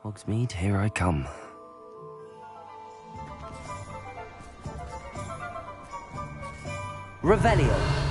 Hogsmeade, here I come. Revelio.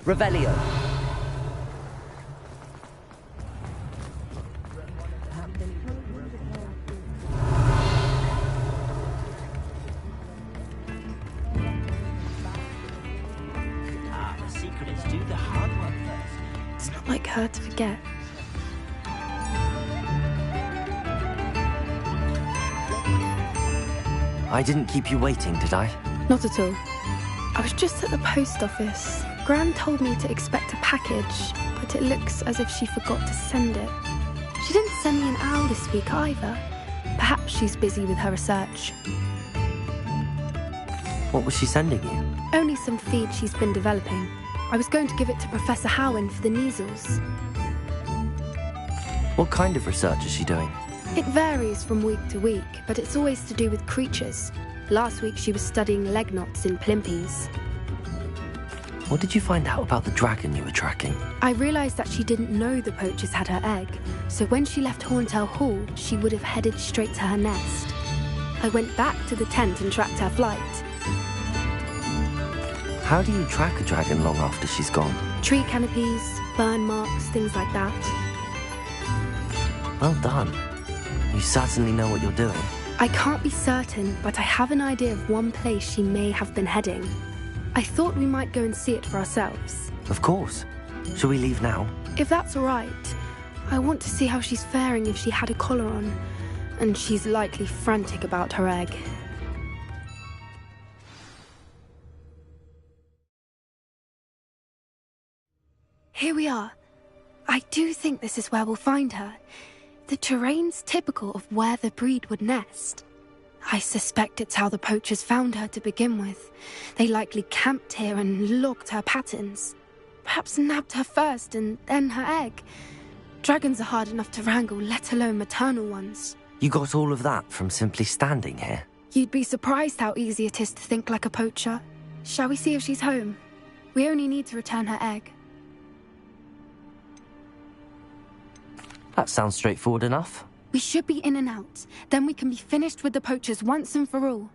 Revelio. The secret is do the hard work first. It's not like her to forget. I didn't keep you waiting, did I? Not at all. I was just at the post office. Gran told me to expect a package, but it looks as if she forgot to send it. She didn't send me an owl this week either. Perhaps she's busy with her research. What was she sending you? Only some feed she's been developing. I was going to give it to Professor Hau-Jyun for the measles. What kind of research is she doing? It varies from week to week, but it's always to do with creatures. Last week she was studying leg knots in plimpies. What did you find out about the dragon you were tracking? I realised that she didn't know the poachers had her egg, so when she left Horntail Hall, she would have headed straight to her nest. I went back to the tent and tracked her flight. How do you track a dragon long after she's gone? Tree canopies, burn marks, things like that. Well done. You certainly know what you're doing. I can't be certain, but I have an idea of one place she may have been heading. I thought we might go and see it for ourselves. Of course. Shall we leave now? If that's all right. I want to see how she's faring if she had a collar on. And she's likely frantic about her egg. Here we are. I do think this is where we'll find her. The terrain's typical of where the breed would nest. I suspect it's how the poachers found her to begin with. They likely camped here and logged her patterns. Perhaps nabbed her first and then her egg. Dragons are hard enough to wrangle, let alone maternal ones. You got all of that from simply standing here? You'd be surprised how easy it is to think like a poacher. Shall we see if she's home? We only need to return her egg. That sounds straightforward enough. We should be in and out. Then we can be finished with the poachers once and for all.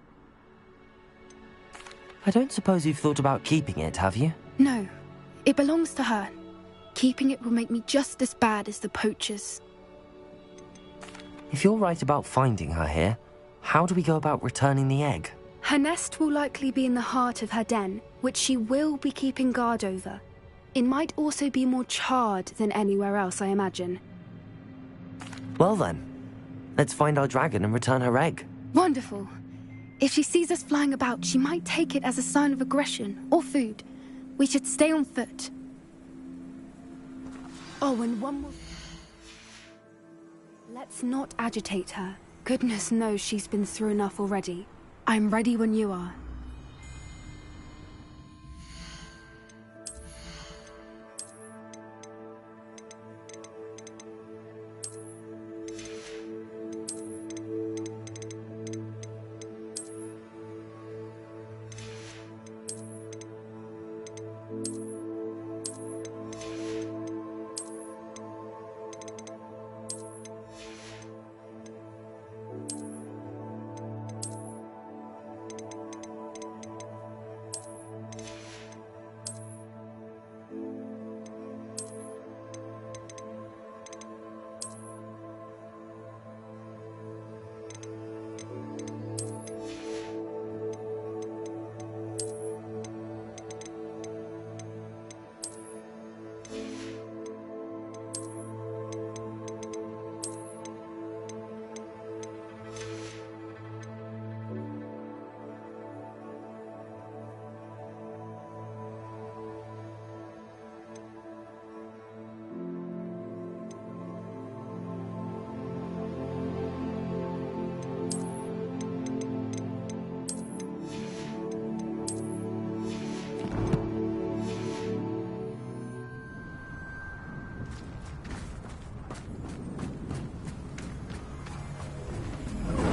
I don't suppose you've thought about keeping it, have you? No. It belongs to her. Keeping it will make me just as bad as the poachers. If you're right about finding her here, how do we go about returning the egg? Her nest will likely be in the heart of her den, which she will be keeping guard over. It might also be more charred than anywhere else, I imagine. Well then, let's find our dragon and return her egg. Wonderful. If she sees us flying about, she might take it as a sign of aggression or food. We should stay on foot. Oh, and one more... Let's not agitate her. Goodness knows she's been through enough already. I'm ready when you are.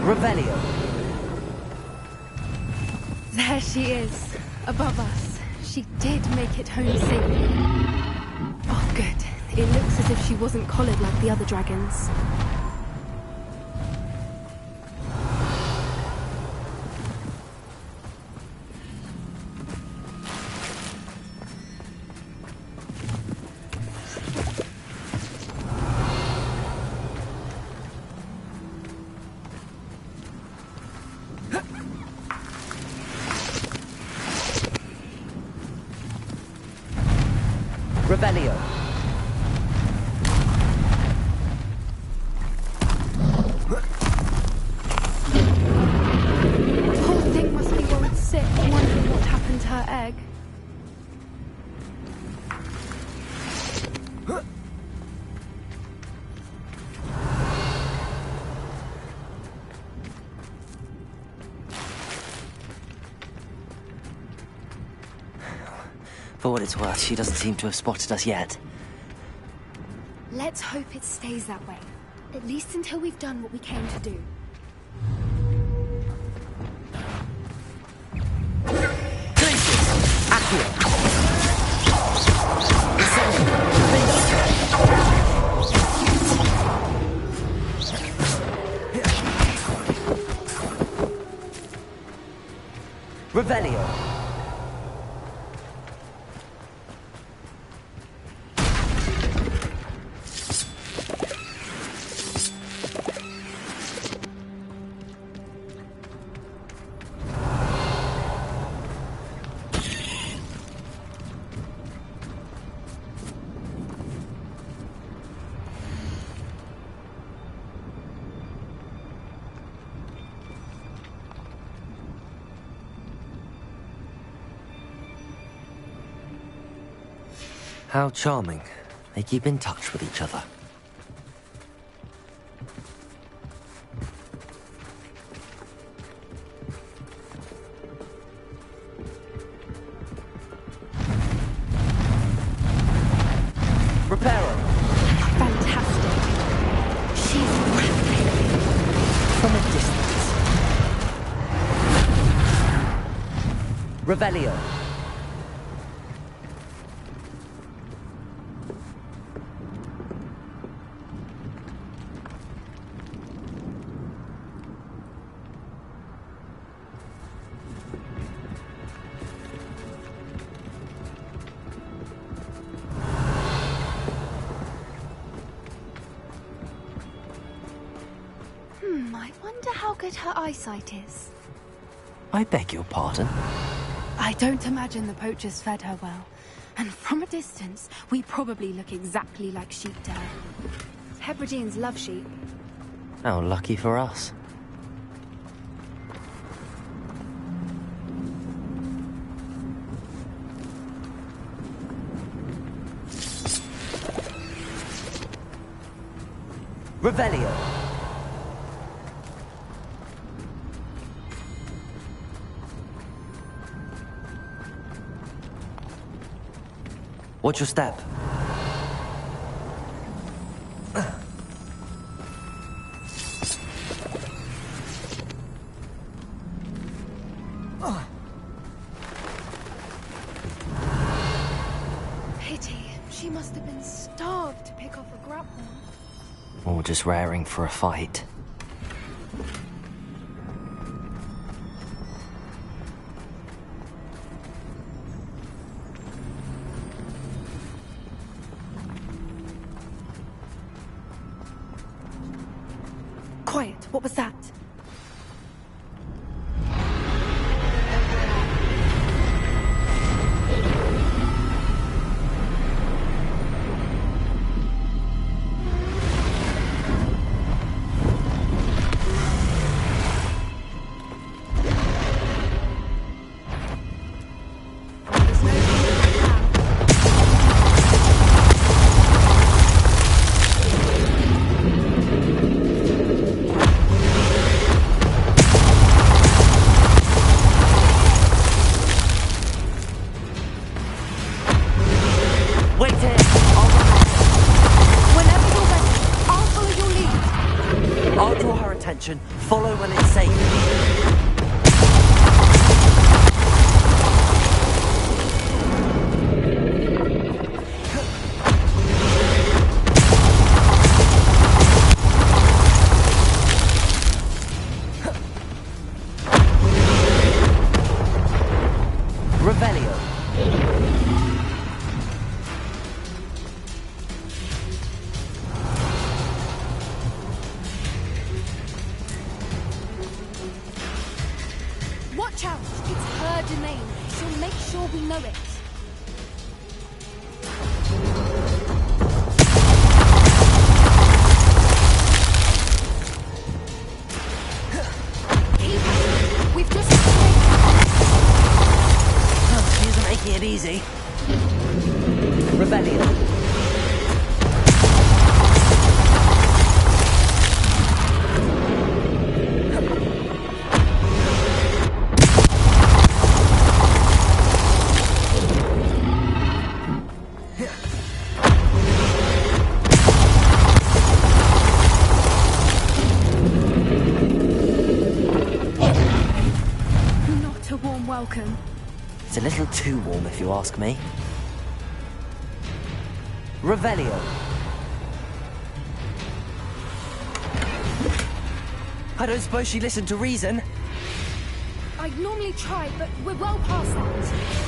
Revelio. There she is, above us. She did make it home safely. Oh, good. It looks as if she wasn't collared like the other dragons. Revelio. Poor thing must be worried sick, wondering what happened to her egg. For what it's worth, she doesn't seem to have spotted us yet. Let's hope it stays that way. At least until we've done what we came to do. Revelio. How charming. They keep in touch with each other. Reparo. Fantastic. She's breathtaking. From a distance. Revelio. I wonder how good her eyesight is. I beg your pardon? I don't imagine the poachers fed her well. And from a distance, we probably look exactly like sheep to her. Hebrideans love sheep. How lucky for us. Revelio. Watch your step. Pity. She must have been starved to pick off a grapple. Or just raring for a fight. Quiet. What was that? Follow when it's safe. Revelio. Watch out! It's her domain. She'll make sure we know it. Keep at it. We've just... She isn't making it easy. Rebellion. welcome. It's a little too warm, if you ask me. Revelio. I don't suppose she listened to reason. I'd normally try, but we're well past that.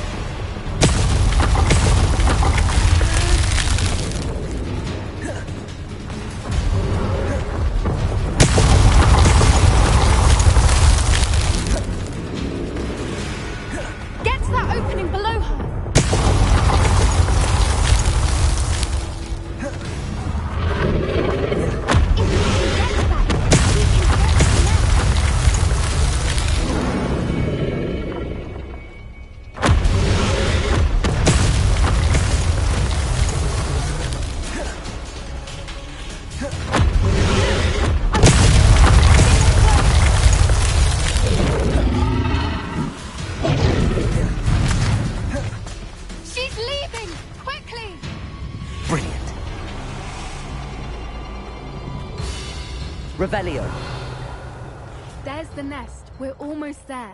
Get to that opening below her. Revelio. There's the nest. We're almost there.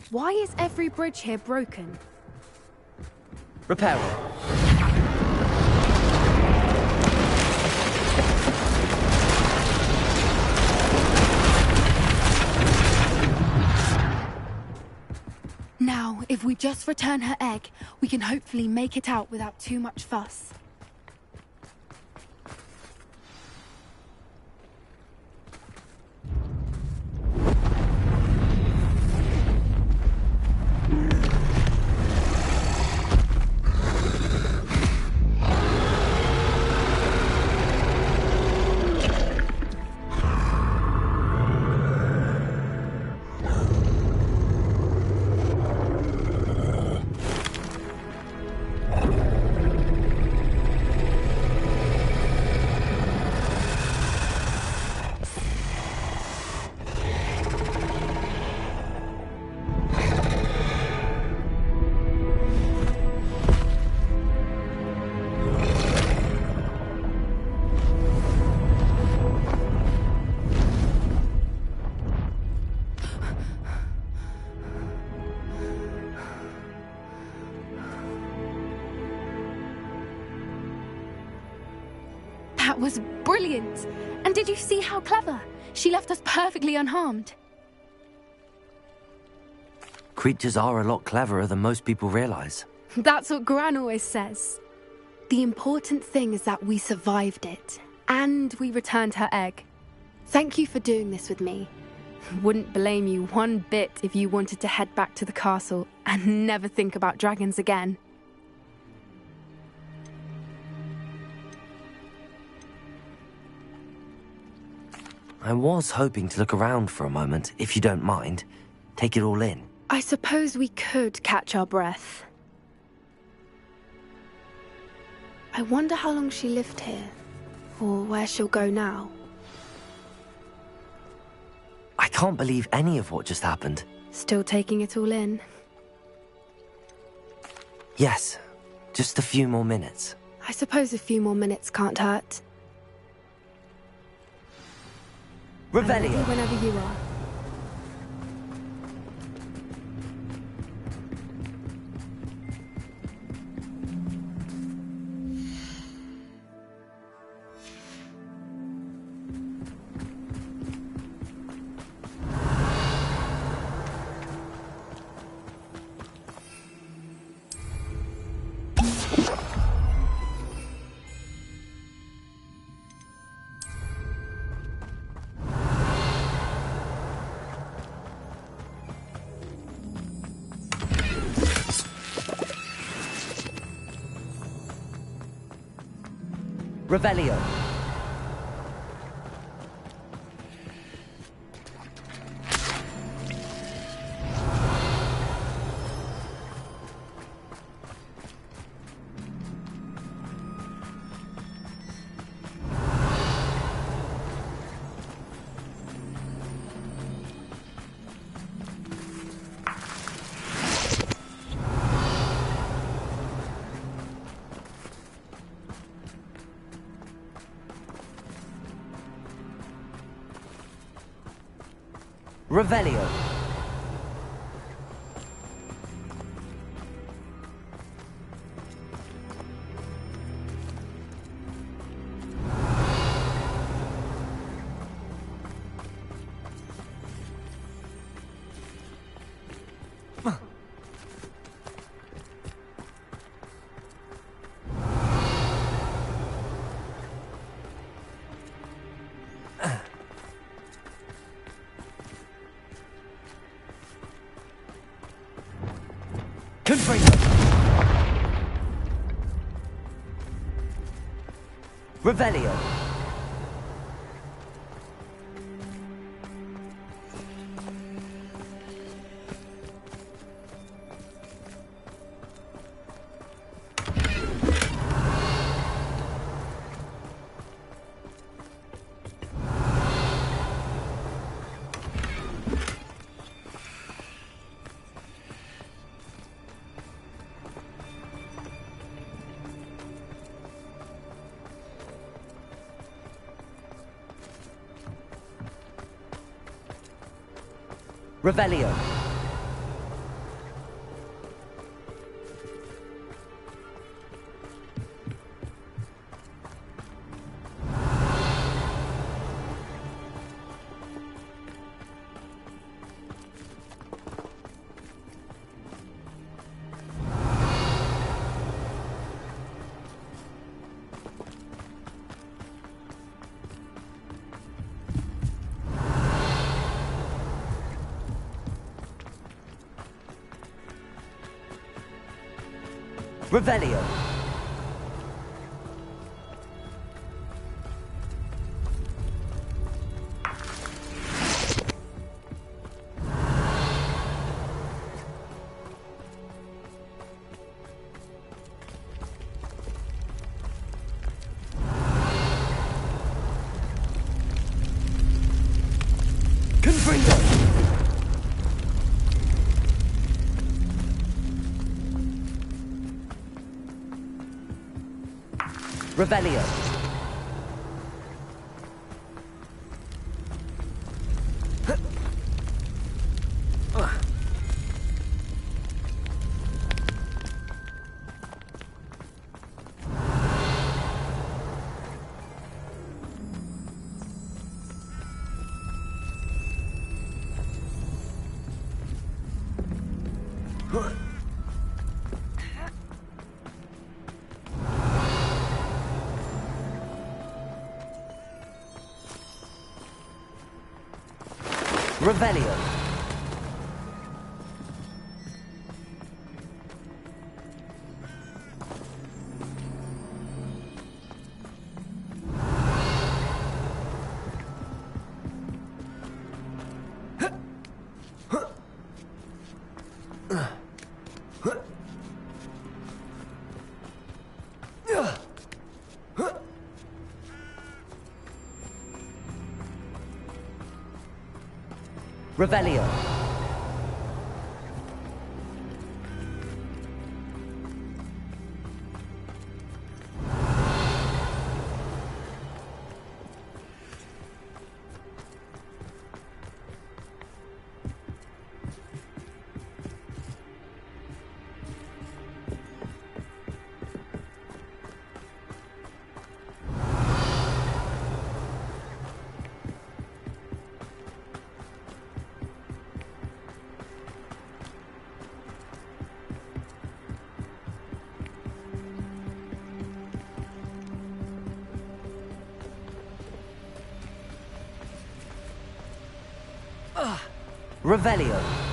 Why is every bridge here broken? Repair it. Now, if we just return her egg, we can hopefully make it out without too much fuss. That was brilliant! And did you see how clever? She left us perfectly unharmed. Creatures are a lot cleverer than most people realize. That's what Gran always says. The important thing is that we survived it, and we returned her egg. Thank you for doing this with me. Wouldn't blame you one bit if you wanted to head back to the castle and never think about dragons again. I was hoping to look around for a moment, if you don't mind. Take it all in. I suppose we could catch our breath. I wonder how long she lived here, or where she'll go now. I can't believe any of what just happened. Still taking it all in? Yes, just a few more minutes. I suppose a few more minutes can't hurt. I'm ready Revelio. whenever you are. Revelio. Revelio. Confringo. Revelio. Revelio. Revelio. Confringo. Revelio. Revelio. Revelio. Revelio.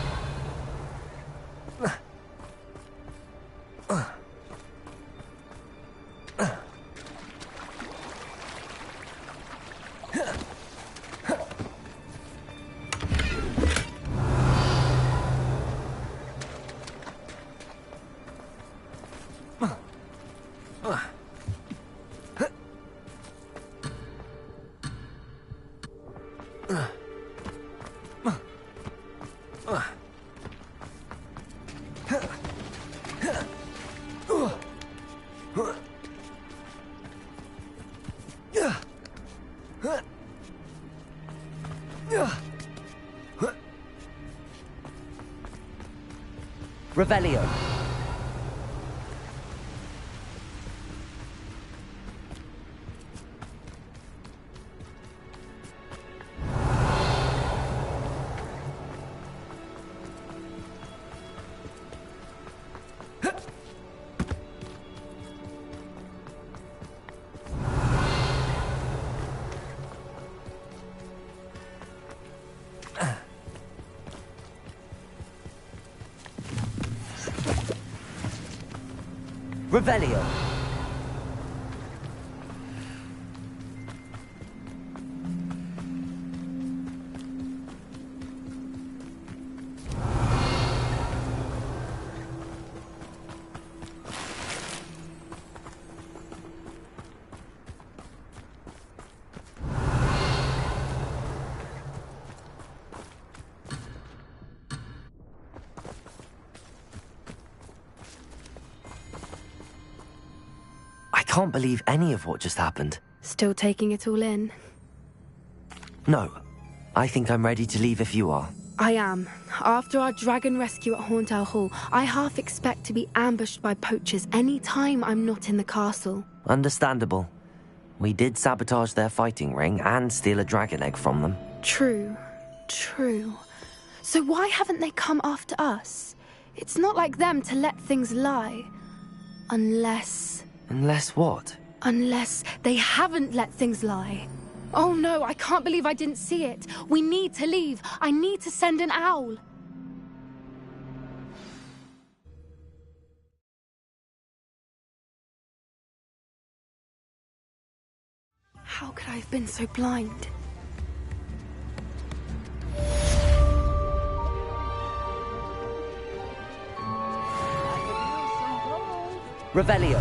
Revelio. Revelio. I can't believe any of what just happened. Still taking it all in? No. I think I'm ready to leave if you are. I am. After our dragon rescue at Hauntow Hall, I half expect to be ambushed by poachers any time I'm not in the castle. Understandable. We did sabotage their fighting ring and steal a dragon egg from them. True. So why haven't they come after us? It's not like them to let things lie. Unless what? Unless they haven't let things lie. Oh no, I can't believe I didn't see it. We need to leave. I need to send an owl. How could I have been so blind? Revelio.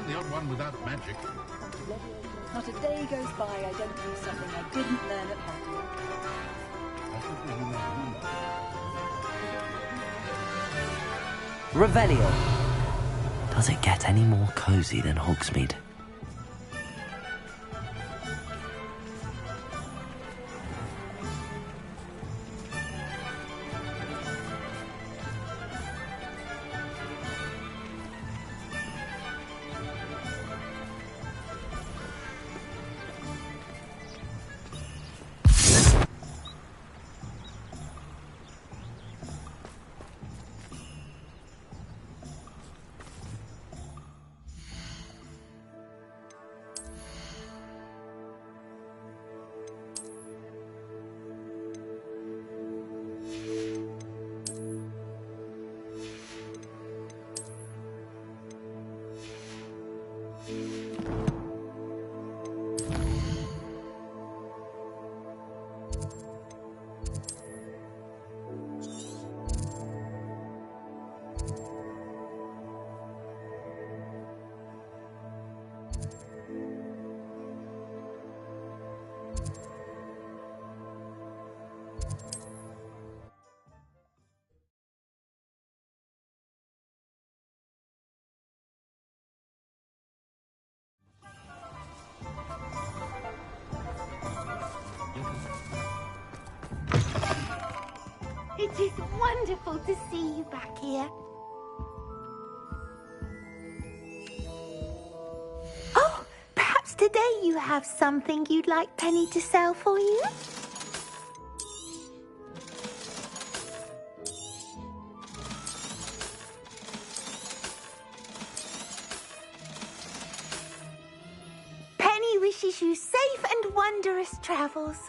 The odd one without magic. Not a day goes by I don't do something I didn't learn at Hogwarts. Revelio. Does it get any more cozy than Hogsmeade? It is wonderful to see you back here. Oh, perhaps today you have something you'd like Penny to sell for you? Penny wishes you safe and wondrous travels.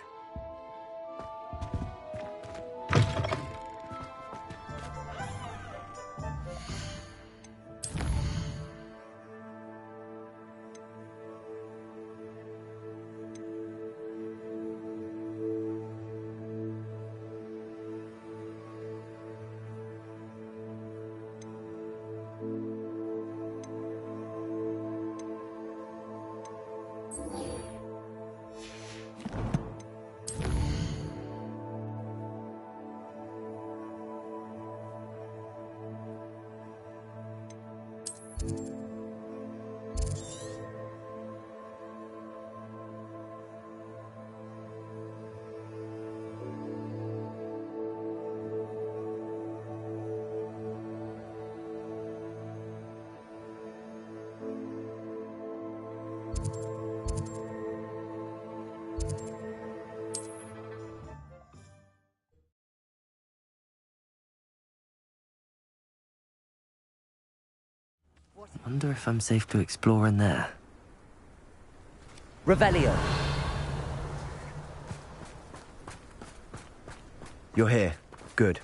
Wonder if I'm safe to explore in there. Revelio. You're here. Good.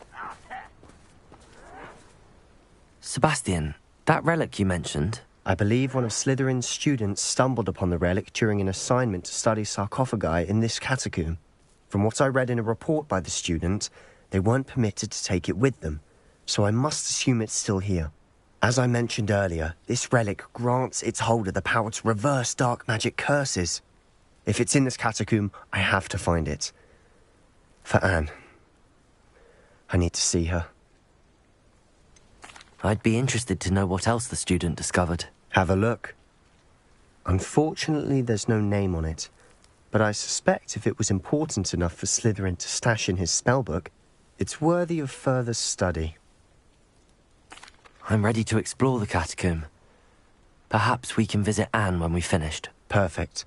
Sebastian, that relic you mentioned. I believe one of Slytherin's students stumbled upon the relic during an assignment to study sarcophagi in this catacomb. From what I read in a report by the student, they weren't permitted to take it with them, so I must assume it's still here. As I mentioned earlier, this relic grants its holder the power to reverse dark magic curses. If it's in this catacomb, I have to find it. For Anne. I need to see her. I'd be interested to know what else the student discovered. Have a look. Unfortunately, there's no name on it, but I suspect if it was important enough for Slytherin to stash in his spellbook, it's worthy of further study. I'm ready to explore the catacomb. Perhaps we can visit Anne when we've finished. Perfect.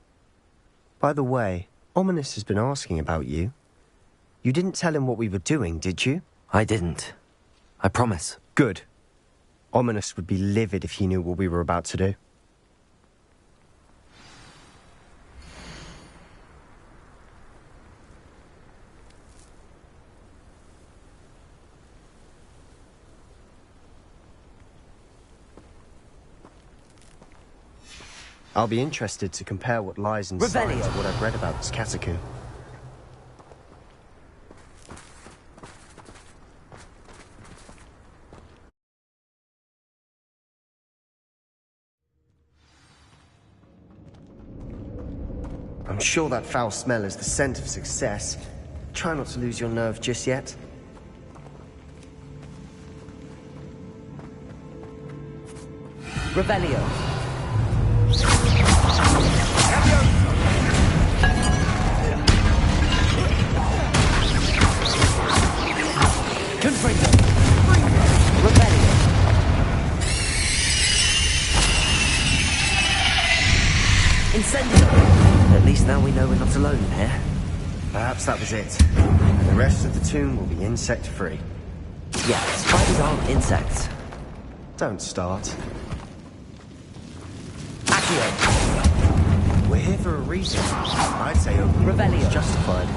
By the way, Ominous has been asking about you. You didn't tell him what we were doing, did you? I didn't. I promise. Good. Ominous would be livid if he knew what we were about to do. I'll be interested to compare what lies inside to what I've read about this catacomb. I'm sure that foul smell is the scent of success. Try not to lose your nerve just yet. Revelio. Confringo. Revelio. Incendio. At least now we know we're not alone in here. Perhaps that was it. And the rest of the tomb will be insect-free. Yeah, spiders aren't insects. Don't start. Accio. We're here for a reason. I'd say opening Revelio. is justified.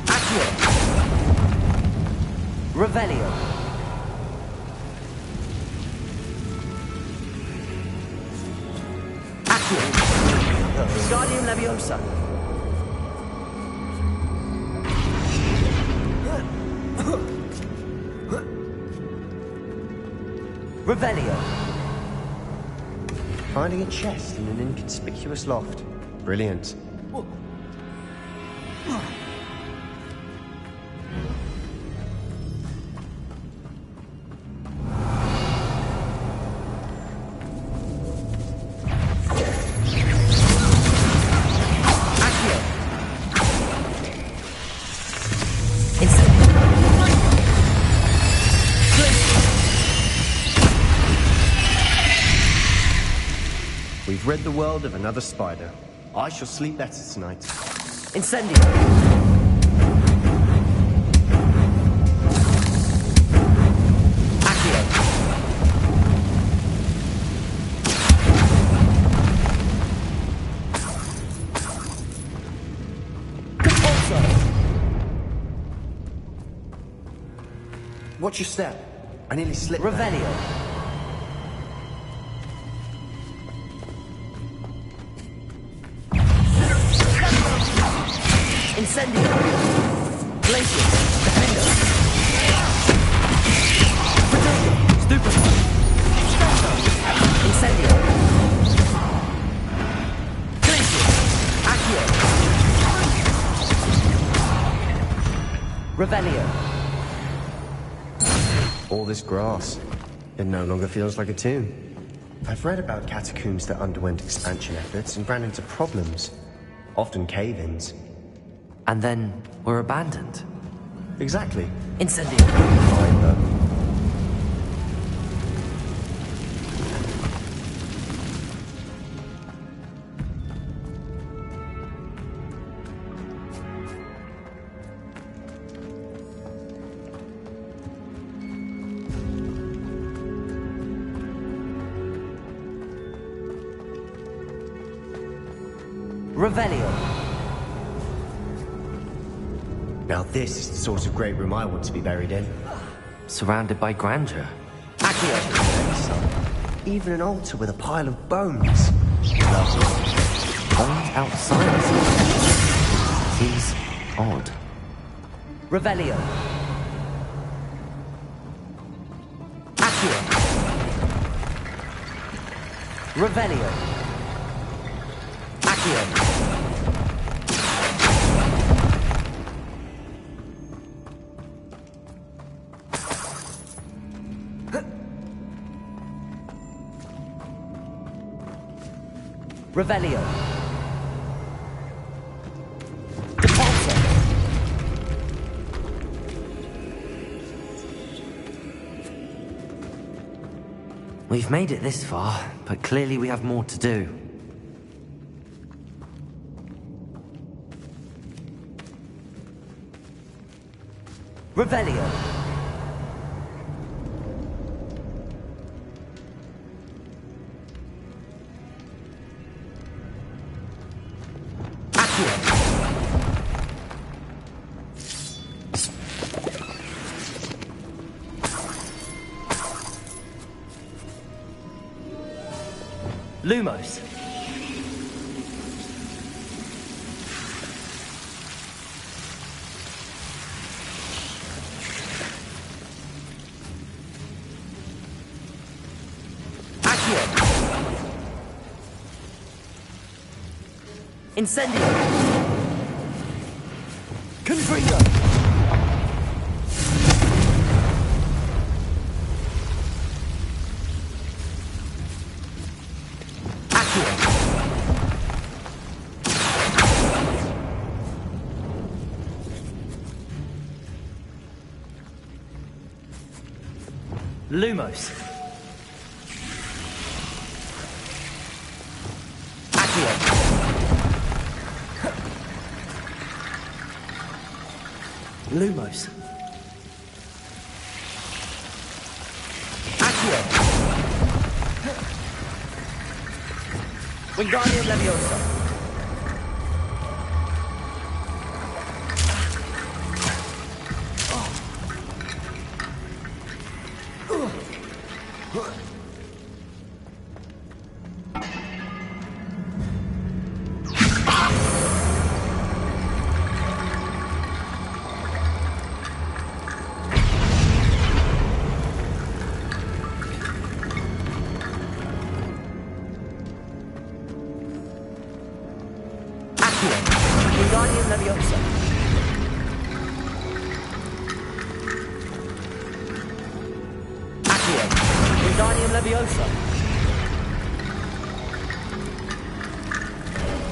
Accio. Revelio. Accio. Guardian Leviosa. Revelio. Finding a chest in an inconspicuous loft. Brilliant. rid the world of another spider. I shall sleep better tonight. Incendio. Accio. Watch your step. I nearly slipped. Revelio. Incendio. Glacius. Defender. Potato. Stupefy. Incendio. Glacius. Accio. Revelio. All this grass. It no longer feels like a tomb. I've read about catacombs that underwent expansion efforts and ran into problems. Often cave-ins. And then were abandoned. Exactly. Incendio. Fine, though. Revelio. Now this is the sort of great room I want to be buried in. Surrounded by grandeur. Accio. Even an altar with a pile of bones. Lovely. Bones outside. Seems odd. Revelio. Accio. Revelio. Accio. Revelio. Depulso. We've made it this far, but clearly we have more to do. Revelio. Lumos. Accio. Incendio. Confringo. Lumos. Accio. Lumos. Accio. Wingardium Leviosa. Wingardium Leviosa. Accio. Wingardium Leviosa.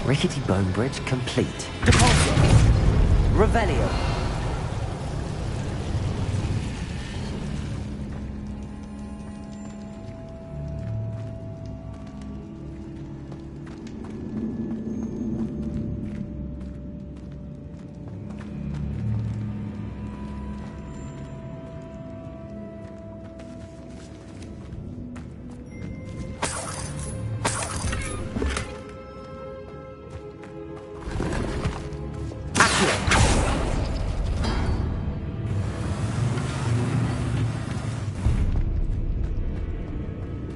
Rickety bone bridge complete. Depulso. Revelio.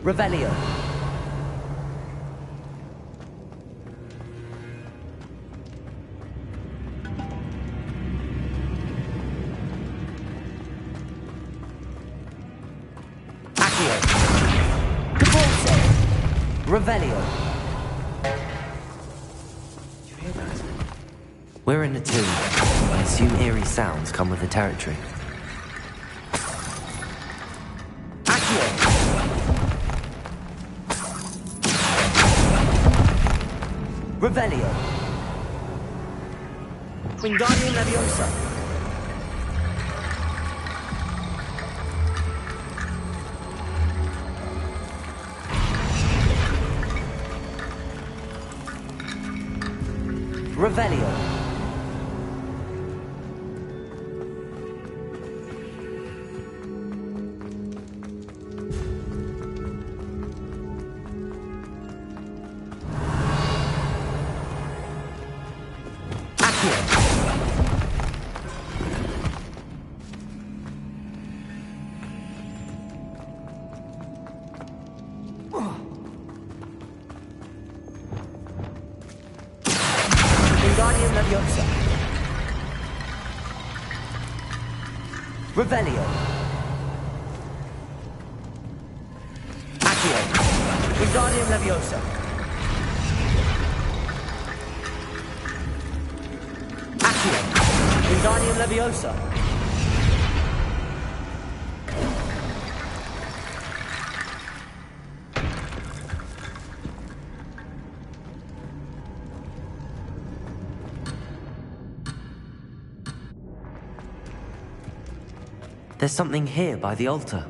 Revelio. Accio. Caporso. Revelio. Did you hear that? We're in the tomb. I assume eerie sounds come with the territory. Accio. Revelio. Wingardium Leviosa. Revelio. Wingardium Leviosa. Revelio. Accio. Wingardium Leviosa. Accio. Wingardium Leviosa. There's something here by the altar.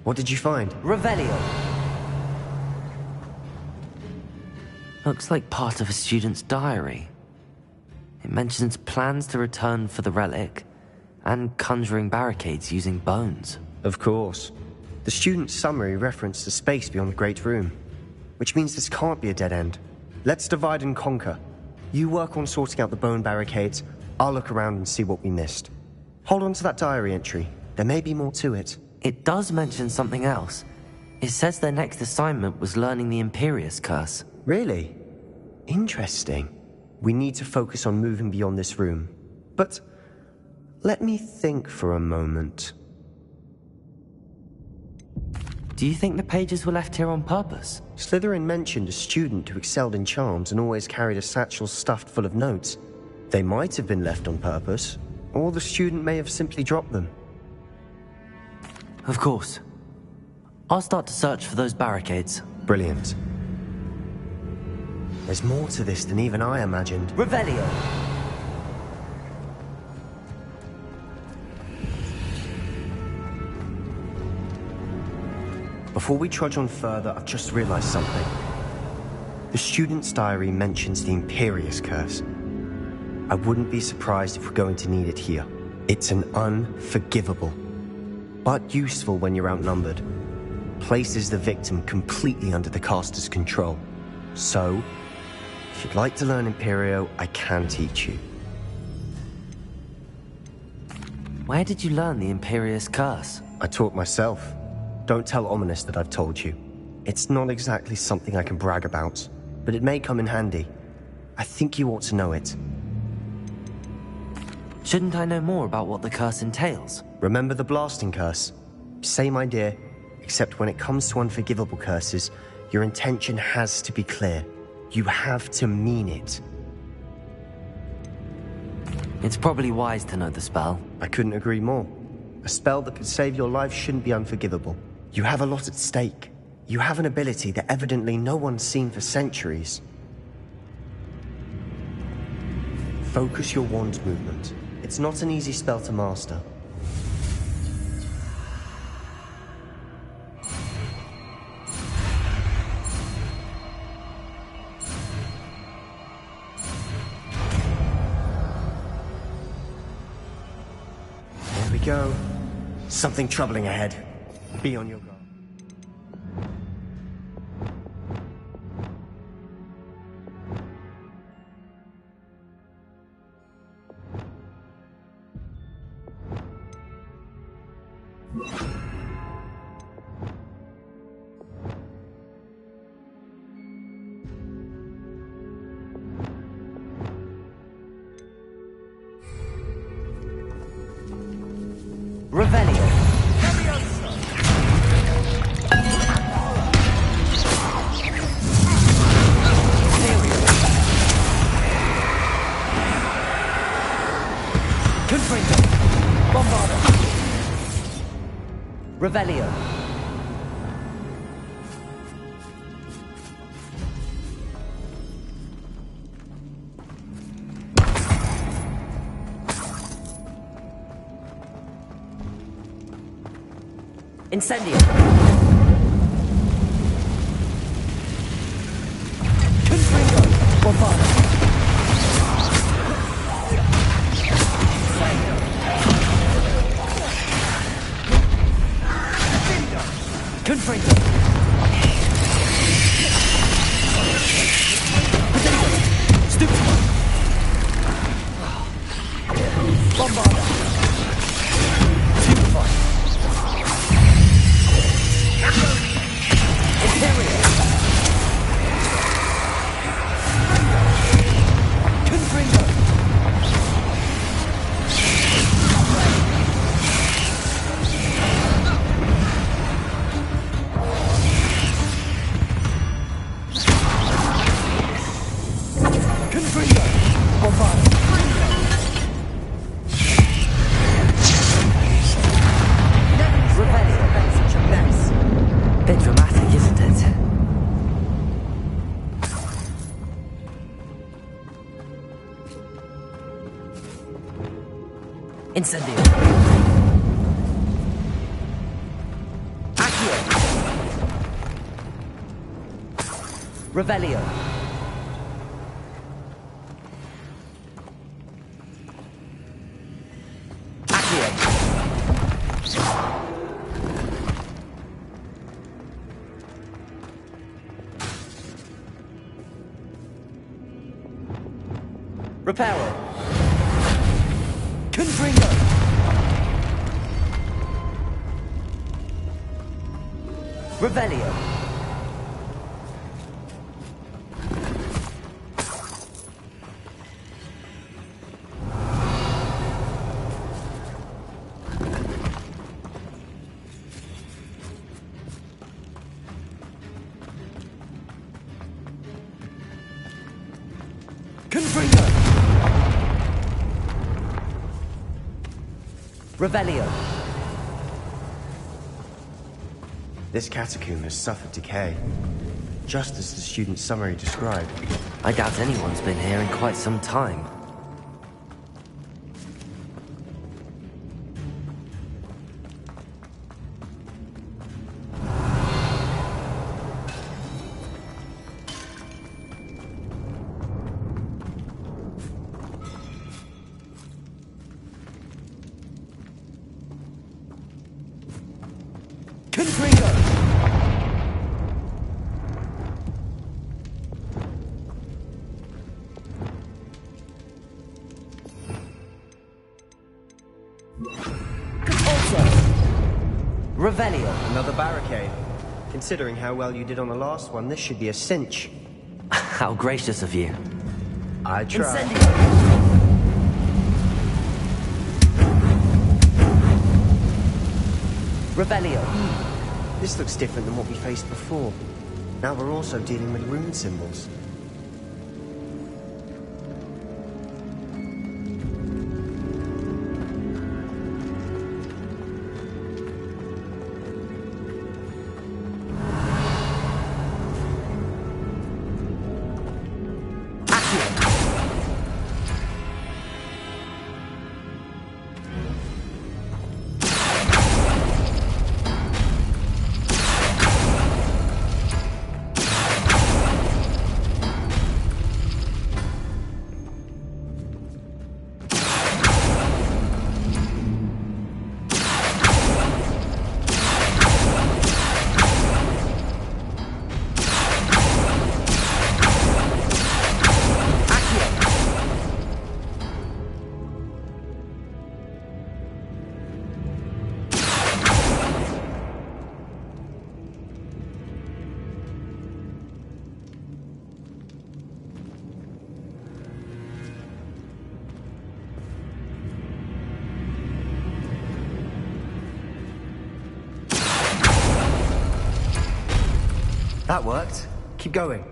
What did you find? Revelio. Looks like part of a student's diary. It mentions plans to return for the relic and conjuring barricades using bones. Of course. The student's summary referenced the space beyond the Great Room, which means this can't be a dead end. Let's divide and conquer. You work on sorting out the bone barricades, I'll look around and see what we missed. Hold on to that diary entry. There may be more to it. It does mention something else. It says their next assignment was learning the Imperius Curse. Really? Interesting. We need to focus on moving beyond this room. But let me think for a moment. Do you think the pages were left here on purpose? Slytherin mentioned a student who excelled in charms and always carried a satchel stuffed full of notes. They might have been left on purpose, or the student may have simply dropped them. Of course. I'll start to search for those barricades. Brilliant. There's more to this than even I imagined. Revelio. Before we trudge on further, I've just realized something. The student's diary mentions the Imperius Curse. I wouldn't be surprised if we're going to need it here. It's an unforgivable, but useful when you're outnumbered. Places the victim completely under the caster's control. So, if you'd like to learn Imperio, I can teach you. Where did you learn the Imperius Curse? I taught myself. Don't tell Ominous that I've told you. It's not exactly something I can brag about, but it may come in handy. I think you ought to know it. Shouldn't I know more about what the curse entails? Remember the blasting curse? Same idea, except when it comes to unforgivable curses, your intention has to be clear. You have to mean it. It's probably wise to know the spell. I couldn't agree more. A spell that could save your life shouldn't be unforgivable. You have a lot at stake. You have an ability that evidently no one's seen for centuries. Focus your wand's movement. It's not an easy spell to master. go. Something troubling ahead. Be on your guard. Revelio. Confringo. Bombardo. Revelio. Incendio. Confringo. Bombardo. Confringo. Stupid. Bombardo. Stupefy. Imperial. Confringo. Confringo. Bombardo. Revelio. That's such a mess. Bit dramatic, isn't it? Incendio. Accio. Revelio. Accio. Reparo. Confringo. Revelio. Confringo. Revelio. This catacomb has suffered decay, just as the student's summary described. I doubt anyone's been here in quite some time. Confringo. Compulso. Revelio. Another barricade. Considering how well you did on the last one, this should be a cinch. How gracious of you. I tried. Incendio. Revelio. This looks different than what we faced before. Now we're also dealing with rune symbols. That worked. Keep going.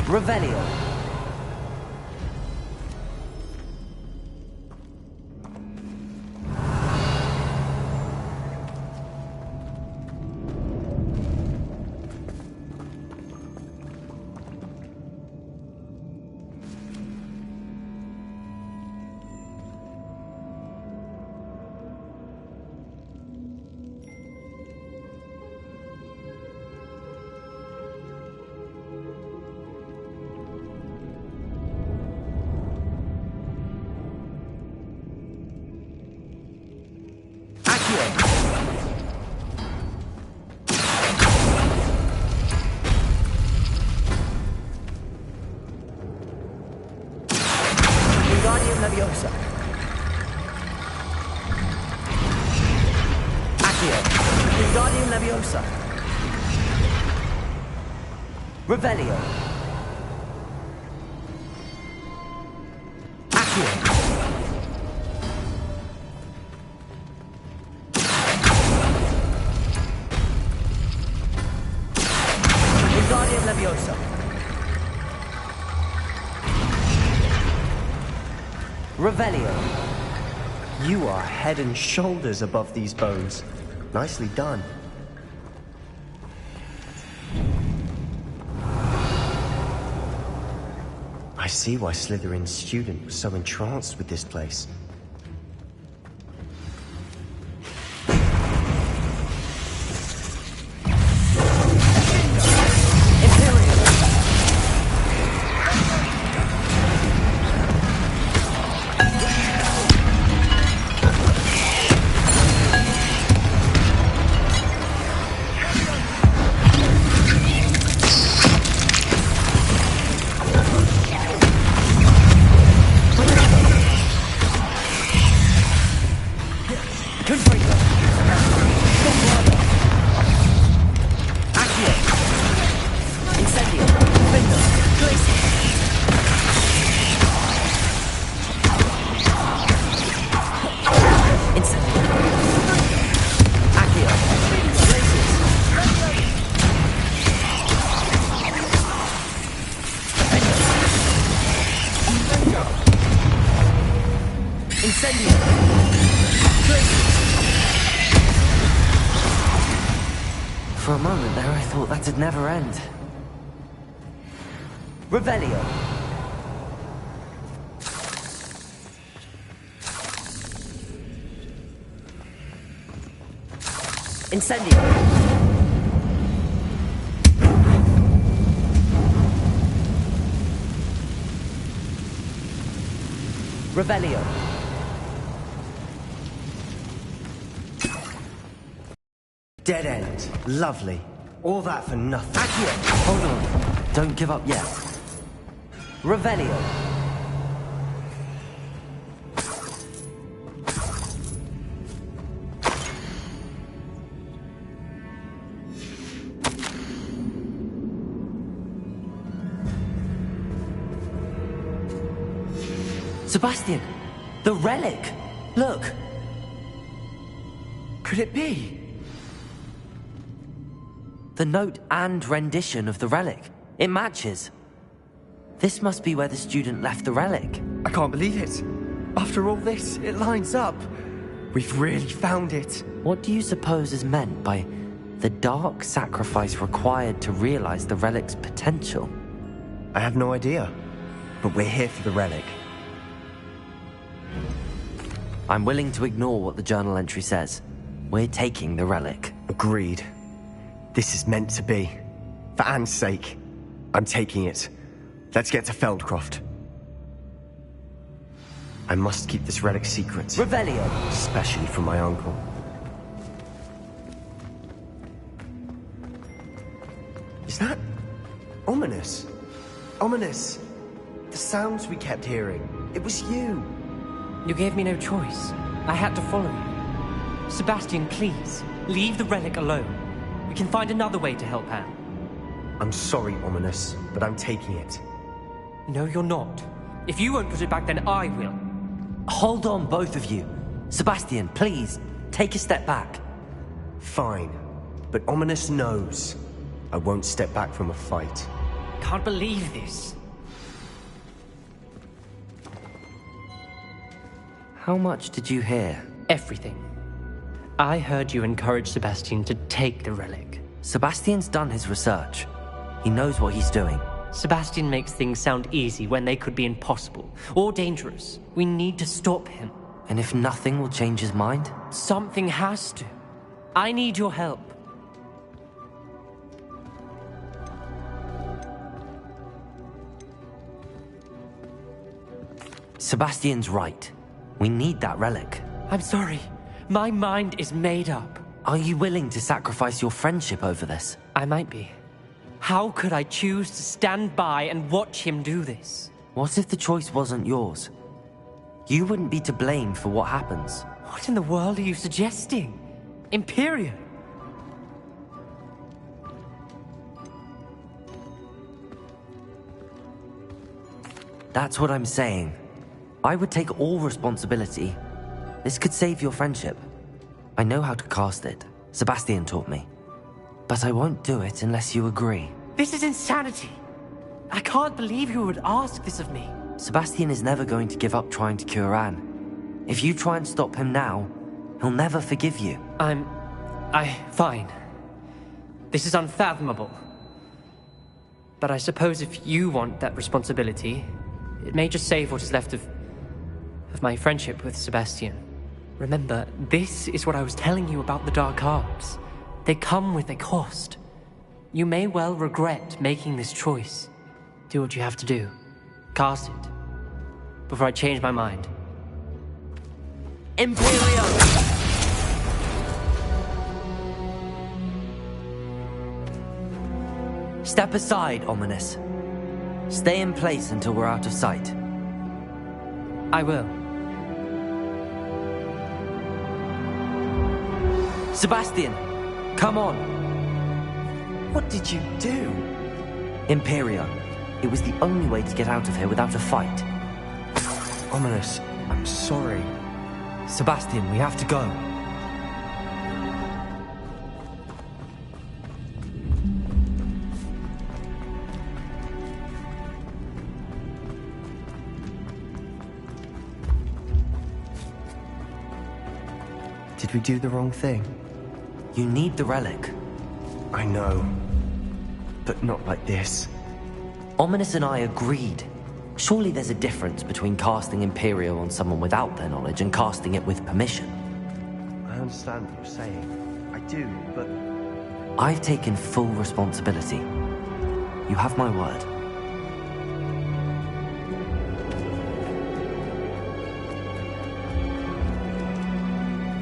Revelio. Wingardium Leviosa. Accio. Wingardium Leviosa. Revelio. Accio. Wingardium Leviosa. Revelio. You are head and shoulders above these bones. Nicely done. I see why Slytherin's student was so entranced with this place. For a moment there, I thought that'd never end. Revelio. Incendio. Revelio. Dead end. Lovely. All that for nothing. Accio. Hold on. Don't give up yet. Revelio. Sebastian! The relic! Look! Could it be? The note and rendition of the relic. It matches. This must be where the student left the relic. I can't believe it. After all this, it lines up. We've really found it. What do you suppose is meant by the dark sacrifice required to realize the relic's potential? I have no idea. But we're here for the relic. I'm willing to ignore what the journal entry says. We're taking the relic. Agreed. This is meant to be. For Anne's sake, I'm taking it. Let's get to Feldcroft. I must keep this relic secret. Revelio. Especially from my uncle. Is that... ominous? Ominous! The sounds we kept hearing. It was you. You gave me no choice. I had to follow you. Sebastian, please, leave the relic alone. We can find another way to help Anne. I'm sorry, Ominous, but I'm taking it. No, you're not. If you won't put it back, then I will. Hold on, both of you. Sebastian, please, take a step back. Fine, but Ominous knows I won't step back from a fight. Can't believe this. How much did you hear? Everything. I heard you encourage Sebastian to take the relic. Sebastian's done his research. He knows what he's doing. Sebastian makes things sound easy when they could be impossible or dangerous. We need to stop him. And if nothing will change his mind? Something has to. I need your help. Sebastian's right. We need that relic. I'm sorry. My mind is made up. Are you willing to sacrifice your friendship over this? I might be. How could I choose to stand by and watch him do this? What if the choice wasn't yours? You wouldn't be to blame for what happens. What in the world are you suggesting? Imperium? That's what I'm saying. I would take all responsibility. This could save your friendship. I know how to cast it. Sebastian taught me. But I won't do it unless you agree. This is insanity. I can't believe you would ask this of me. Sebastian is never going to give up trying to cure Anne. If you try and stop him now, he'll never forgive you. Fine. This is unfathomable. But I suppose if you want that responsibility, it may just save what is left of my friendship with Sebastian. Remember, this is what I was telling you about the dark arts. They come with a cost. You may well regret making this choice. Do what you have to do. Cast it. Before I change my mind. Imperium! Step aside, Ominous. Stay in place until we're out of sight. I will. Sebastian, come on. What did you do? Imperio. It was the only way to get out of here without a fight. Ominous, I'm sorry. Sebastian, we have to go. Did we do the wrong thing? You need the relic. I know. But not like this. Ominous and I agreed. Surely there's a difference between casting Imperio on someone without their knowledge and casting it with permission. I understand what you're saying. I do, but... I've taken full responsibility. You have my word.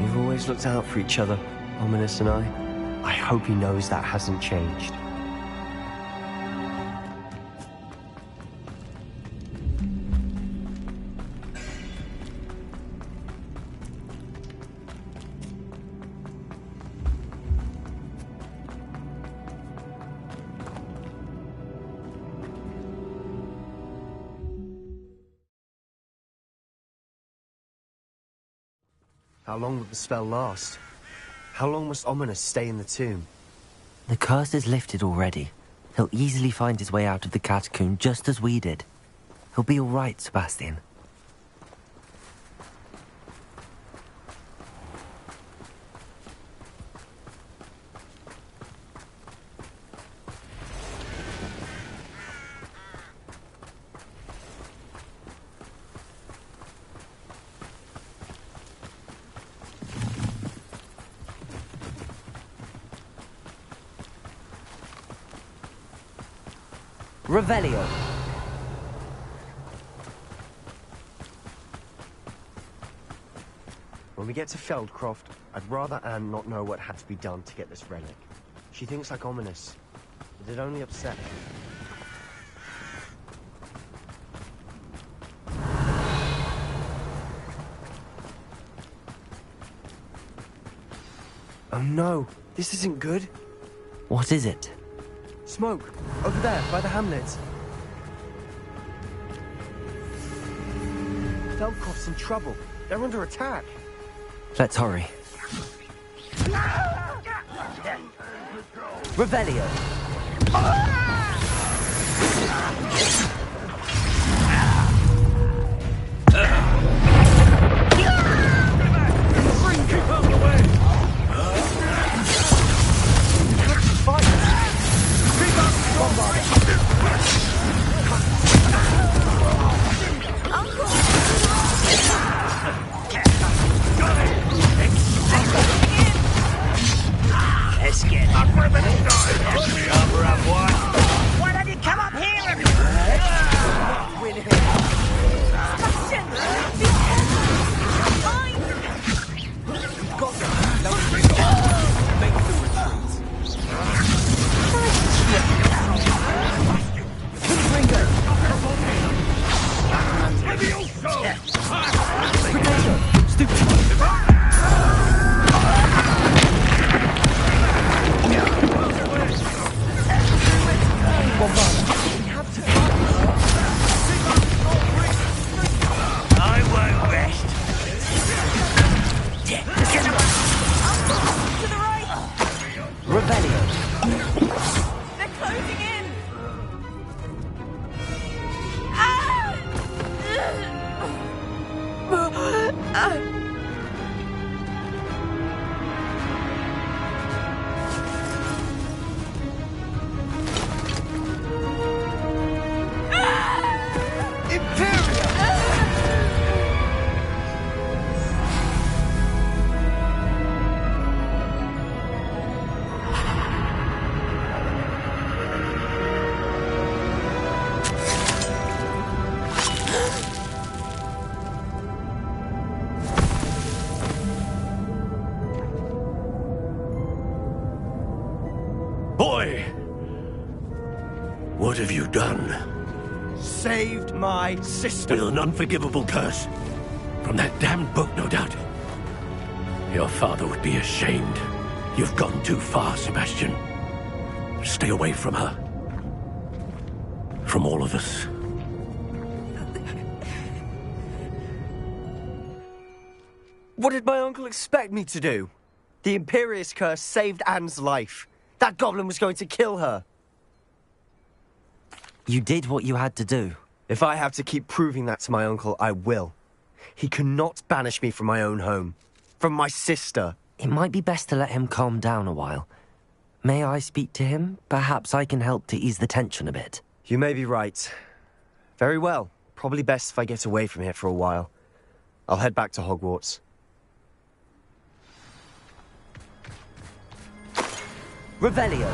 We've always looked out for each other, Ominous and I. I hope he knows that hasn't changed. How long will the spell last? How long must Ominous stay in the tomb? The curse is lifted already. He'll easily find his way out of the catacomb just as we did. He'll be all right, Sebastian. Revelio. When we get to Feldcroft, I'd rather Anne not know what had to be done to get this relic. She thinks like ominous, but it only upset her. Oh no, this isn't good. What is it? Smoke, over there, by the hamlet. Feldcroft's in trouble. They're under attack. Let's hurry. Revelio. Let's get up. Why don't you come up here and... Win here. Sebastian! Be careful! Fine! We've got them. Now make the retreat. I won't rest. Get up. To the right! Revelio. They're closing in! Ah! Boy! What have you done? Saved my sister. With an unforgivable curse. From that damned book, no doubt. Your father would be ashamed. You've gone too far, Sebastian. Stay away from her. From all of us. What did my uncle expect me to do? The Imperious curse saved Anne's life. That goblin was going to kill her. You did what you had to do. If I have to keep proving that to my uncle, I will. He cannot banish me from my own home. From my sister. It might be best to let him calm down a while. May I speak to him? Perhaps I can help to ease the tension a bit. You may be right. Very well. Probably best if I get away from here for a while. I'll head back to Hogwarts. Revelio.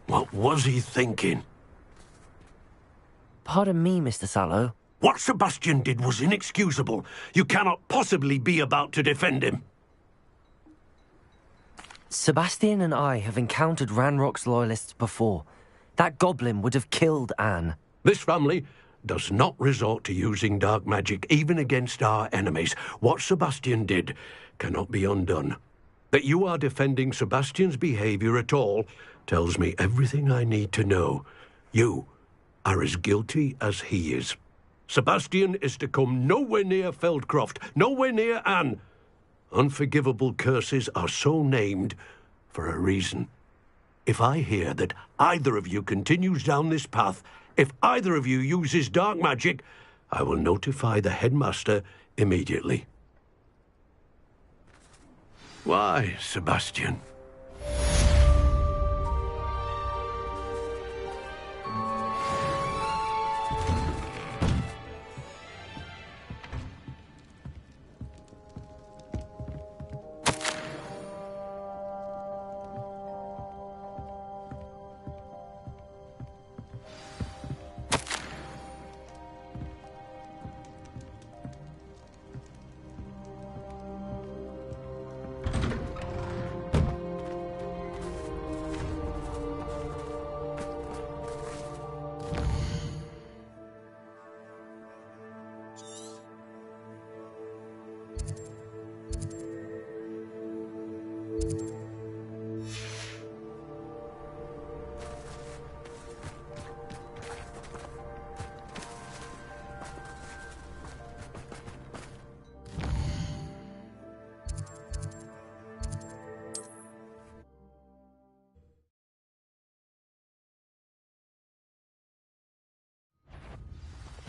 What was he thinking? Pardon me, Mr. Sallow. What Sebastian did was inexcusable. You cannot possibly be about to defend him. Sebastian and I have encountered Ranrock's loyalists before. That goblin would have killed Anne. This family does not resort to using dark magic even against our enemies. What Sebastian did cannot be undone. That you are defending Sebastian's behavior at all tells me everything I need to know. You are as guilty as he is. Sebastian is to come nowhere near Feldcroft, nowhere near Anne. Unforgivable curses are so named for a reason. If I hear that either of you continues down this path, if either of you uses dark magic, I will notify the headmaster immediately. Why, Sebastian?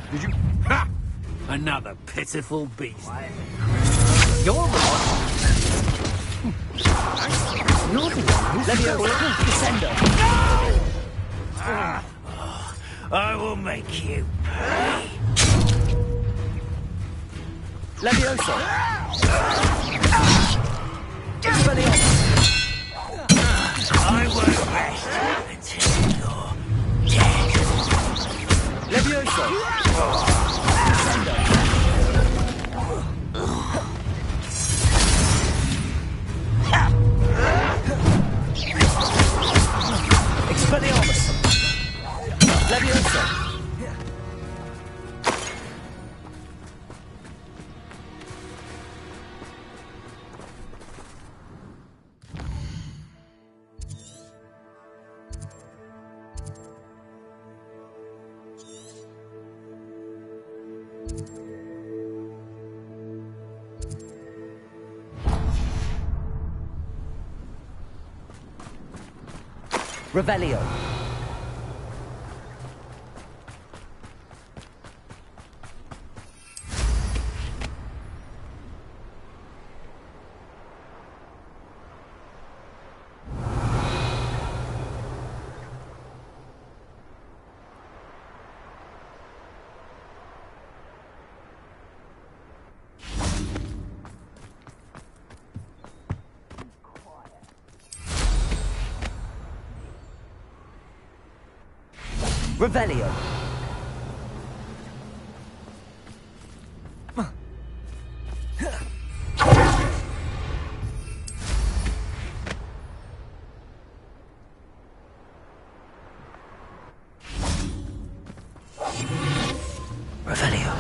Did you? Ha! Another pitiful beast. You're the one. You're the one who's Descender. I will make you pay. Levioso! I won't rest until you're dead. Levioso! Expelliarmus! Levioso! Revelio. Revelio. Revelio. Revelio.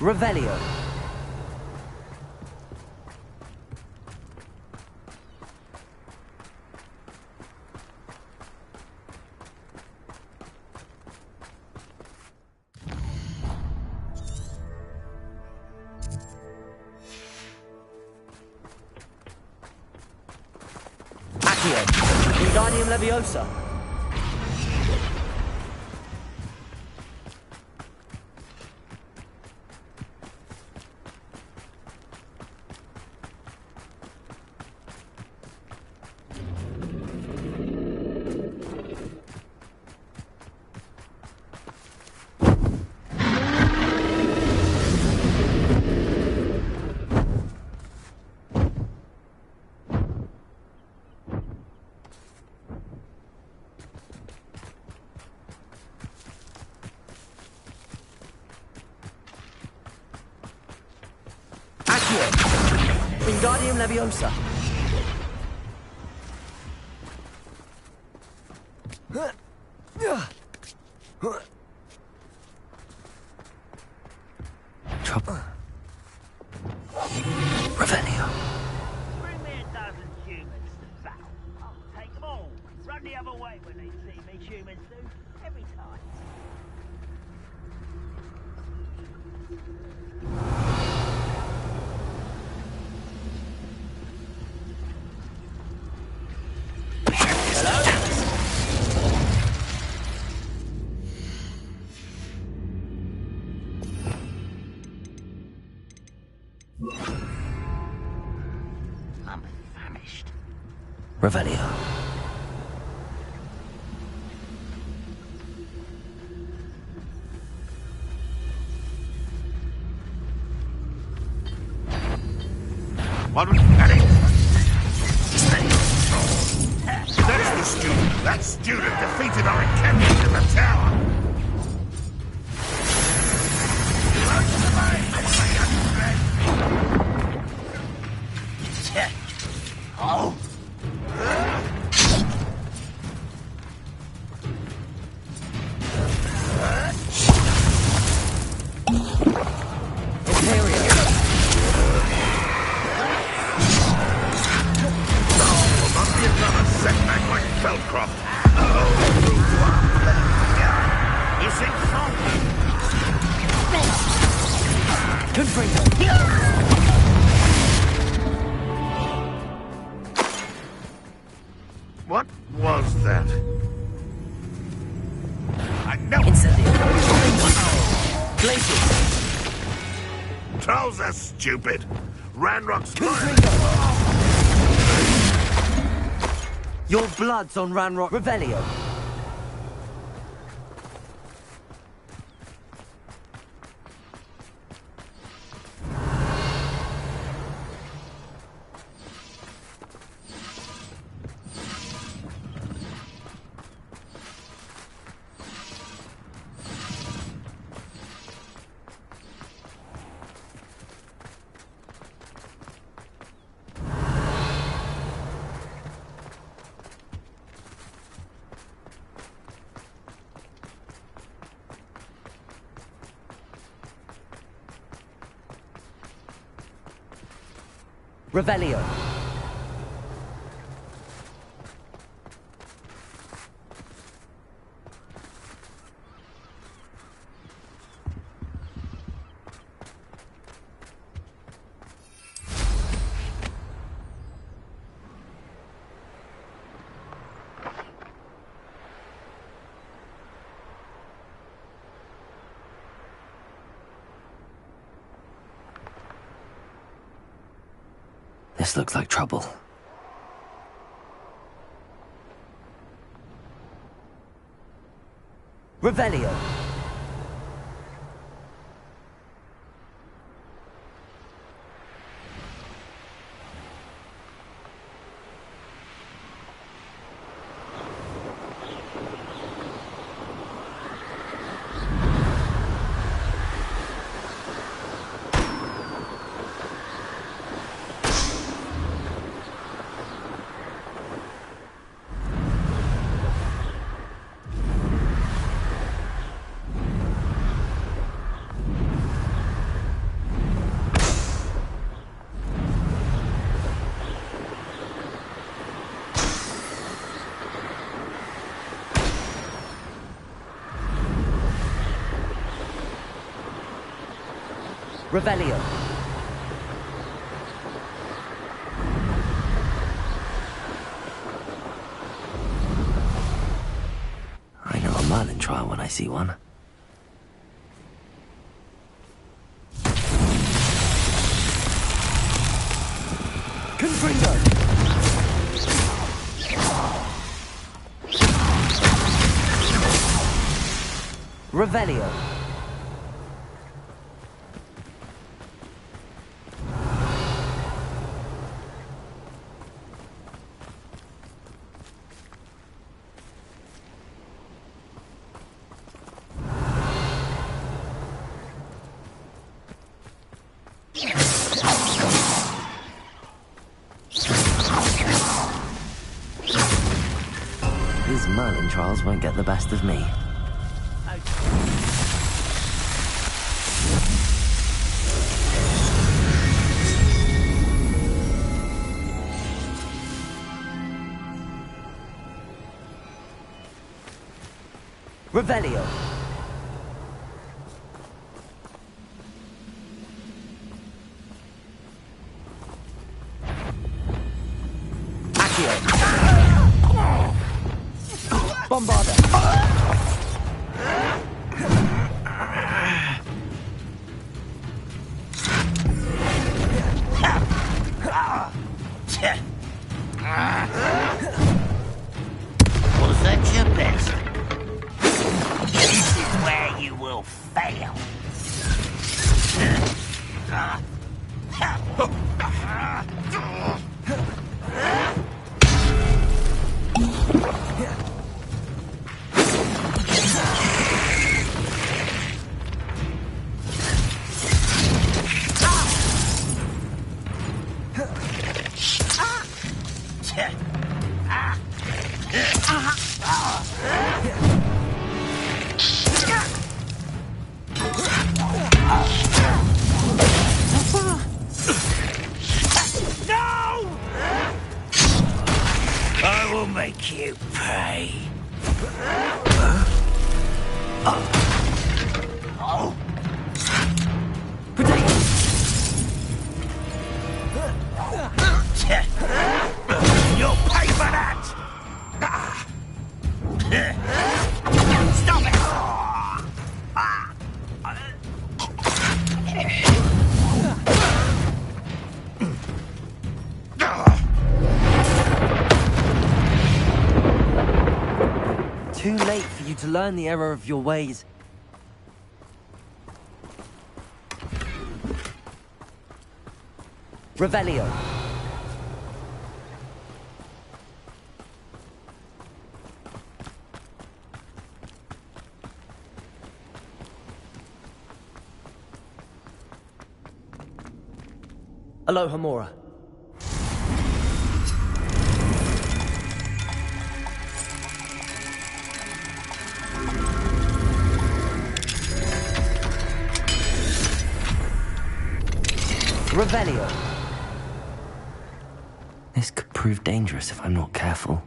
Revelio. Accio. Wingardium Leviosa. Wingardium Leviosa. couple. Revelio. Bring me a dozen humans to battle. I'll take them all. Run the other way when they see me, humans do. Every time. I'm famished. Revelio. What was that? That's the student. That student defeated our encampment in the tower. Oh. What was that? I know. Glaciers. Trolls are stupid. Ranrock's Your blood's on Ranrock. Revelio. Revelio. This looks like trouble. Revelio. Revelio. I know a Merlin trial when I see one. Confringo! Revelio. These Merlin trials won't get the best of me. Revelio. Bombarda. Was that your best? This is where you will fail. I will make you pay. You'll pay for that! Stop it! Too late for you to learn the error of your ways. Revelio. Aloha Mora. Revelio. This could prove dangerous if I'm not careful.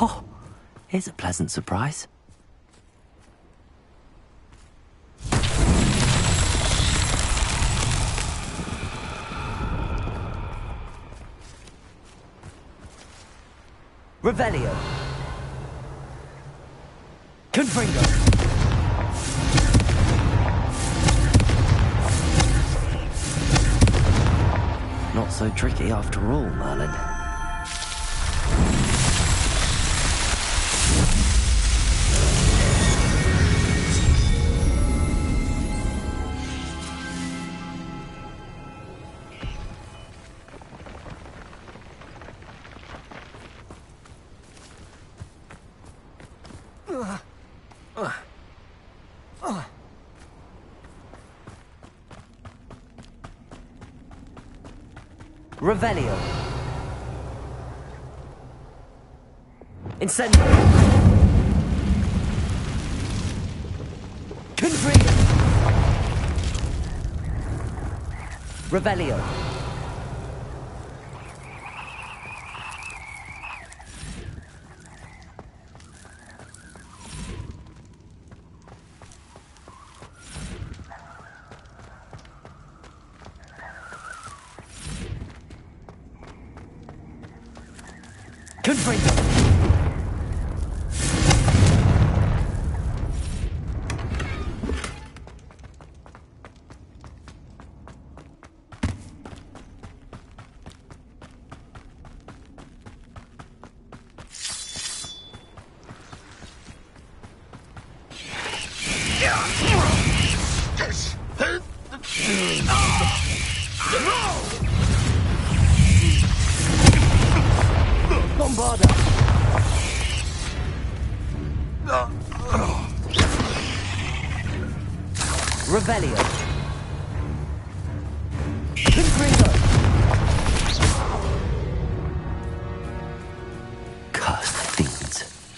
Oh, here's a pleasant surprise. Revelio. Confringo. Not so tricky after all, Merlin. Revelio. Incendio. Confringo. Revelio. Confringo. Bombarder! Revelio! Confringo! Cursed fiends.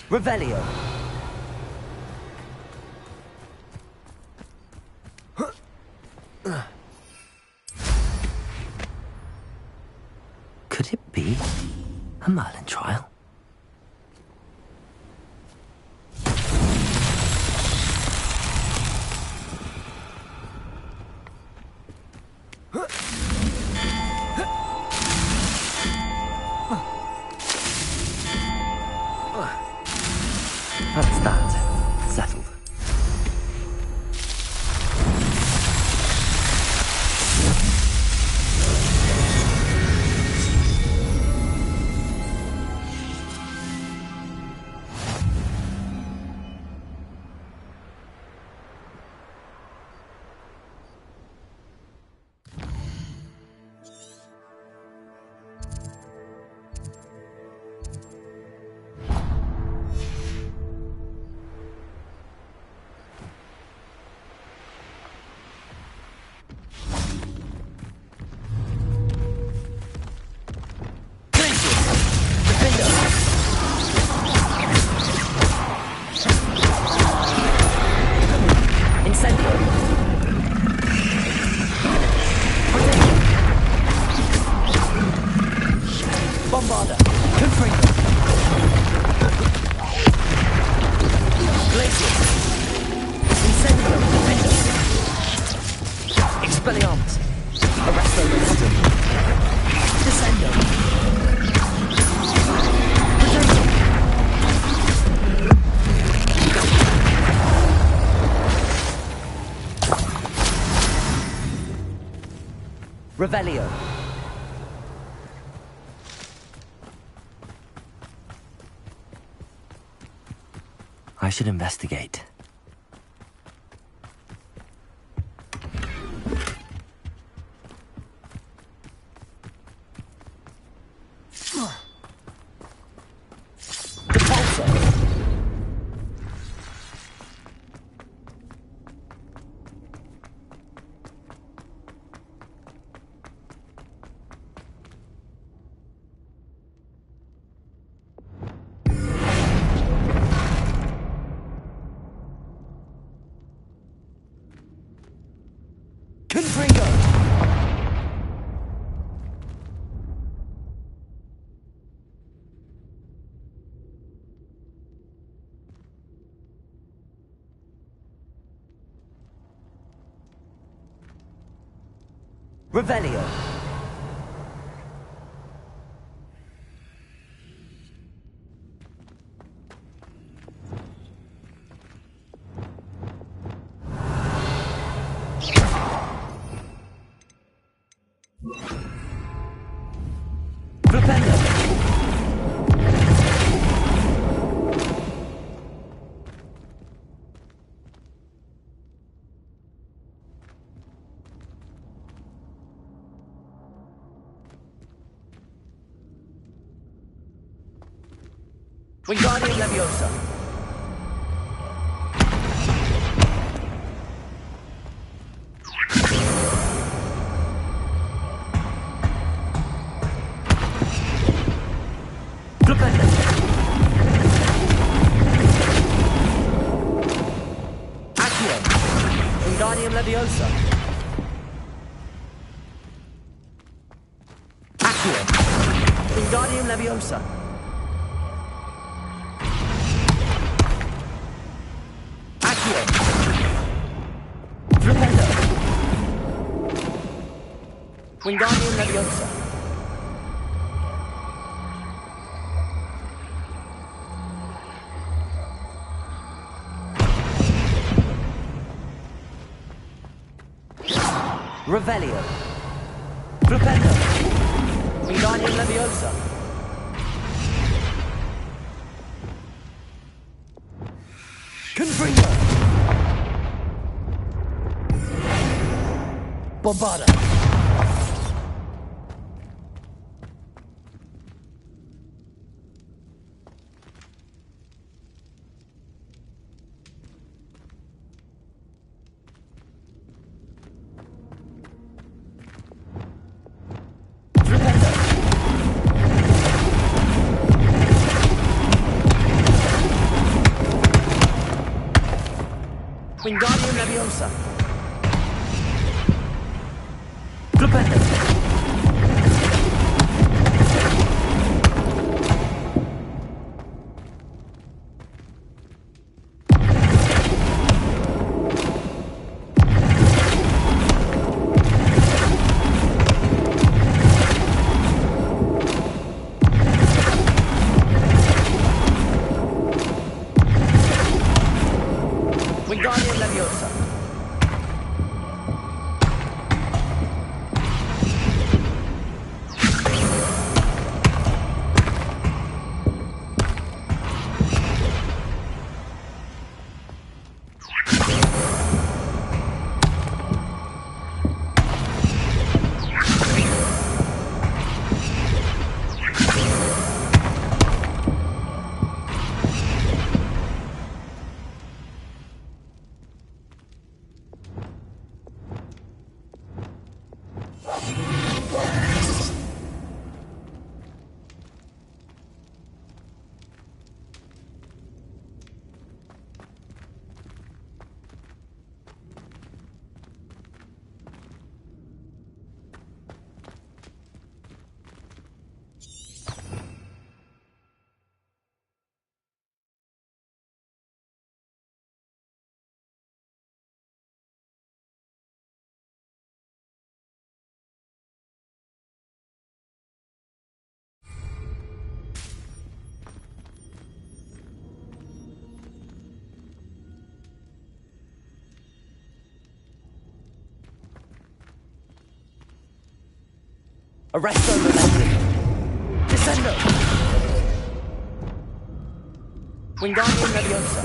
Revelio! Could it be a Merlin trial? That's that. Settled. Bombarder! Confringo! Glacius! Incendio! Defender! Expelliarmus! Arresto Locatum! Descendo! Revelio! I should investigate. Confringo! Revelio! Flipendo! Wingardium Leviosa! Flipendo! Accio! Wingardium Leviosa! Accio! Wingardium Leviosa! Accio! Flipendo! Wingardium Leviosa! Revelio! Flipendo! Wingardium Leviosa! Confringo! Bombarder! Wingardium Leviosa. Flipendo. Wingardium Leviosa. Arresto Momentum. Descendo. Wingardium Leviosa.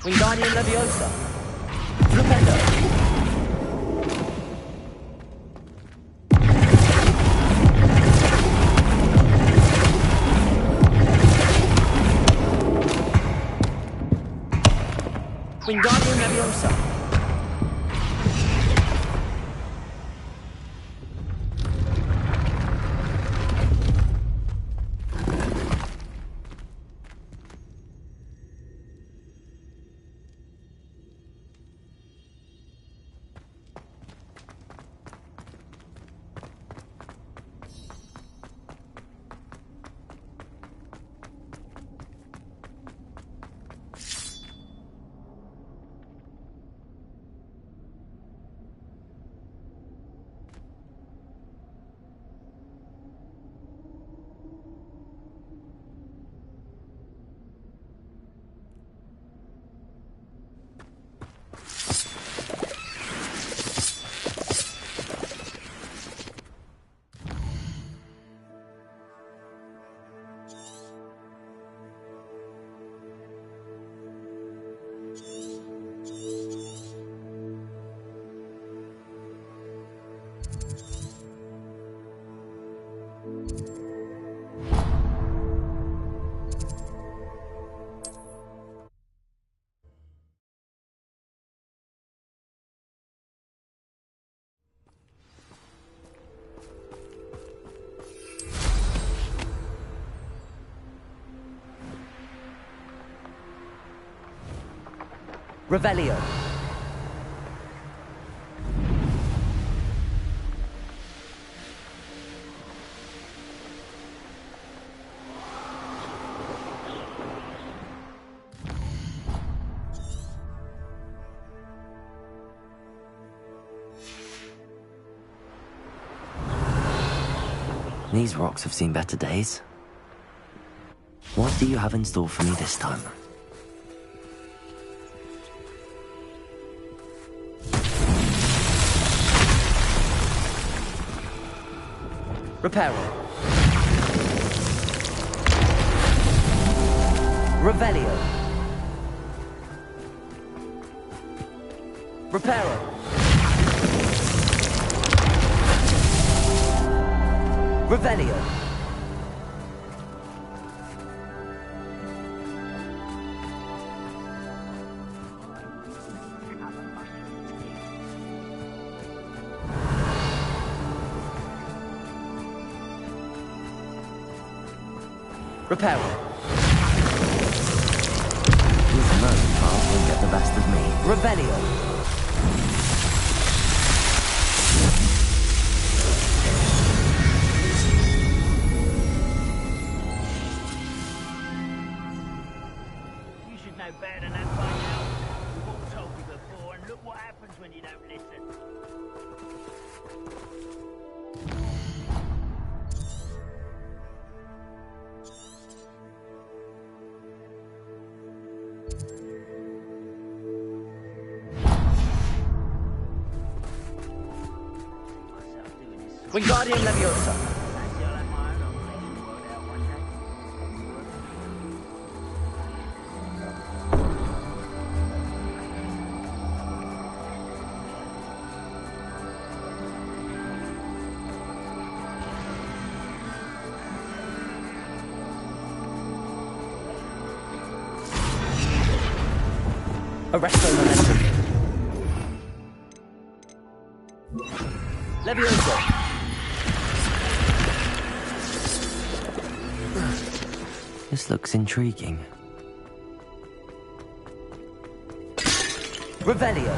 Wingardium Leviosa. Flipendo. Wingardium Leviosa. Revelio. These rocks have seen better days. What do you have in store for me this time? Reparo. Revelio. Reparo. Revelio. Reparo. These mercy trials won't get the best of me. Revelio. You should know better than that by now. We've all told you before, and look what happens when you don't listen. Wingardium Leviosa. Fancy I'll have my own operation worked out one day. Arresto Momentum. Leviosa. This looks intriguing. Revelio.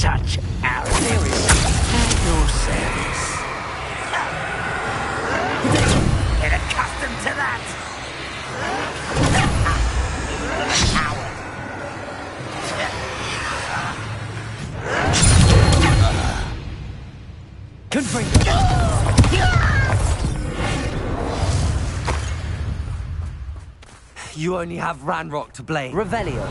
Such arrogance. At your service. Get accustomed to that. Coward. You only have Ranrock to blame. Revelio.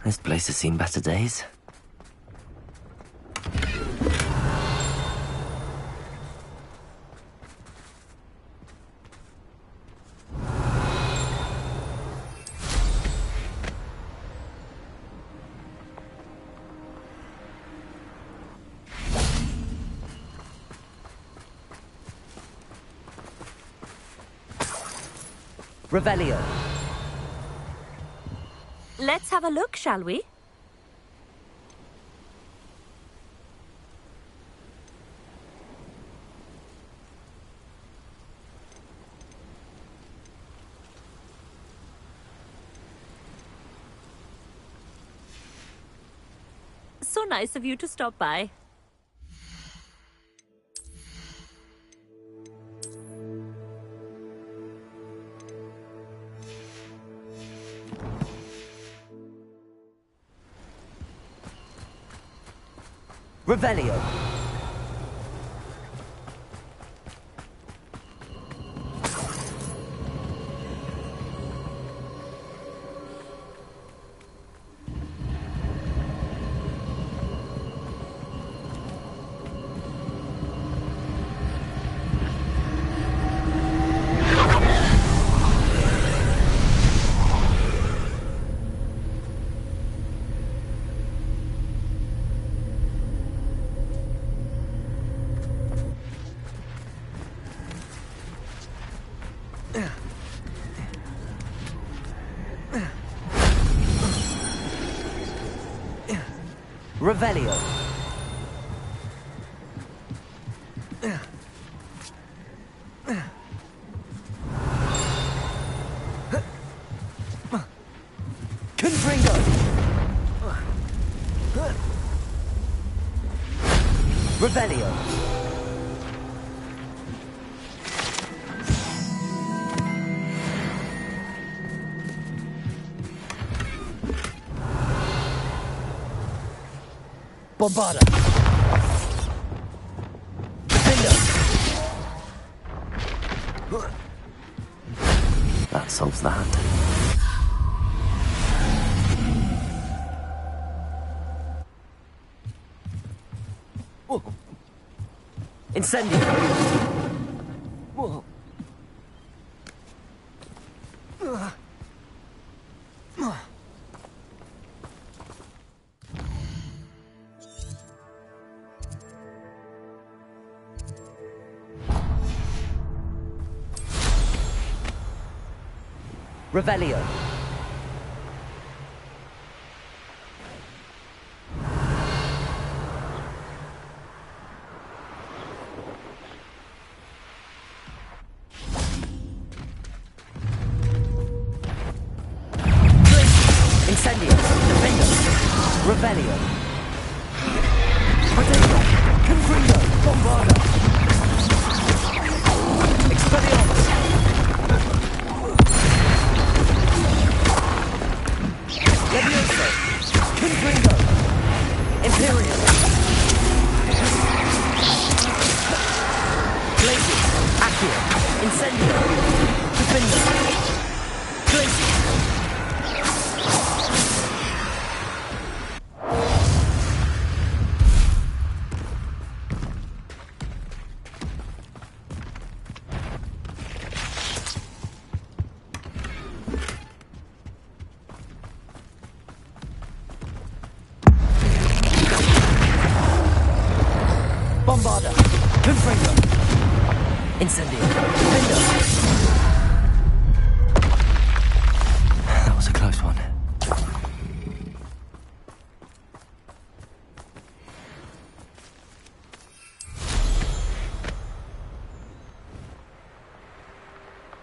This place has seen better days. Revelio. Let's have a look, shall we? So nice of you to stop by. Revelio. Revelio. Confringo. Revelio. Bombarda. That solves that. Incendio. Revelio. Incendio. Defendo. Revelio. Potato. Confringo. Bombarda. Expelliarmus. Levioso. Confringo. Imperial. Glacius. Accio. Incendio. Defendo. Glacius. Bombarda. Confringo. Incendio. Defendo. That was a close one.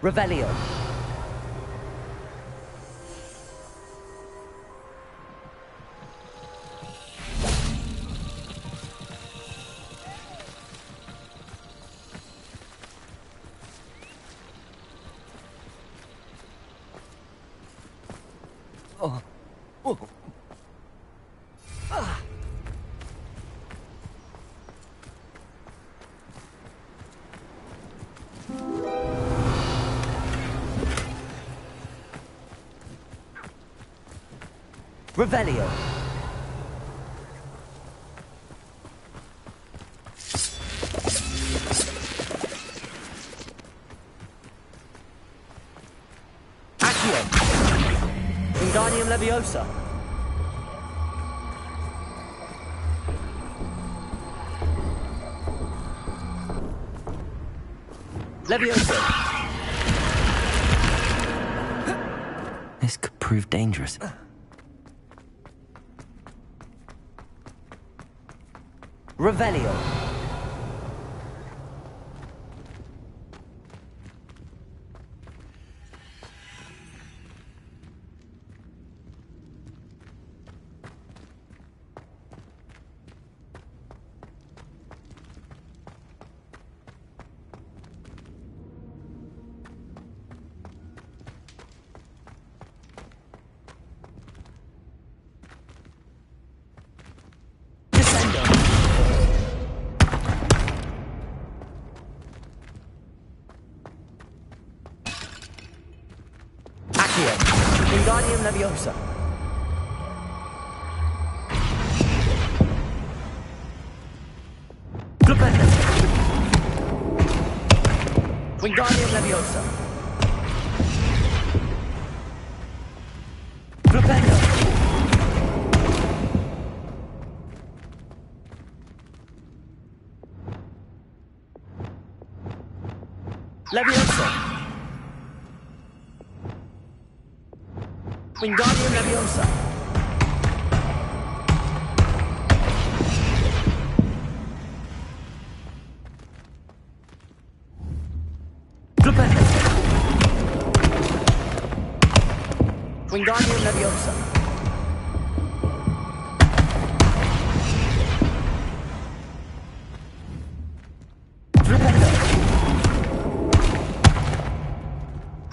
Revelio. Revelio. Accio. Wingardium Leviosa. Leviosa. This could prove dangerous. Revelio. Wingardium Leviosa. Flipendo. Wingardium Leviosa. Flipendo. Leviosa. Wingardium Leviosa. Flipendo. Wingardium Leviosa.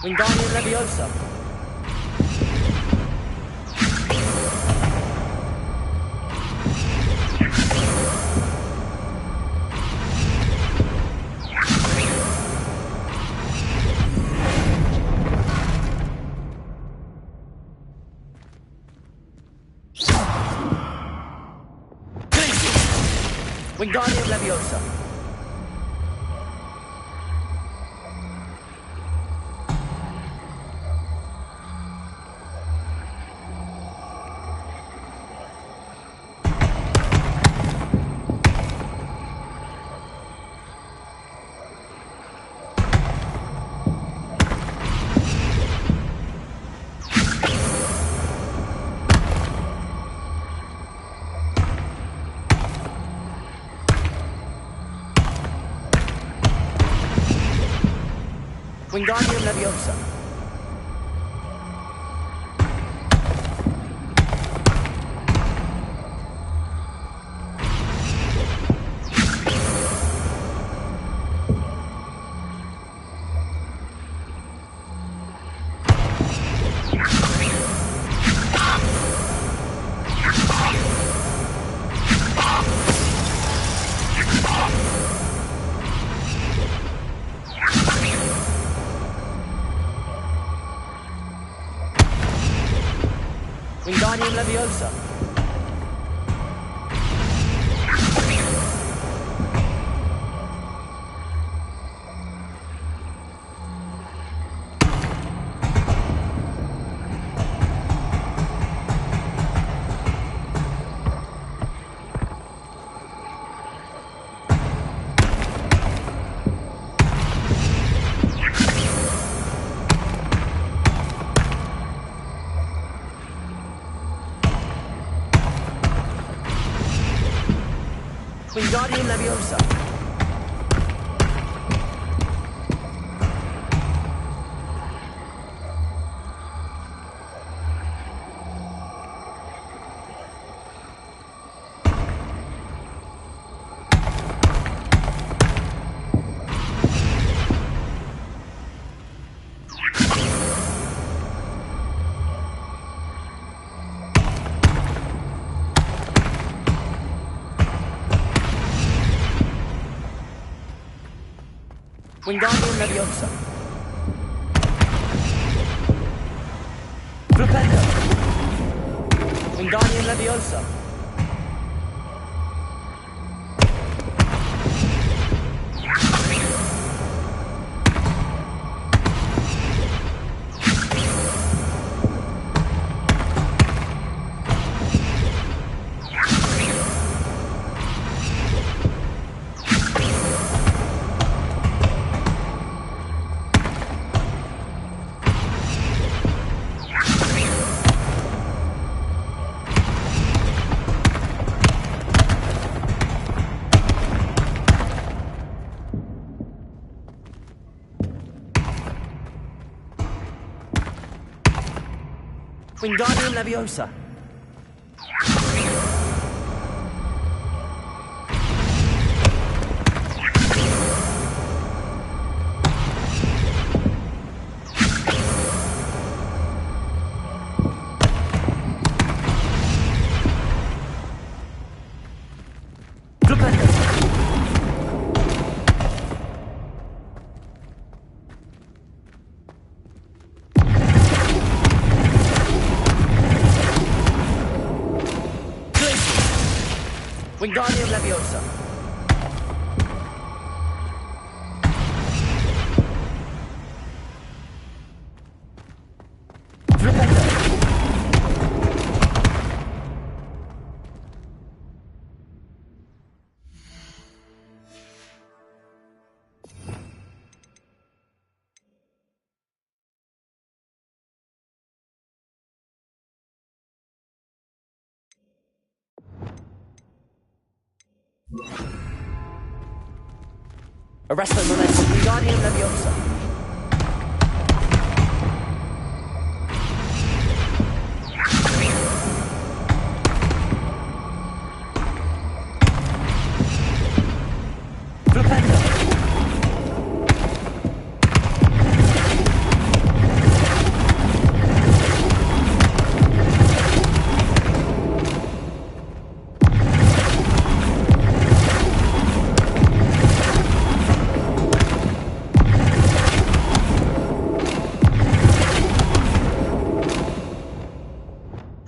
Wingardium Leviosa. Wingardium Leviosa. Wingardium Leviosa. Wingardium Leviosa. Wingardium Leviosa. Wingardium Leviosa. Flipendo. Wingardium Leviosa. Wingardium Leviosa. Wingardium Leviosa. Flipendo. Arresto Momentum. Wingardium Leviosa. Flipendo.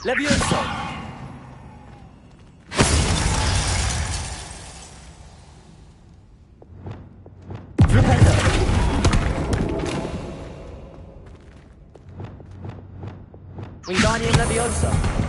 Levioso! Wingardium Leviosa!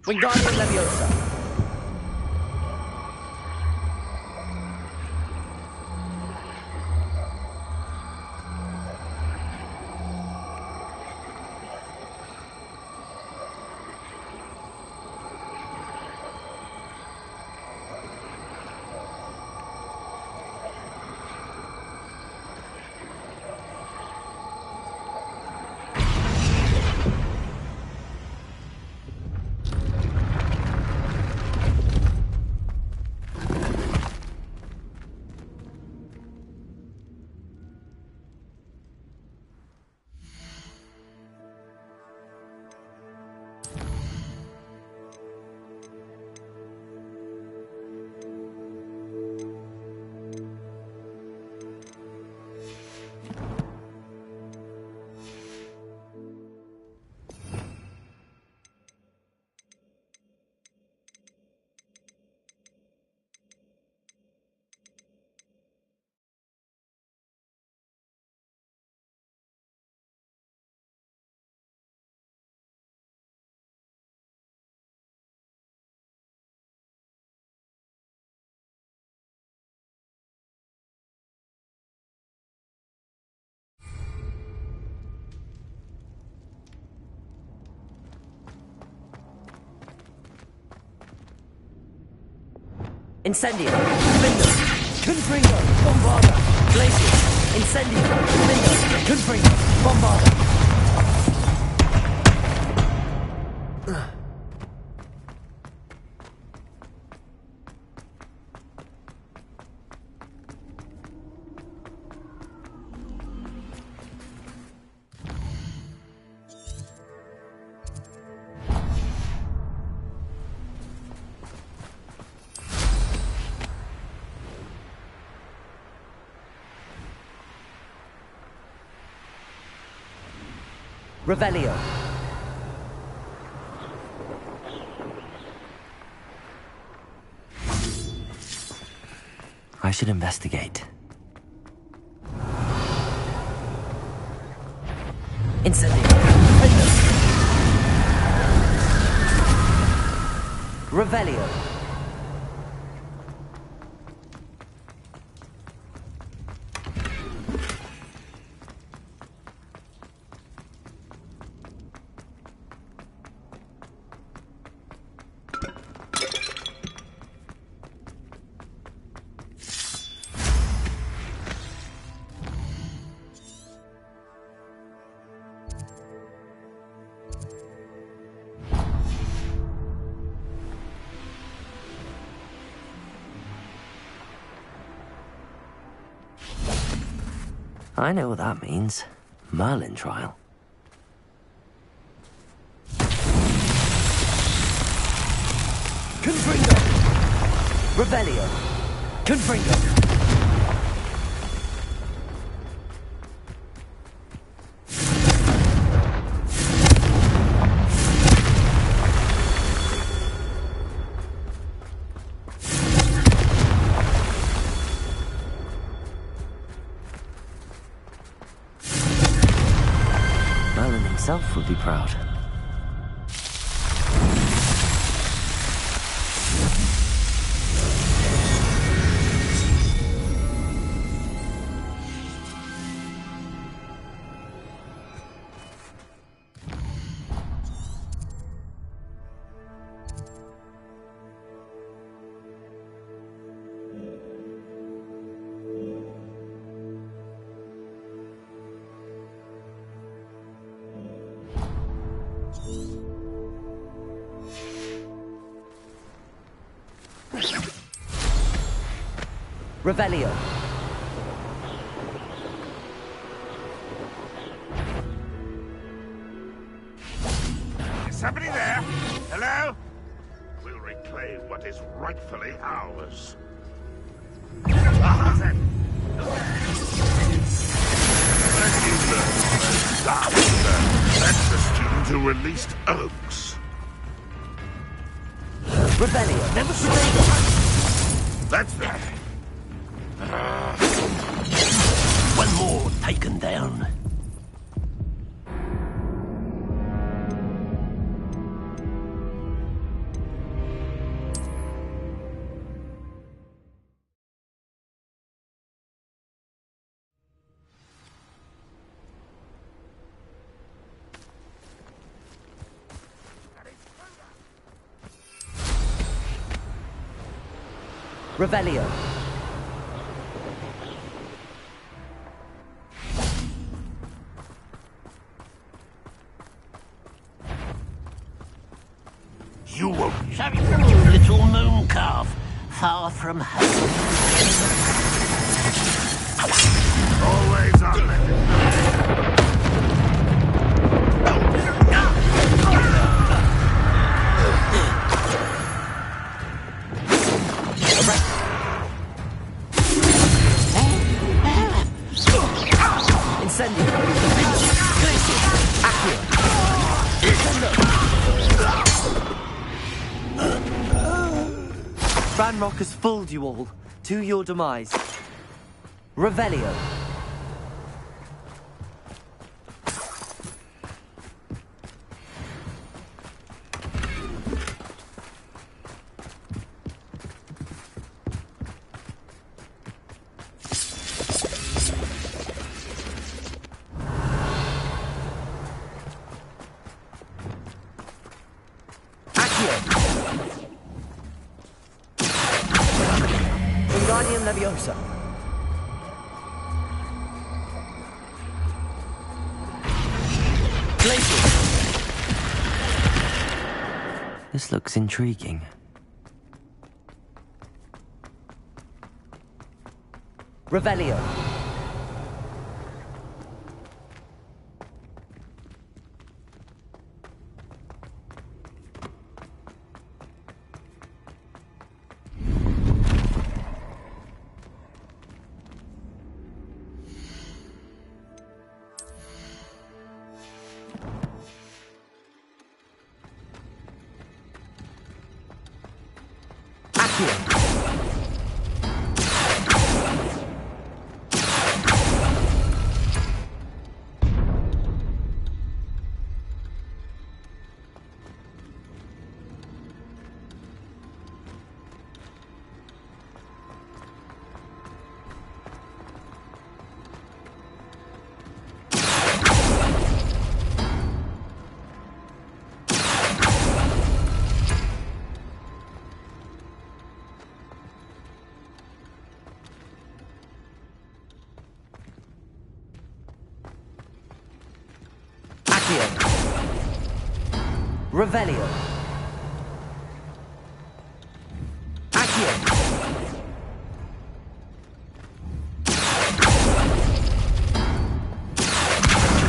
Wingardium Leviosa! Incendio, Window, Confringo, Bombarda, Glacius, Incendio, Window, Confringo, Bombarda. Revelio. I should investigate. Incendio. Revelio. I know what that means. Merlin trial. Confringo. Revelio. Confringo. Merlin himself would be proud. Revelio. Is somebody there? Hello? We'll reclaim what is rightfully ours. Ah, then. Thank you, sir. That's the student who released Oaks. Revelio. Never surrender. That's that. One more taken down. Revelio. You won't. Little moon calf, far from home. Always on it. Incendio. Accio. Ranrock has fooled you all. To your demise. Revelio. Wingardium Leviosa. Glacier. This looks intriguing. Revelio. Accio. Revelio. Accio.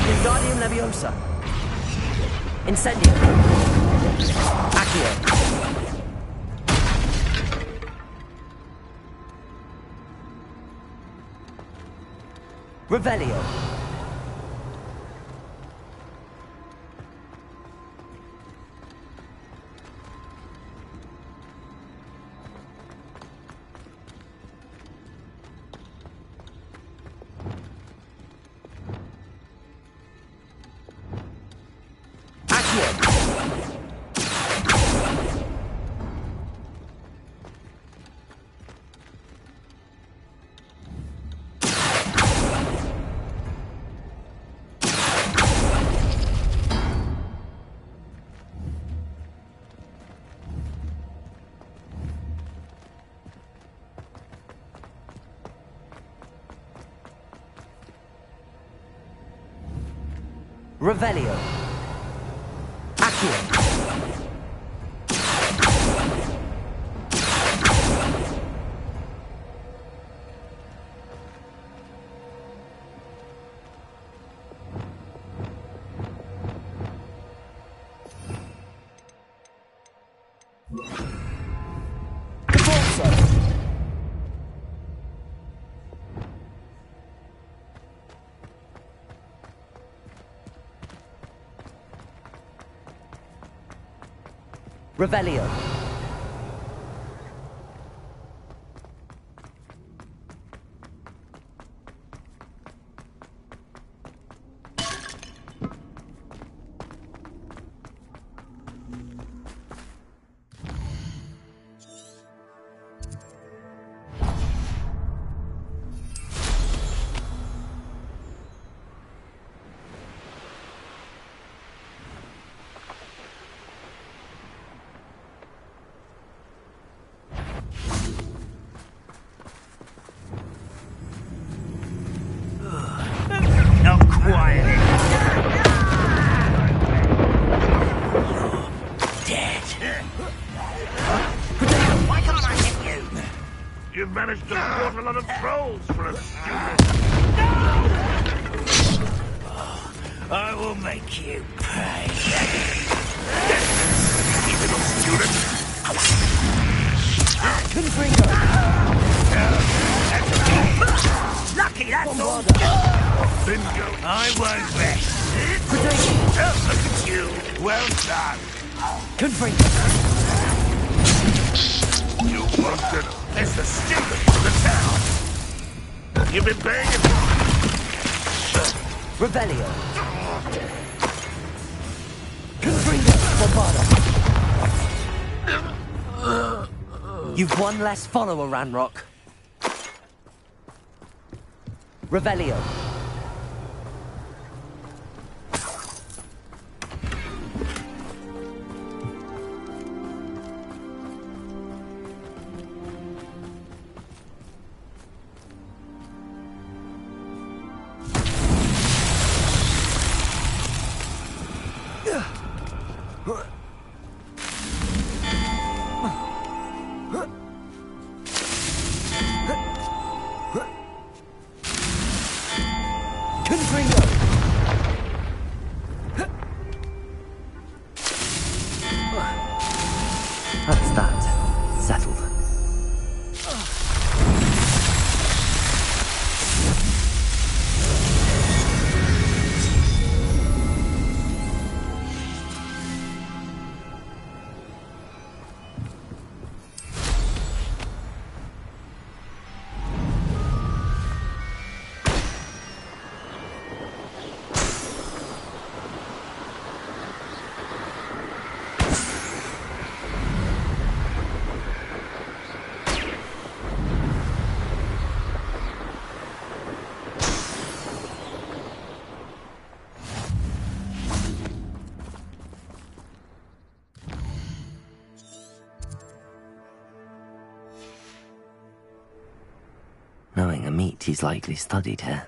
Wingardium Leviosa. Incendio. Accio. Revelio. Revelio. Accio. Revelio. You've managed to thwart a lot of trolls for a student. I will make you pay. You little student. Lucky that's all. Bingo. I won't rest. Oh, look at you. Well done. You won't get It's the student of the town. You've been paying it. Revelio. Confringo. Bombarda. You've one less follower, Ranrock. Revelio. suspect he's likely studied here.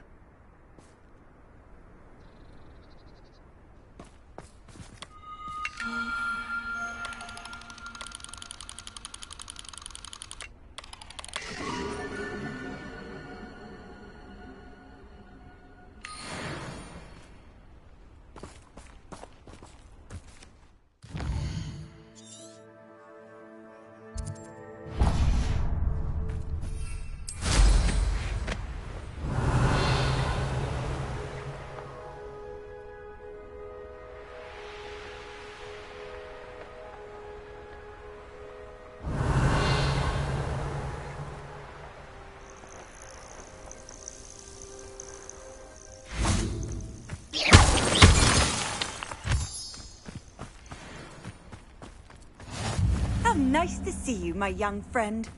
Nice to see you, my young friend.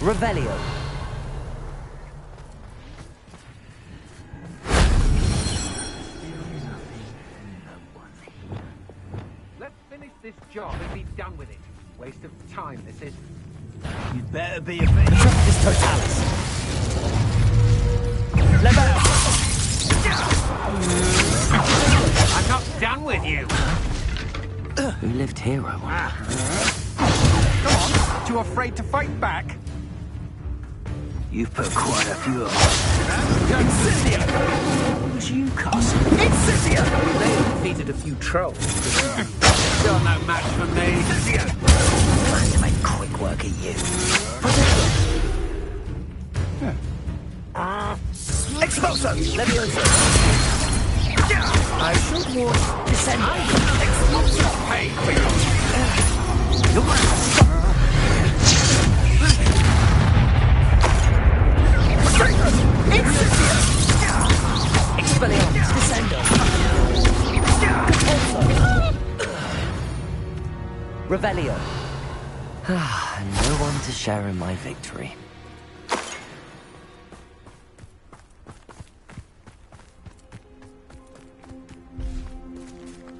Revelio. Let's finish this job and be done with it. Waste of time, this is. You'd better be a bit. This Totalis. Level. I'm not done with you. Who lived here, I wonder? Come on, too afraid to fight back? You've put quite a few of them. Incendio! Who's you, Castle? Incendio! They have defeated a few trolls. Still no match for me. Incendio! Plan to make quick work of you. Expulso! Levioso! I should warn descend. Expulso! Hey! You're gonna stop! Expelliarmus, Descendo. Revelio. No one to share in my victory.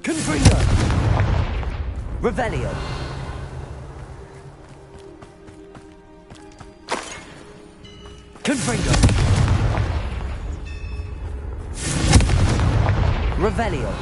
Confringo. Revelio. Confringo. Revelio.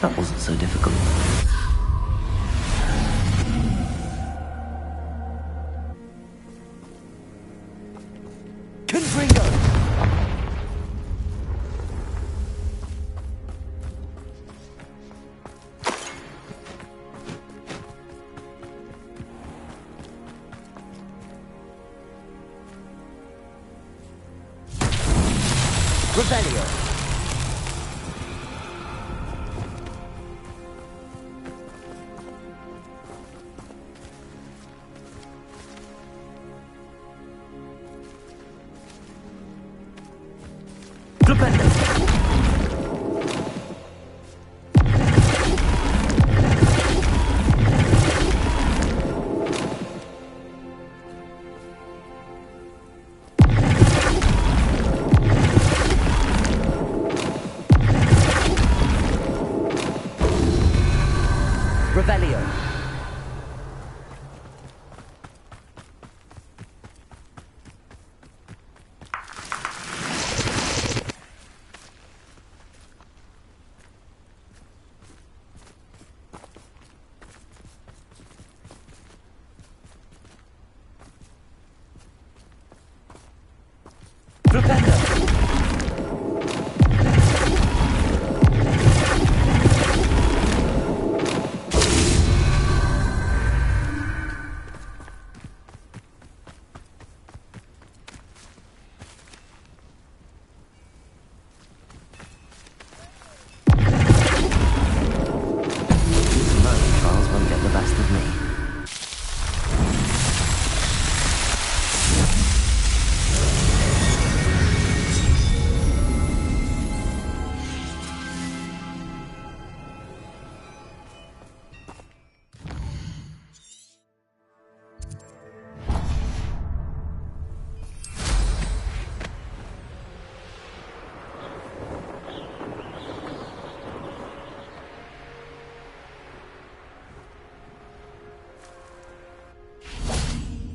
That wasn't so difficult. Confringo! Revelio. Revelio.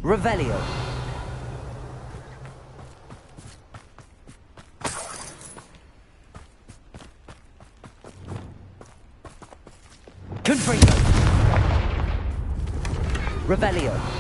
Revelio. Confringo. Revelio.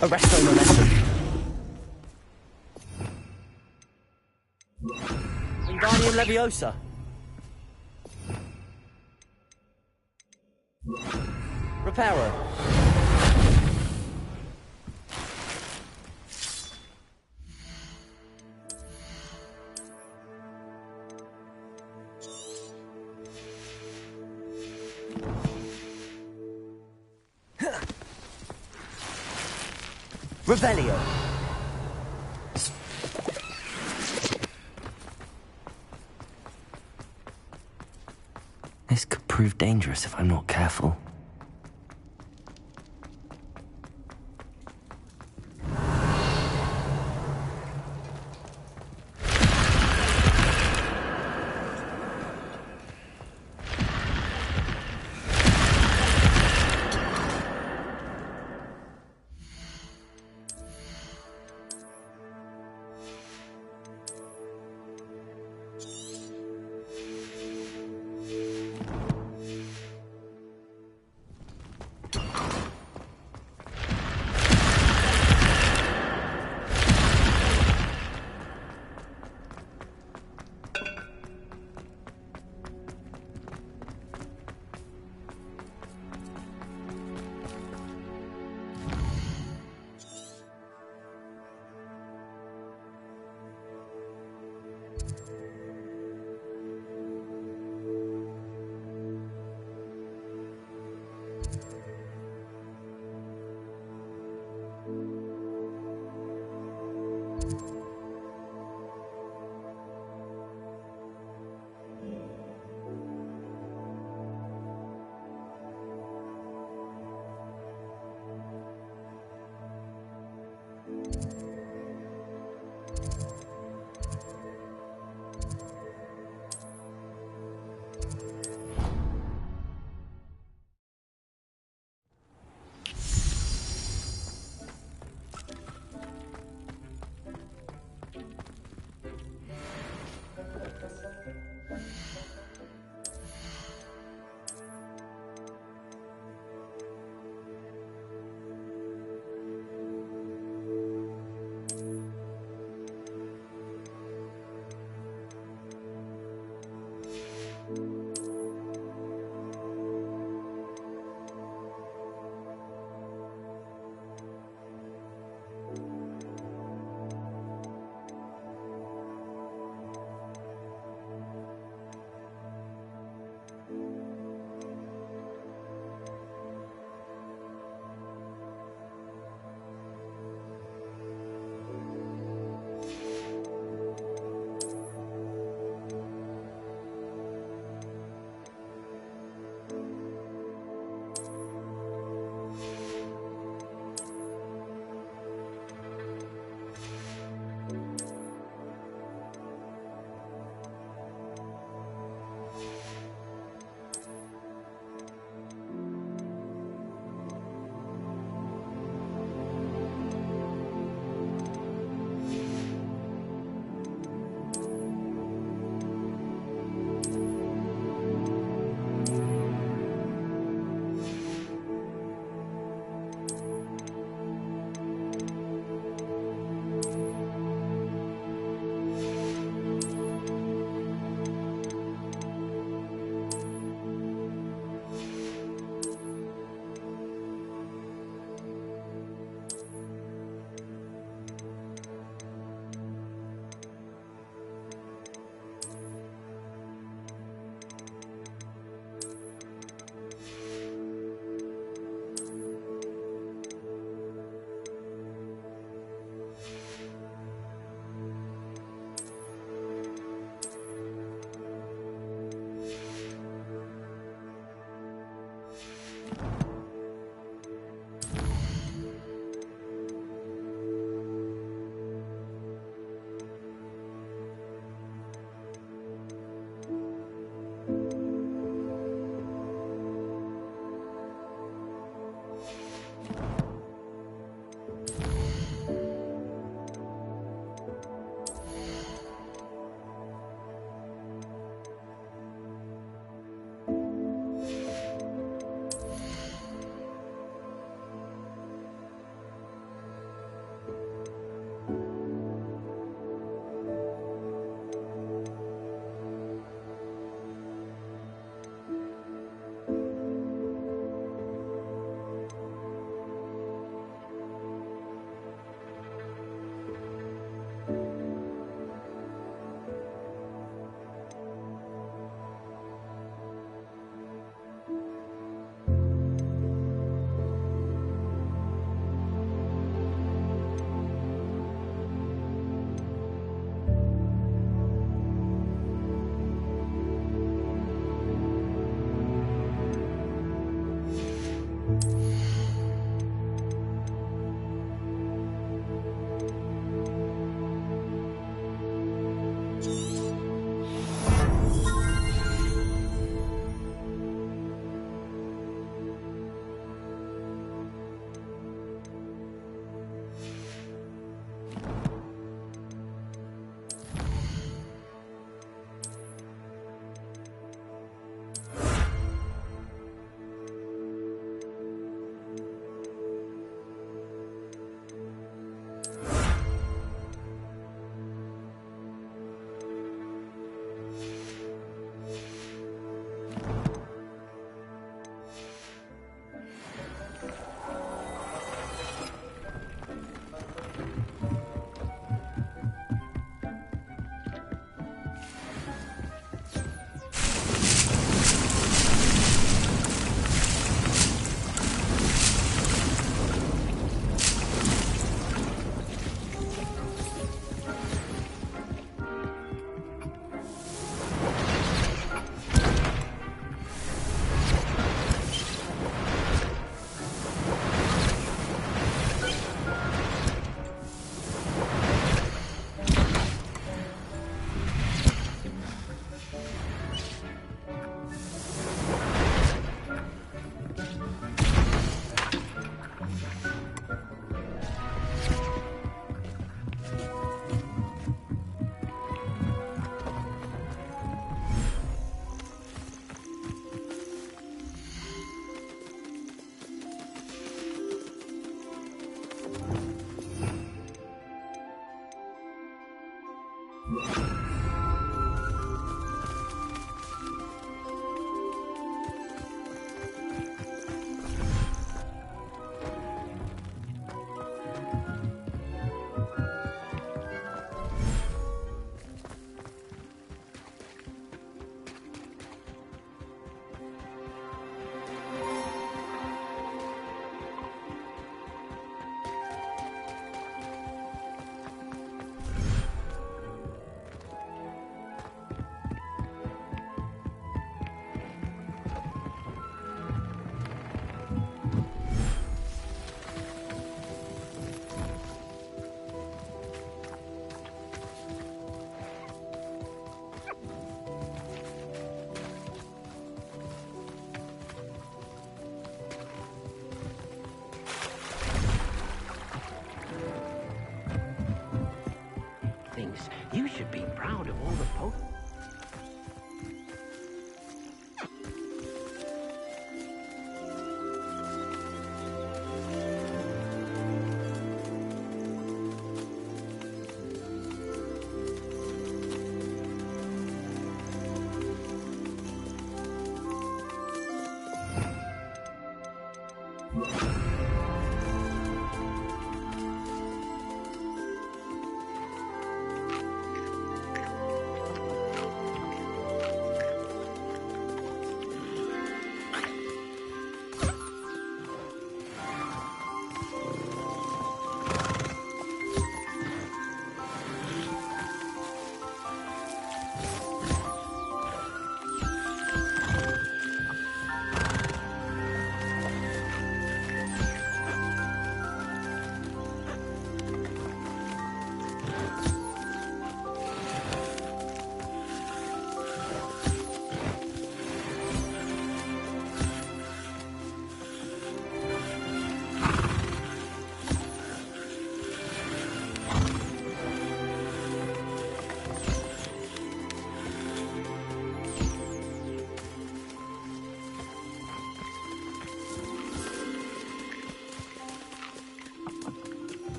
Arresto momentum. Wingardium Leviosa. Reparo. Revelio. This could prove dangerous if I'm not careful.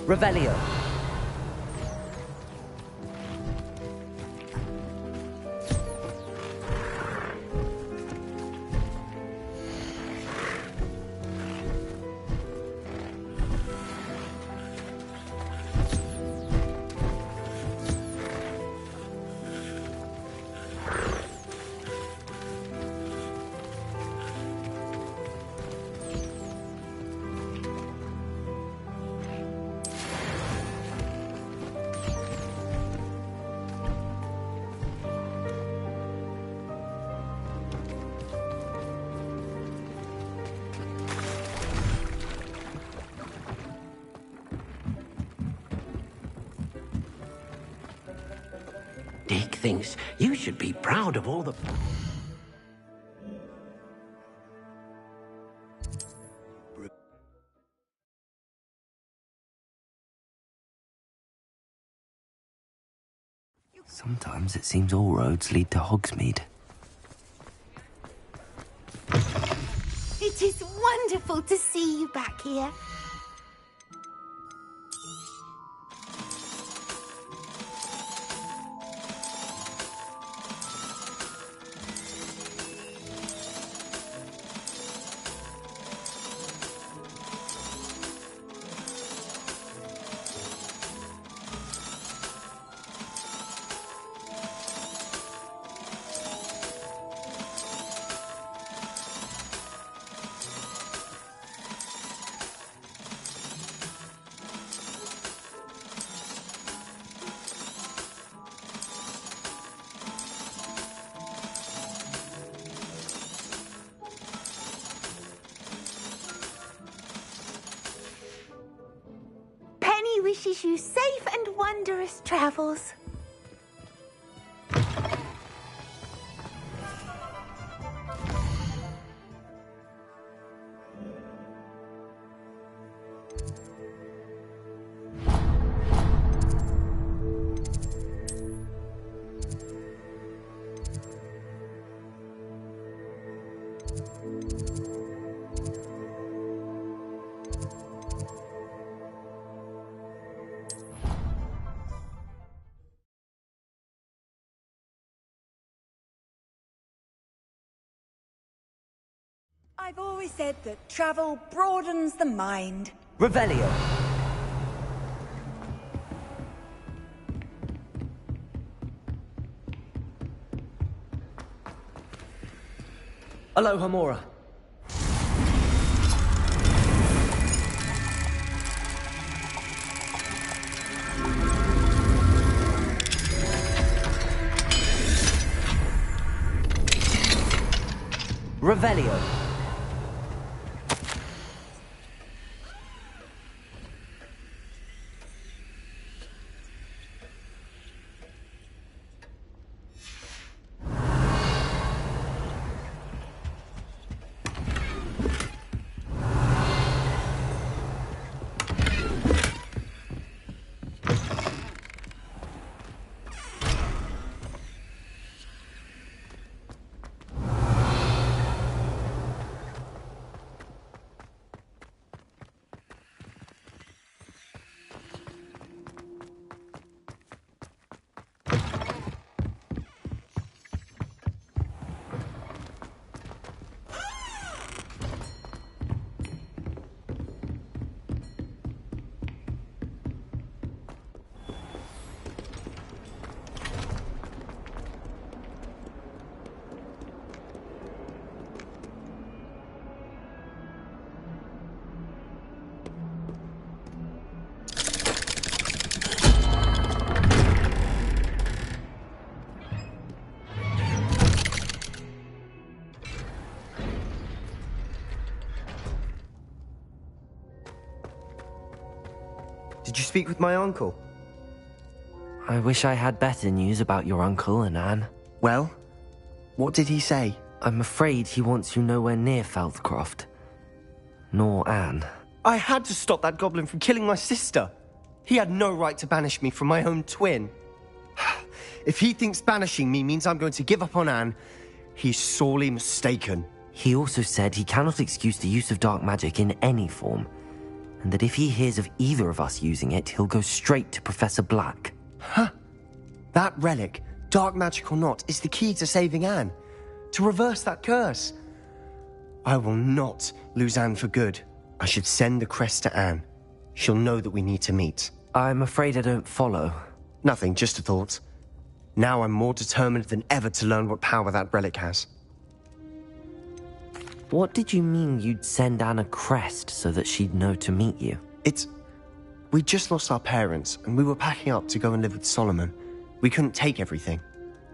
Revelio. Dick thinks you should be proud of all the... Sometimes it seems all roads lead to Hogsmeade. It is wonderful to see you back here. Wishes you safe and wondrous travels. I've always said that travel broadens the mind. Revelio. Aloha Mora. Revelio. Did you speak with my uncle? I wish I had better news about your uncle and Anne. Well, what did he say? I'm afraid he wants you nowhere near Feldcroft. Nor Anne. I had to stop that goblin from killing my sister. He had no right to banish me from my own twin. If he thinks banishing me means I'm going to give up on Anne, he's sorely mistaken. He also said he cannot excuse the use of dark magic in any form, and that if he hears of either of us using it, he'll go straight to Professor Black. Huh? That relic, dark magic or not, is the key to saving Anne. To reverse that curse. I will not lose Anne for good. I should send the crest to Anne. She'll know that we need to meet. I'm afraid I don't follow. Nothing, just a thought. Now I'm more determined than ever to learn what power that relic has. What did you mean you'd send Anne a crest so that she'd know to meet you? We just lost our parents, and we were packing up to go and live with Solomon. We couldn't take everything.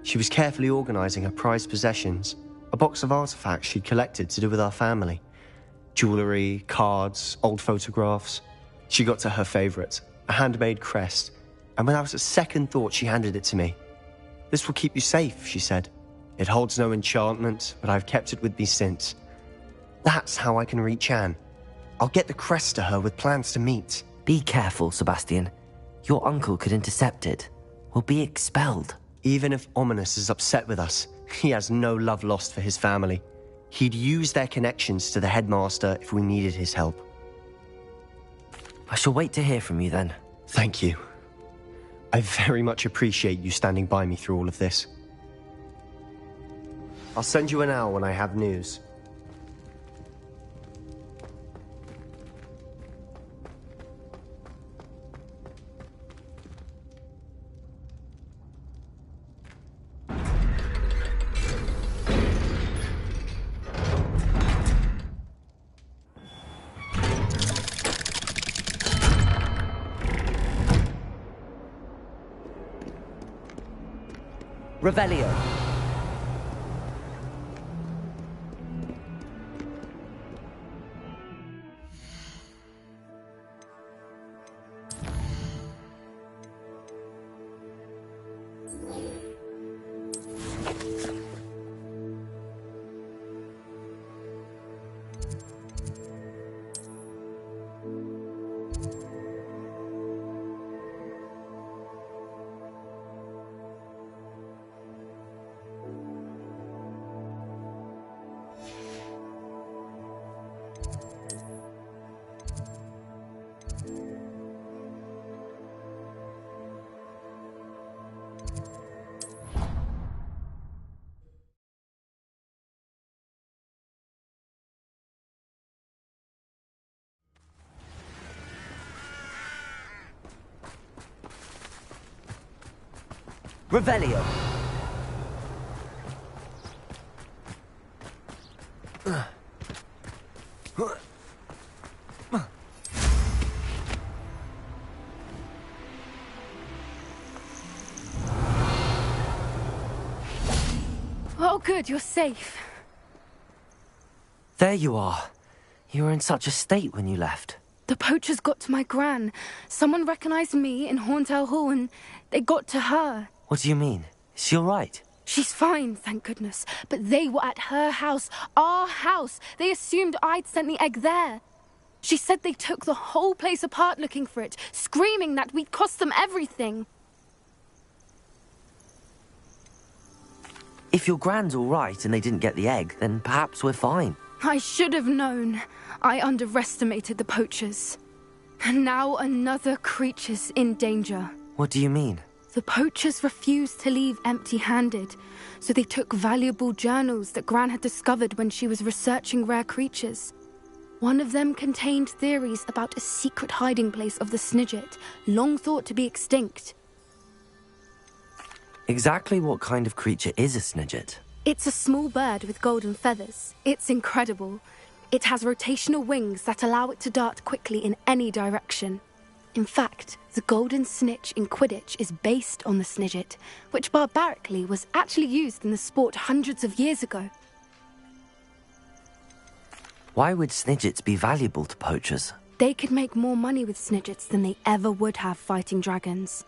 She was carefully organizing her prized possessions, a box of artifacts she'd collected to do with our family. Jewelry, cards, old photographs. She got to her favorite, a handmade crest, and without a second thought she handed it to me. "This will keep you safe," she said. "It holds no enchantment, but I've kept it with me since. That's how I can reach Anne. I'll get the crest to her with plans to meet." Be careful, Sebastian. Your uncle could intercept it. We'll be expelled. Even if Ominous is upset with us, he has no love lost for his family. He'd use their connections to the headmaster if we needed his help. I shall wait to hear from you then. Thank you. I very much appreciate you standing by me through all of this. I'll send you an hour when I have news. Revelio. Revelio. Oh, good, you're safe. There you are. You were in such a state when you left. The poachers got to my gran. Someone recognized me in Horntail Hall and they got to her. What do you mean? Is she all right? She's fine, thank goodness. But they were at her house, our house. They assumed I'd sent the egg there. She said they took the whole place apart looking for it, screaming that we'd cost them everything. If your gran's all right and they didn't get the egg, then perhaps we're fine. I should have known. I underestimated the poachers. And now another creature's in danger. What do you mean? The poachers refused to leave empty-handed, so they took valuable journals that Gran had discovered when she was researching rare creatures. One of them contained theories about a secret hiding place of the Snidget, long thought to be extinct. Exactly what kind of creature is a Snidget? It's a small bird with golden feathers. It's incredible. It has rotational wings that allow it to dart quickly in any direction. In fact, the golden snitch in Quidditch is based on the Snidget, which barbarically was actually used in the sport hundreds of years ago. Why would Snidgets be valuable to poachers? They could make more money with Snidgets than they ever would have fighting dragons.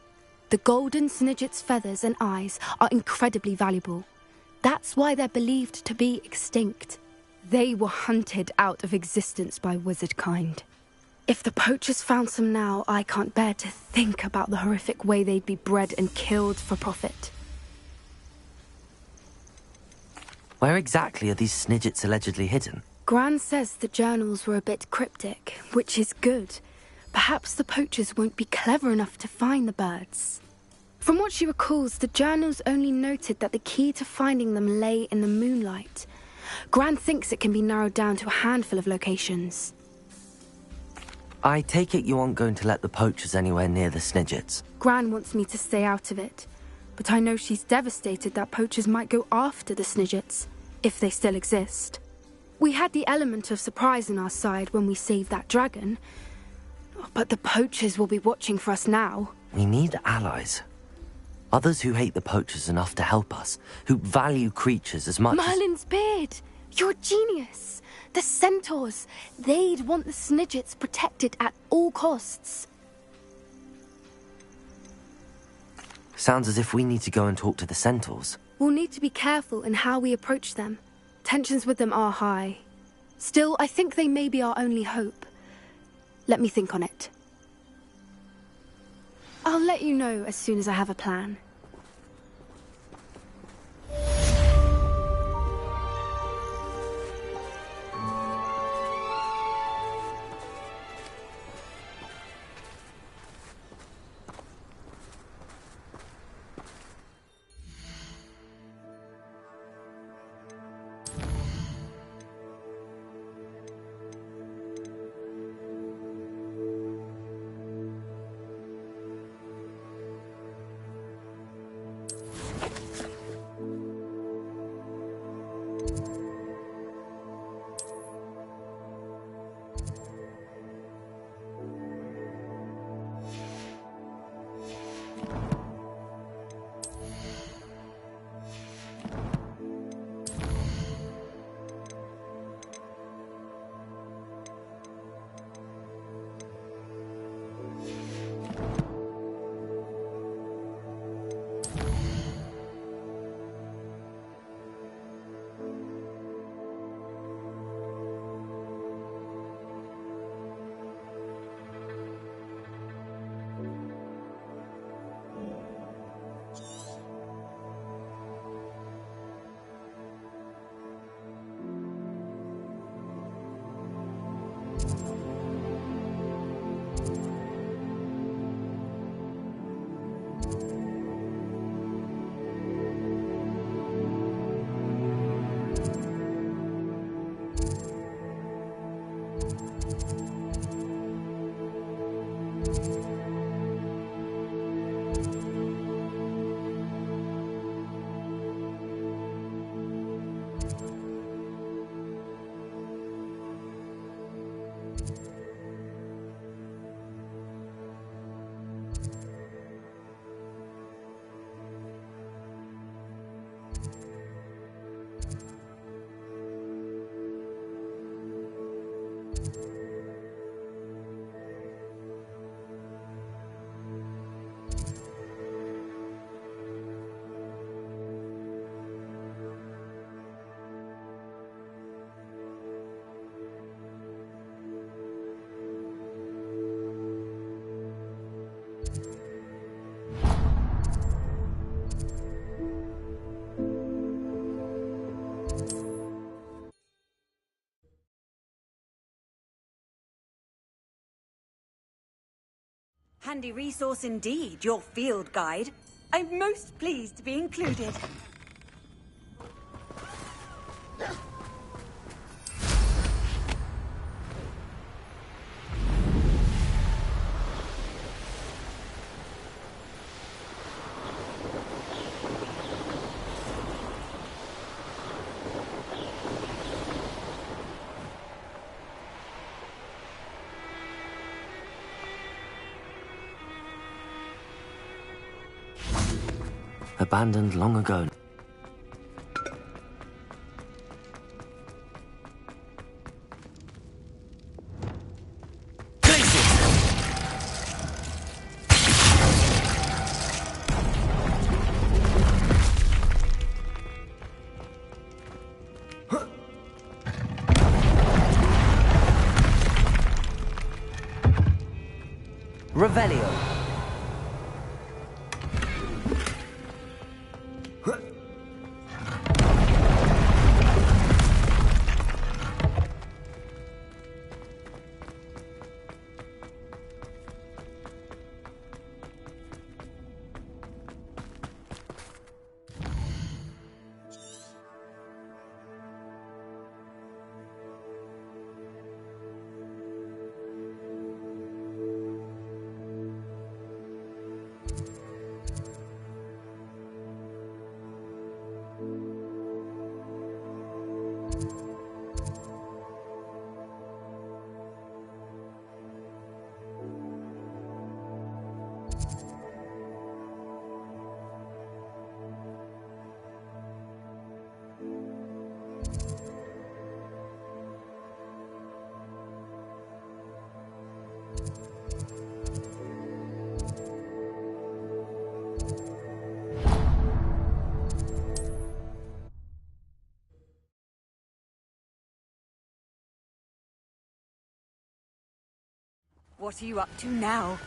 The golden Snidget's feathers and eyes are incredibly valuable. That's why they're believed to be extinct. They were hunted out of existence by wizard kind. If the poachers found some now, I can't bear to think about the horrific way they'd be bred and killed for profit. Where exactly are these Snidgets allegedly hidden? Gran says the journals were a bit cryptic, which is good. Perhaps the poachers won't be clever enough to find the birds. From what she recalls, the journals only noted that the key to finding them lay in the moonlight. Gran thinks it can be narrowed down to a handful of locations. I take it you aren't going to let the poachers anywhere near the Snidgets? Gran wants me to stay out of it, but I know she's devastated that poachers might go after the Snidgets, if they still exist. We had the element of surprise on our side when we saved that dragon, but the poachers will be watching for us now. We need allies. Others who hate the poachers enough to help us, who value creatures as much Merlin's beard! You're a genius! The centaurs! They'd want the Snidgets protected at all costs. Sounds as if we need to go and talk to the centaurs. We'll need to be careful in how we approach them. Tensions with them are high. Still, I think they may be our only hope. Let me think on it. I'll let you know as soon as I have a plan. Handy resource indeed, your field guide. I'm most pleased to be included. Abandoned long ago. Revelio. What are you up to now?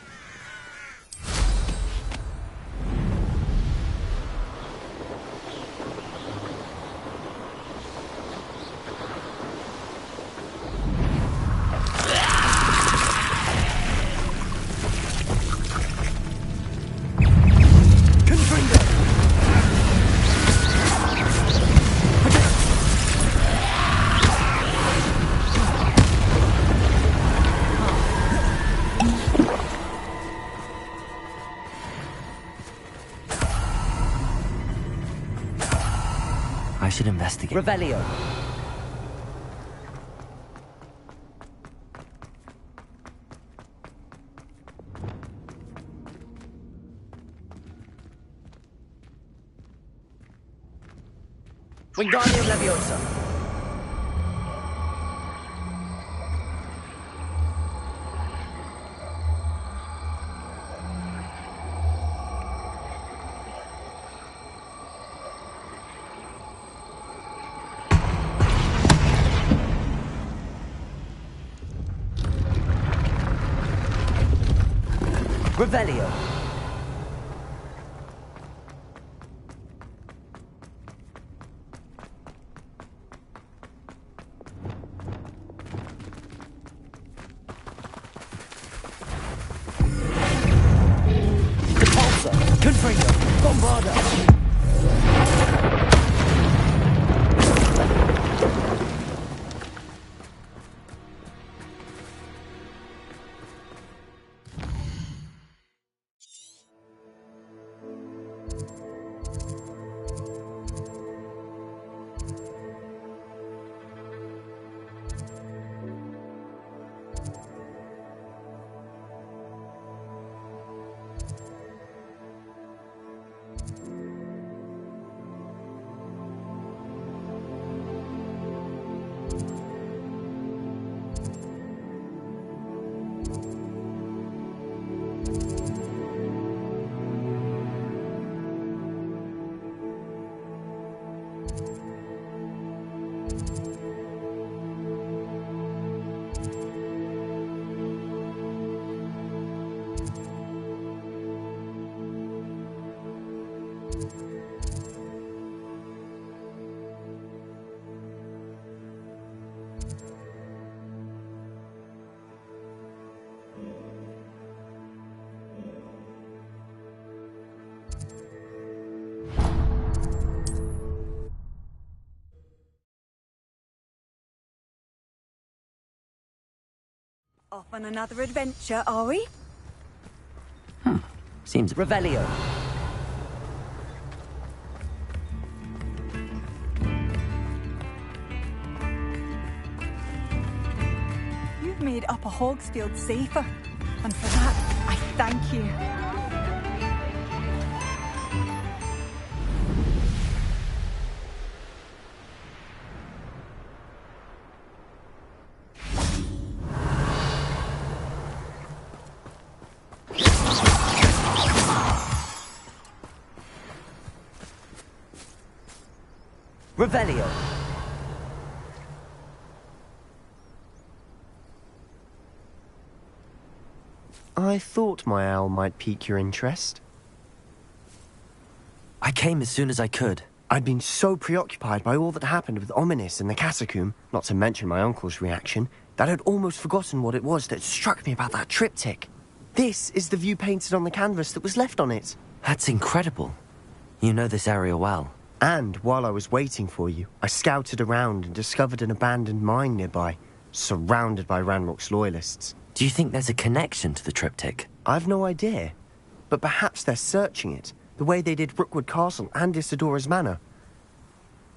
I should investigate. Revelio. Wingardium Leviosa. Revelio. Repulsor. Confringo. Bombarda. Off on another adventure, are we? Seems Revelio. You've made Upper Hogsfield safer, and for that, I thank you. Revelio. I thought my owl might pique your interest. I came as soon as I could. I'd been so preoccupied by all that happened with Ominis in the catacomb, not to mention my uncle's reaction, that I'd almost forgotten what it was that struck me about that triptych. This is the view painted on the canvas that was left on it. That's incredible. You know this area well. And while I was waiting for you, I scouted around and discovered an abandoned mine nearby, surrounded by Ranrock's loyalists. Do you think there's a connection to the triptych? I've no idea, but perhaps they're searching it, the way they did Rookwood Castle and Isidora's Manor.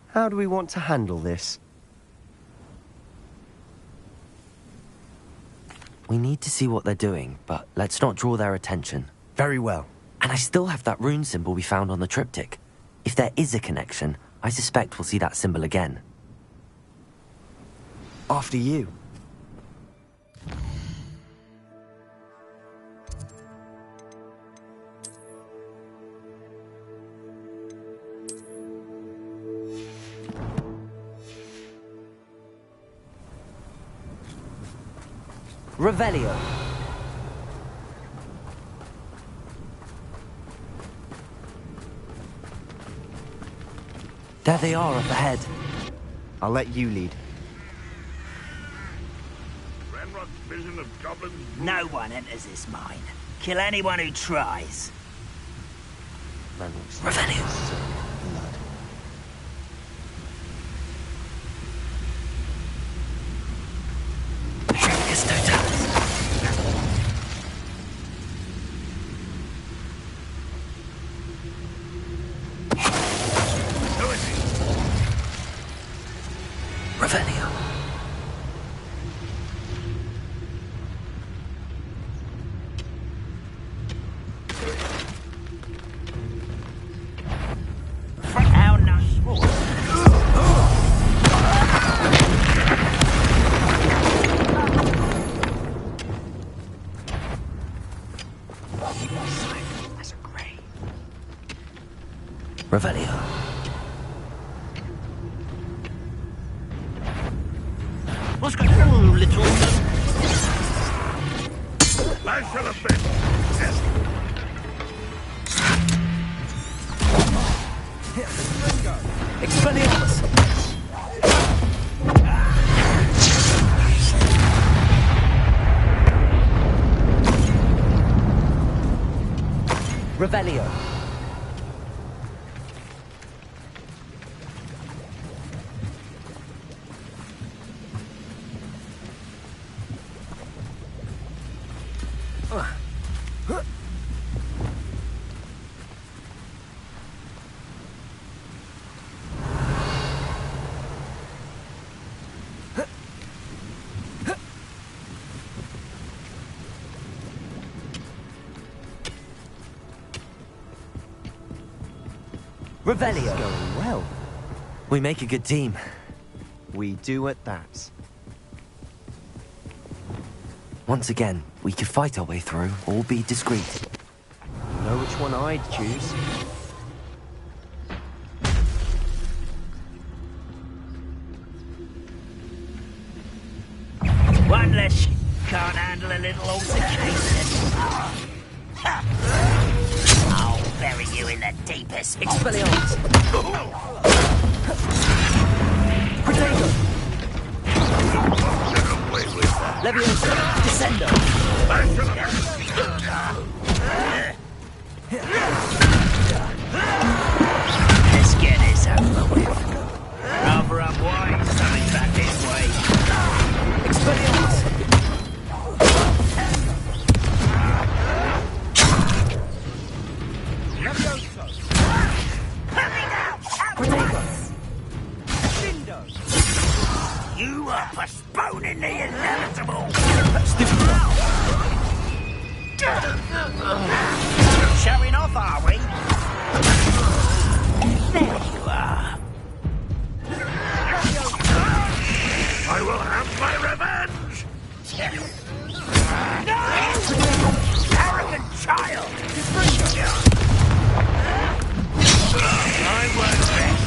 How do we want to handle this? We need to see what they're doing, but let's not draw their attention. Very well. And I still have that rune symbol we found on the triptych. If there is a connection, I suspect we'll see that symbol again. After you. Revelio. There they are up ahead. I'll let you lead. Renrock's vision of goblins... No one enters this mine. Kill anyone who tries. Revelio. Revelio. What's going on, little one? I shall have been. Expelliarmus! Revelio. Revelio. It's going well. We make a good team. We do at that. Once again, we could fight our way through, or be discreet. You know which one I'd choose. One less can't handle a little altercation. I'll bury you in the deepest. Expelliarmus! Protego! Leviosa! Descendo! Let's get this over with. Rather unwise coming back this way. Expelliarmus! You are postponing the inevitable. Showing off, are we? There you are. I will have my revenge! No! Arrogant child! I won't rest.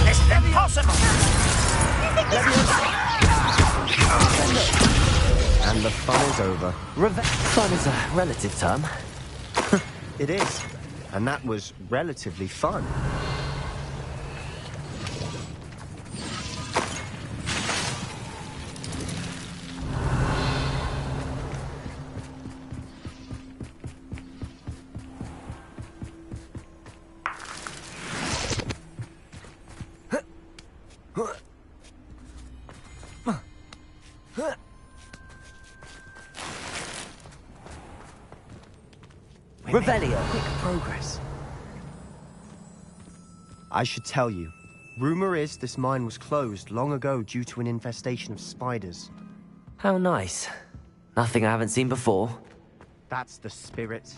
It's impossible! And the fun is over. Fun is a relative term. It is. And that was relatively fun. Revelio. Quick progress. I should tell you. Rumor is this mine was closed long ago due to an infestation of spiders. How nice. Nothing I haven't seen before. That's the spirit.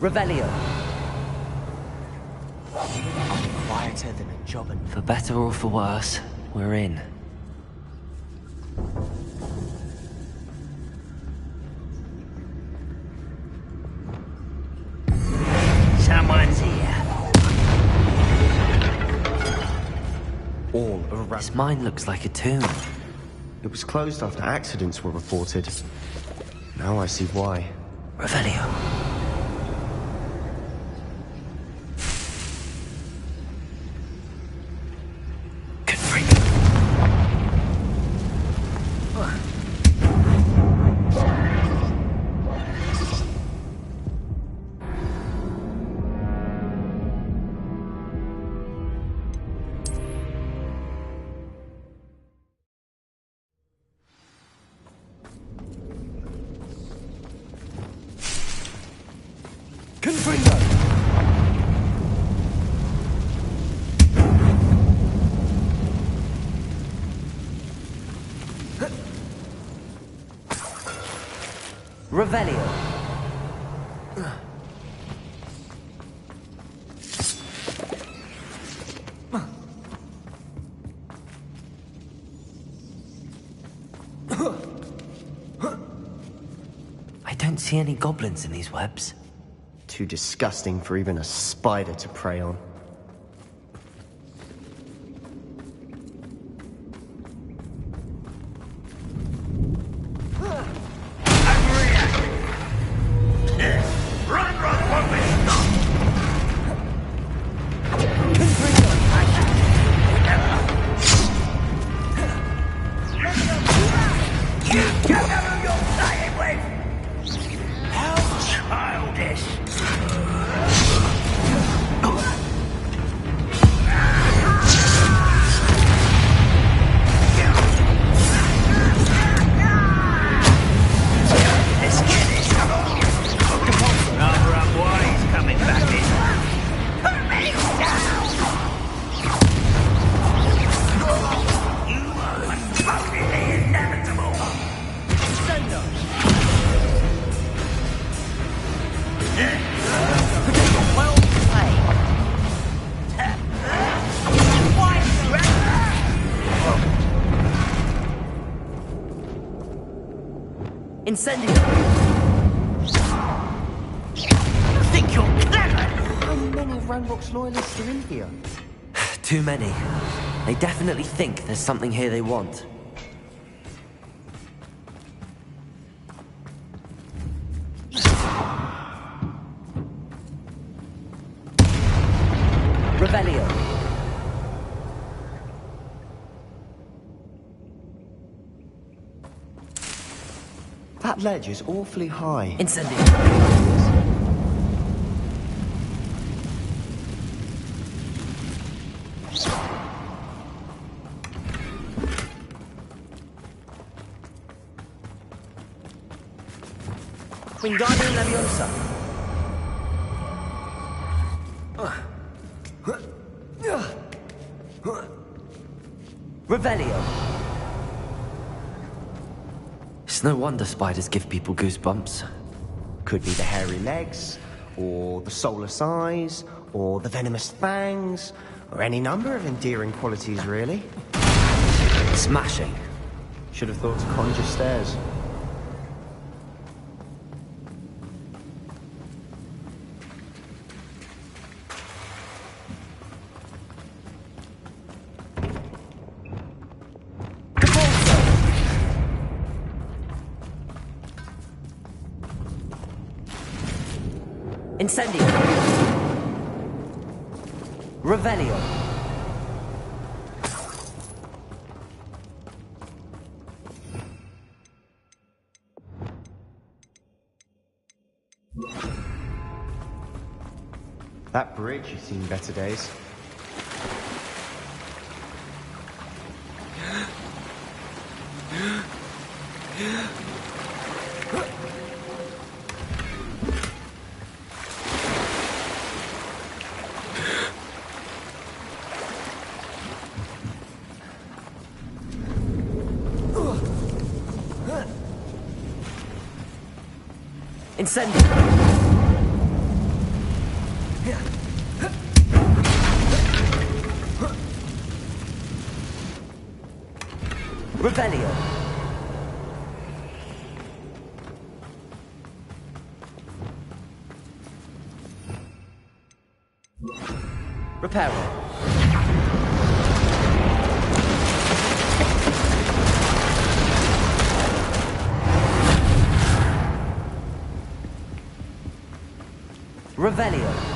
Revelio. Quieter than a jobbin'. For better or for worse, we're in. Someone's here. All around. This mine looks like a tomb. It was closed after accidents were reported. Now I see why. Revelio. Revelio. I don't see any goblins in these webs. Too disgusting for even a spider to prey on. Incendio! You think you're clever? How many Ranrock's loyalists are in here? Too many. They definitely think there's something here they want. Revelio. That ledge is awfully high. Incendio. Wingardium Leviosa. Revelio. It's no wonder spiders give people goosebumps. Could be the hairy legs, or the soulless eyes, or the venomous fangs, or any number of endearing qualities, really. Smashing. Should have thought to conjure stairs. Incendio. Revelio. That bridge has seen better days. Incendio. Revelio. Reparo. Revelio.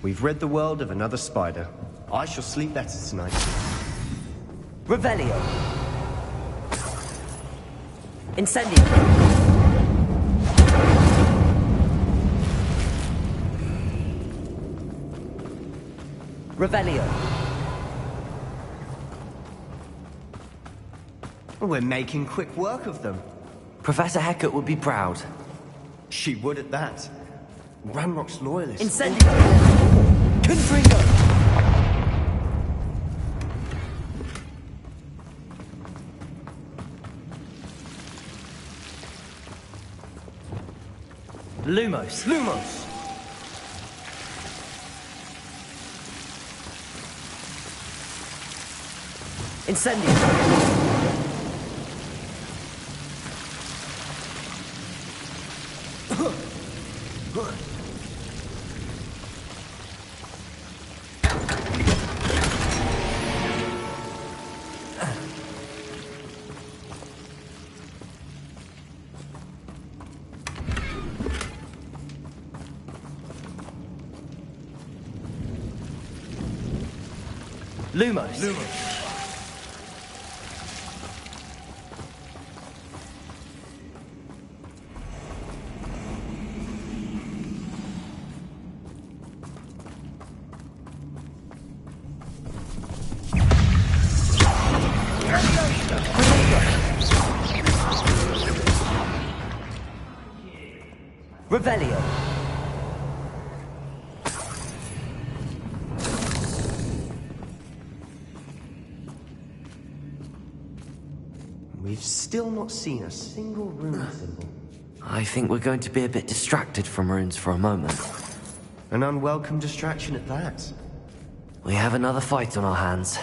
We've rid the world of another spider. I shall sleep better tonight. Revelio. Incendio. Revelio. We're making quick work of them. Professor Hecat would be proud. She would at that. Ranrock's loyalists. Incendio. Confringo. Lumos. Lumos! Incendio. Lumos. Lumos. Revelio. We've still not seen a single rune symbol. I think we're going to be a bit distracted from runes for a moment. An unwelcome distraction at that. We have another fight on our hands.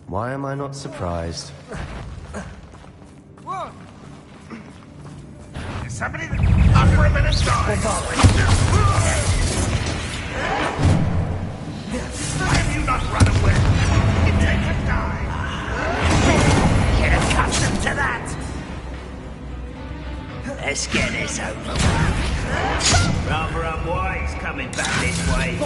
Why am I not surprised? Is somebody offer a minute time? Why have you not run away? It takes a time. Get accustomed to that. Let's get this over with. Rather unwise coming back this way.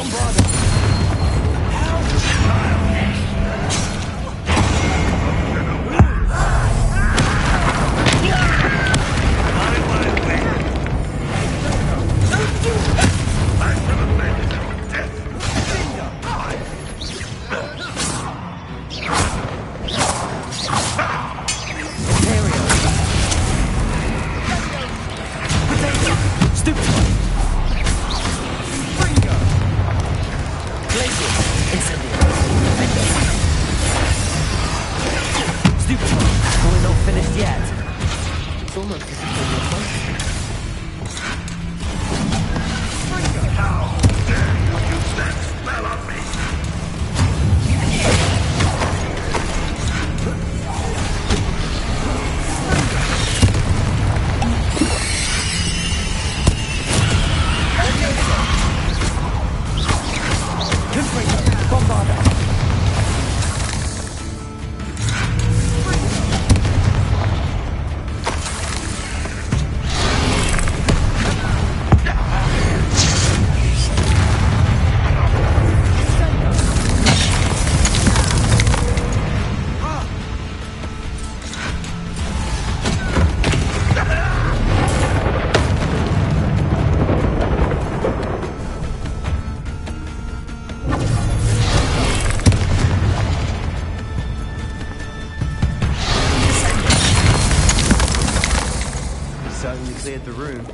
cleared the room.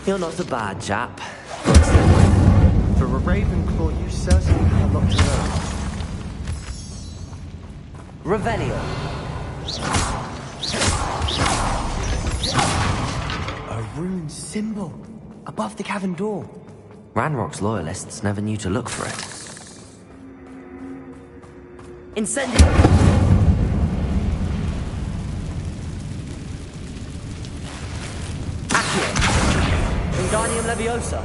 You're not a bad chap. For a Ravenclaw, you certainly have a lot to learn. Revelio. A rune symbol above the cavern door. Ranrock's loyalists never knew to look for it. Incendio! Accio! Wingardium Leviosa!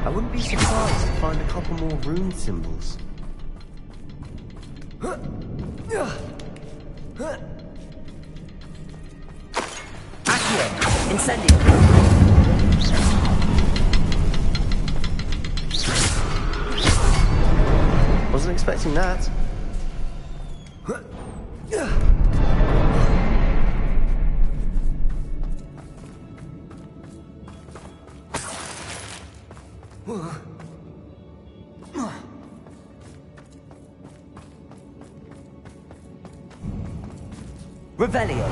I wouldn't be surprised to find a couple more rune symbols. Accio! Incendio! Wasn't expecting that. Revelio!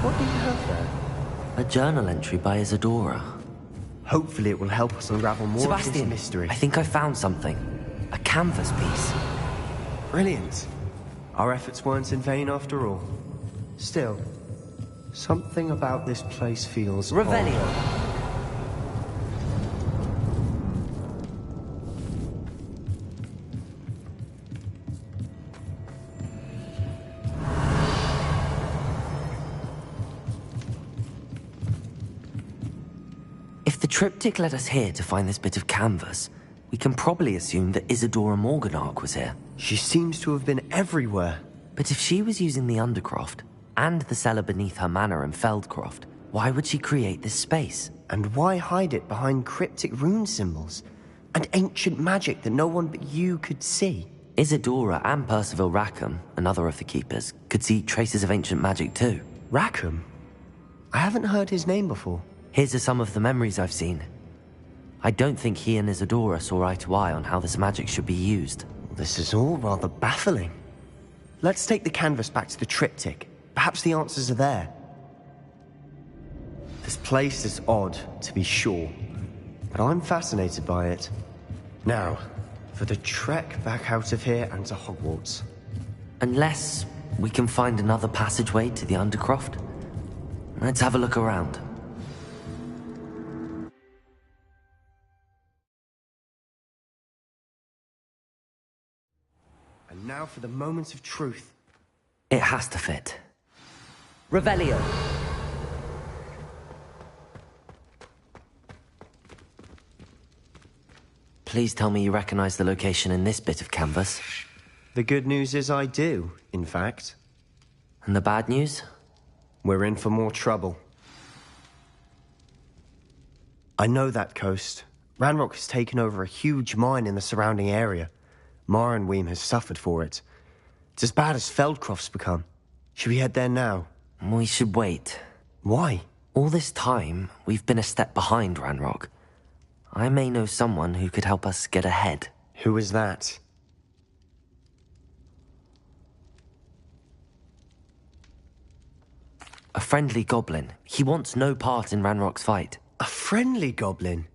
What do you have there? A journal entry by Isadora. Hopefully it will help us unravel more of this Sebastian, mystery. I think I found something. A canvas piece. Brilliant. Our efforts weren't in vain after all. Still, something about this place feels Revelio. odd. If the triptych led us here to find this bit of canvas, we can probably assume that Isadora Morganach was here. She seems to have been everywhere. But if she was using the Undercroft, and the cellar beneath her manor in Feldcroft, why would she create this space? And why hide it behind cryptic rune symbols? And ancient magic that no one but you could see? Isadora and Percival Rackham, another of the Keepers, could see traces of ancient magic too. Rackham? I haven't heard his name before. Here's are some of the memories I've seen. I don't think he and Isadora saw eye to eye on how this magic should be used. This is all rather baffling. Let's take the canvas back to the triptych. Perhaps the answers are there. This place is odd, to be sure, but I'm fascinated by it. Now, for the trek back out of here and to Hogwarts. Unless we can find another passageway to the Undercroft. Let's have a look around. And now for the moment of truth. It has to fit. Revelio. Please tell me you recognize the location in this bit of canvas. The good news is I do, in fact. And the bad news? We're in for more trouble. I know that coast. Ranrock has taken over a huge mine in the surrounding area. Marrenweem has suffered for it. It's as bad as Feldcroft's become. Should we head there now? We should wait. Why? All this time, we've been a step behind Ranrock. I may know someone who could help us get ahead. Who is that? A friendly goblin. He wants no part in Ranrock's fight. A friendly goblin?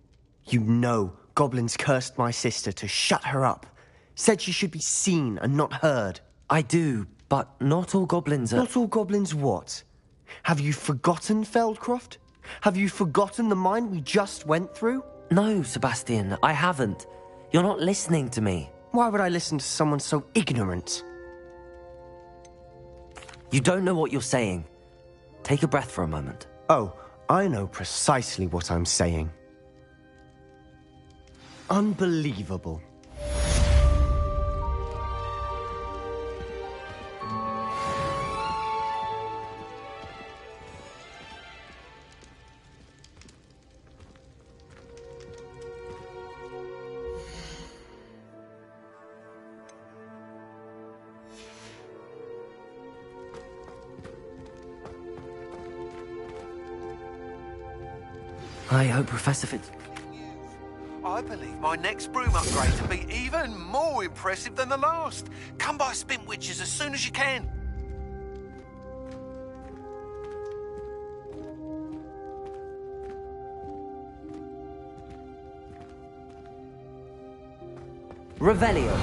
You know, goblins cursed my sister to shut her up. Said she should be seen and not heard. I do, but not all goblins are... Not all goblins what? Have you forgotten Feldcroft? Have you forgotten the mine we just went through? No, Sebastian, I haven't. You're not listening to me. Why would I listen to someone so ignorant? You don't know what you're saying. Take a breath for a moment. Oh, I know precisely what I'm saying. Unbelievable. I hope Professor Fitz... I believe my next broom upgrade will be even more impressive than the last. Come by Spintwitches as soon as you can. Revelio.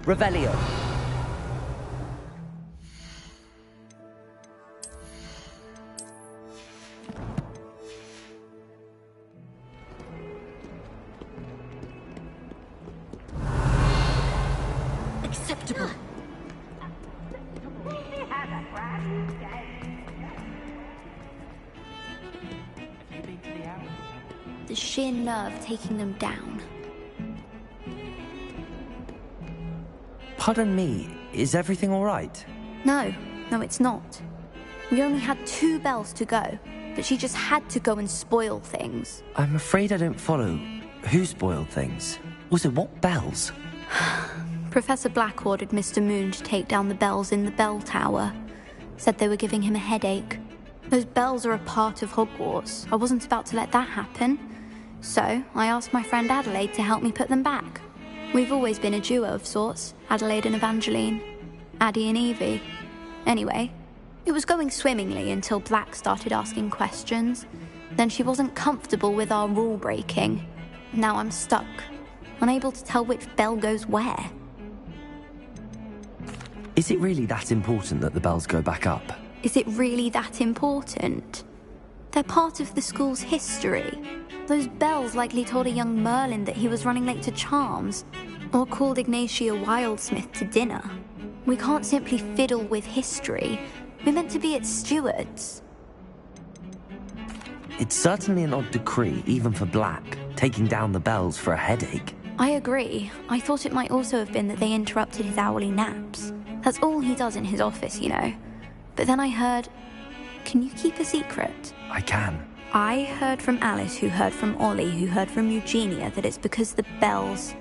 Revelio. Acceptable. The sheer nerve taking them down. Pardon me, is everything all right? No, it's not. We only had 2 bells to go, but she just had to go and spoil things. I'm afraid I don't follow. Who spoiled things? Also, what bells? Professor Black ordered Mr. Moon to take down the bells in the bell tower. Said they were giving him a headache. Those bells are a part of Hogwarts. I wasn't about to let that happen. So, I asked my friend Adelaide to help me put them back. We've always been a duo of sorts, Adelaide and Evangeline. Addie and Evie. Anyway, it was going swimmingly until Black started asking questions. Then she wasn't comfortable with our rule breaking. Now I'm stuck, unable to tell which bell goes where. Is it really that important that the bells go back up? Is it really that important? They're part of the school's history. Those bells likely told a young Merlin that he was running late to Charms, or called Ignatia Wildsmith to dinner. We can't simply fiddle with history. We're meant to be its stewards. It's certainly an odd decree, even for Black, taking down the bells for a headache. I agree. I thought it might also have been that they interrupted his hourly naps. That's all he does in his office, you know. But then I heard... Can you keep a secret? I can. I heard from Alice, who heard from Ollie, who heard from Eugenia, that it's because the bells...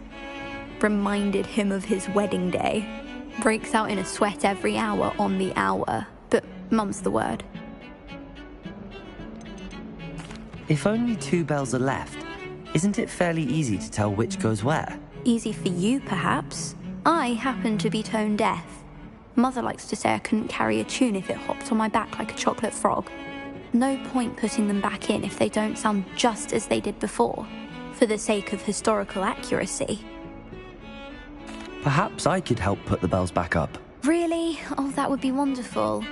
reminded him of his wedding day. Breaks out in a sweat every hour on the hour, but mum's the word. If only 2 bells are left, isn't it fairly easy to tell which goes where? Easy for you, perhaps. I happen to be tone deaf. Mother likes to say I couldn't carry a tune if it hopped on my back like a chocolate frog. No point putting them back in if they don't sound just as they did before, for the sake of historical accuracy. Perhaps I could help put the bells back up. Really? Oh, that would be wonderful.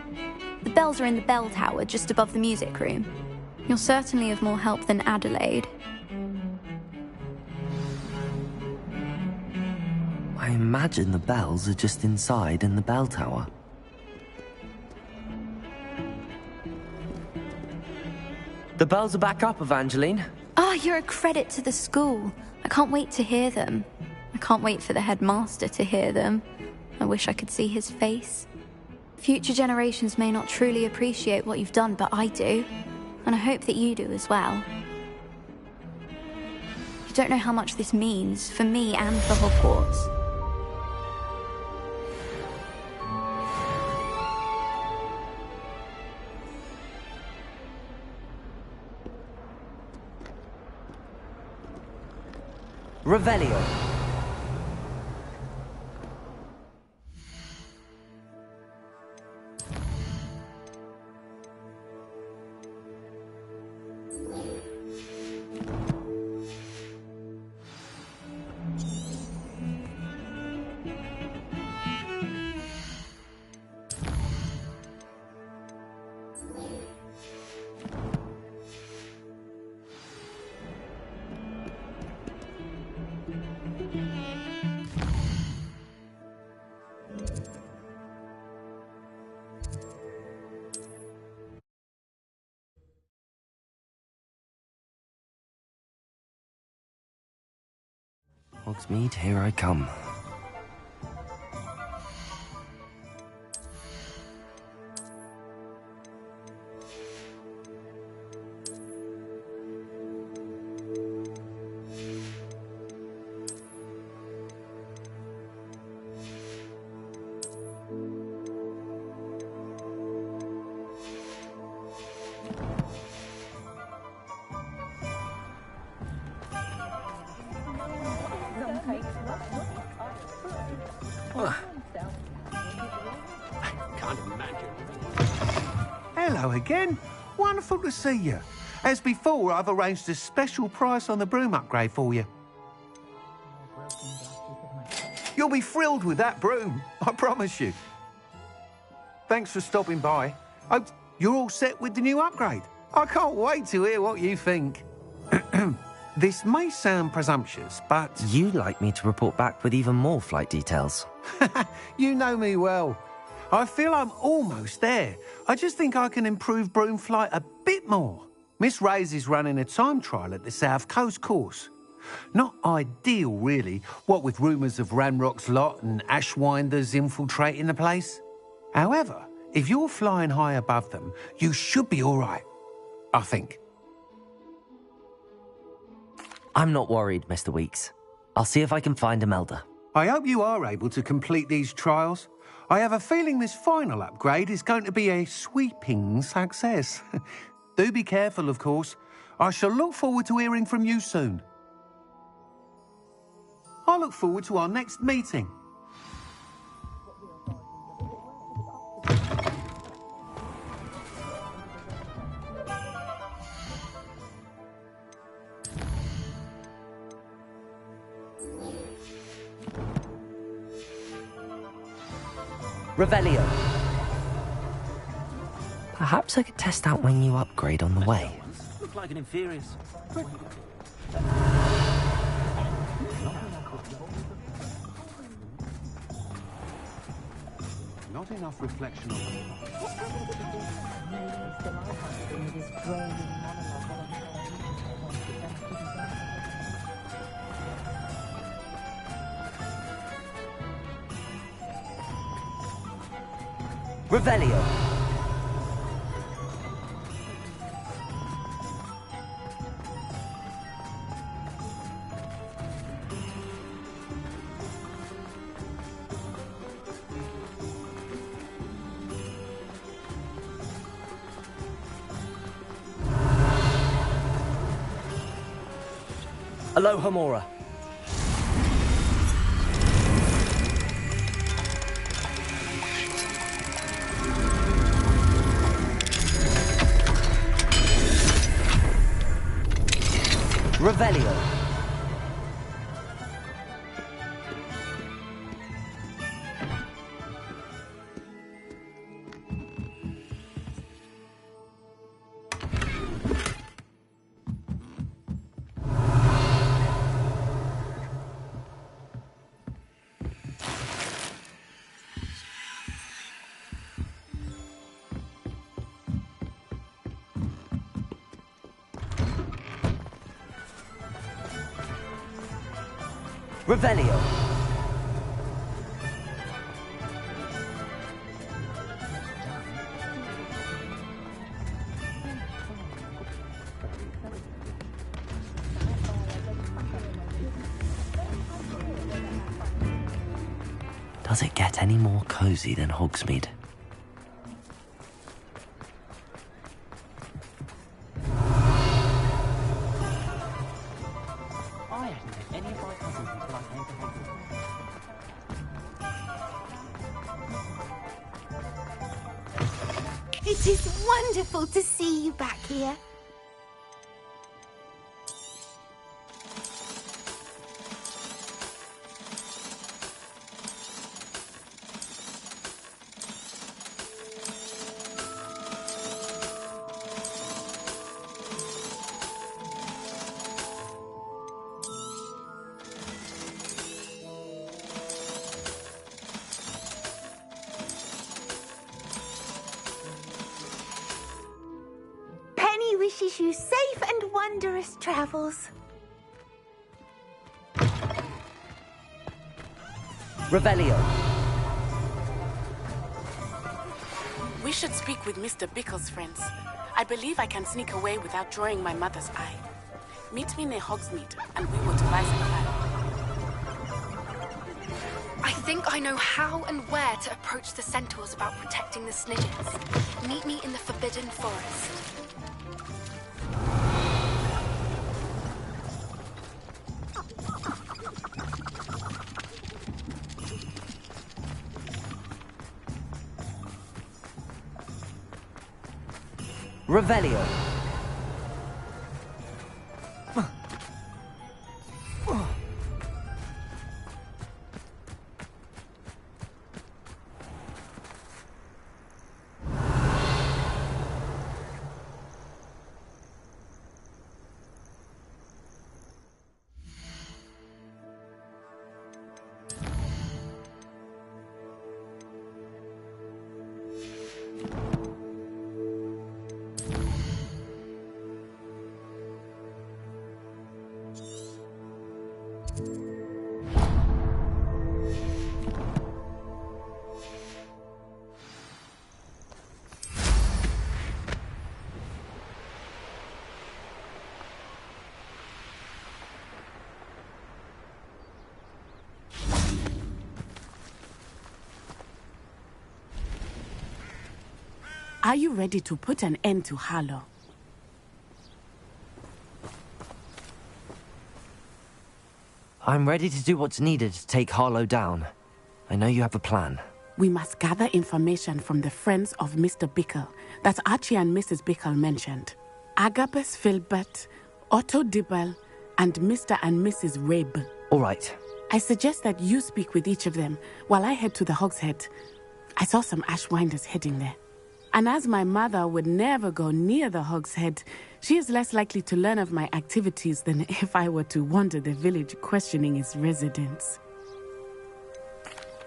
The bells are in the bell tower just above the music room. You're certainly of more help than Adelaide. I imagine the bells are just inside in the bell tower. The bells are back up, Evangeline. Ah, you're a credit to the school. I can't wait to hear them. I can't wait for the headmaster to hear them. I wish I could see his face. Future generations may not truly appreciate what you've done, but I do. And I hope that you do as well. You don't know how much this means for me and for Hogwarts. Revelio. Hogsmeade, here I come. Hello again. Wonderful to see you. As before, I've arranged a special price on the broom upgrade for you. You'll be thrilled with that broom, I promise you. Thanks for stopping by. Oh, you're all set with the new upgrade. I can't wait to hear what you think. This may sound presumptuous, but... You'd like me to report back with even more flight details. You know me well. I feel I'm almost there. I just think I can improve broom flight a bit more. Miss Ray's is running a time trial at the South Coast course. Not ideal, really, what with rumours of Ranrock's lot and Ashwinders infiltrating the place. However, if you're flying high above them, you should be all right, I think. I'm not worried, Mr. Weeks. I'll see if I can find Imelda. I hope you are able to complete these trials. I have a feeling this final upgrade is going to be a sweeping success. Do be careful, of course. I shall look forward to hearing from you soon. I look forward to our next meeting. Revelio. Perhaps I could test out my new upgrade on the way. Look like an inferior. Not enough reflection on Revelio. Aloha Mora. Revelio. Revelio. Does it get any more cozy than Hogsmeade? It is wonderful to see you back here. Wishes you safe and wondrous travels. Revelio. We should speak with Mr. Bickle's friends. I believe I can sneak away without drawing my mother's eye. Meet me near Hogsmeade, and we will devise a plan. I think I know how and where to approach the centaurs about protecting the Snidgets. Meet me in the Forbidden Forest. Revelio. Are you ready to put an end to Harlow? I'm ready to do what's needed to take Harlow down. I know you have a plan. We must gather information from the friends of Mr. Bickle that Archie and Mrs. Bickle mentioned. Agabus Filbert, Otto Dibble, and Mr. and Mrs. Rabe. All right. I suggest that you speak with each of them while I head to the Hogshead. I saw some Ashwinders heading there. And as my mother would never go near the Hogshead, she is less likely to learn of my activities than if I were to wander the village questioning its residents.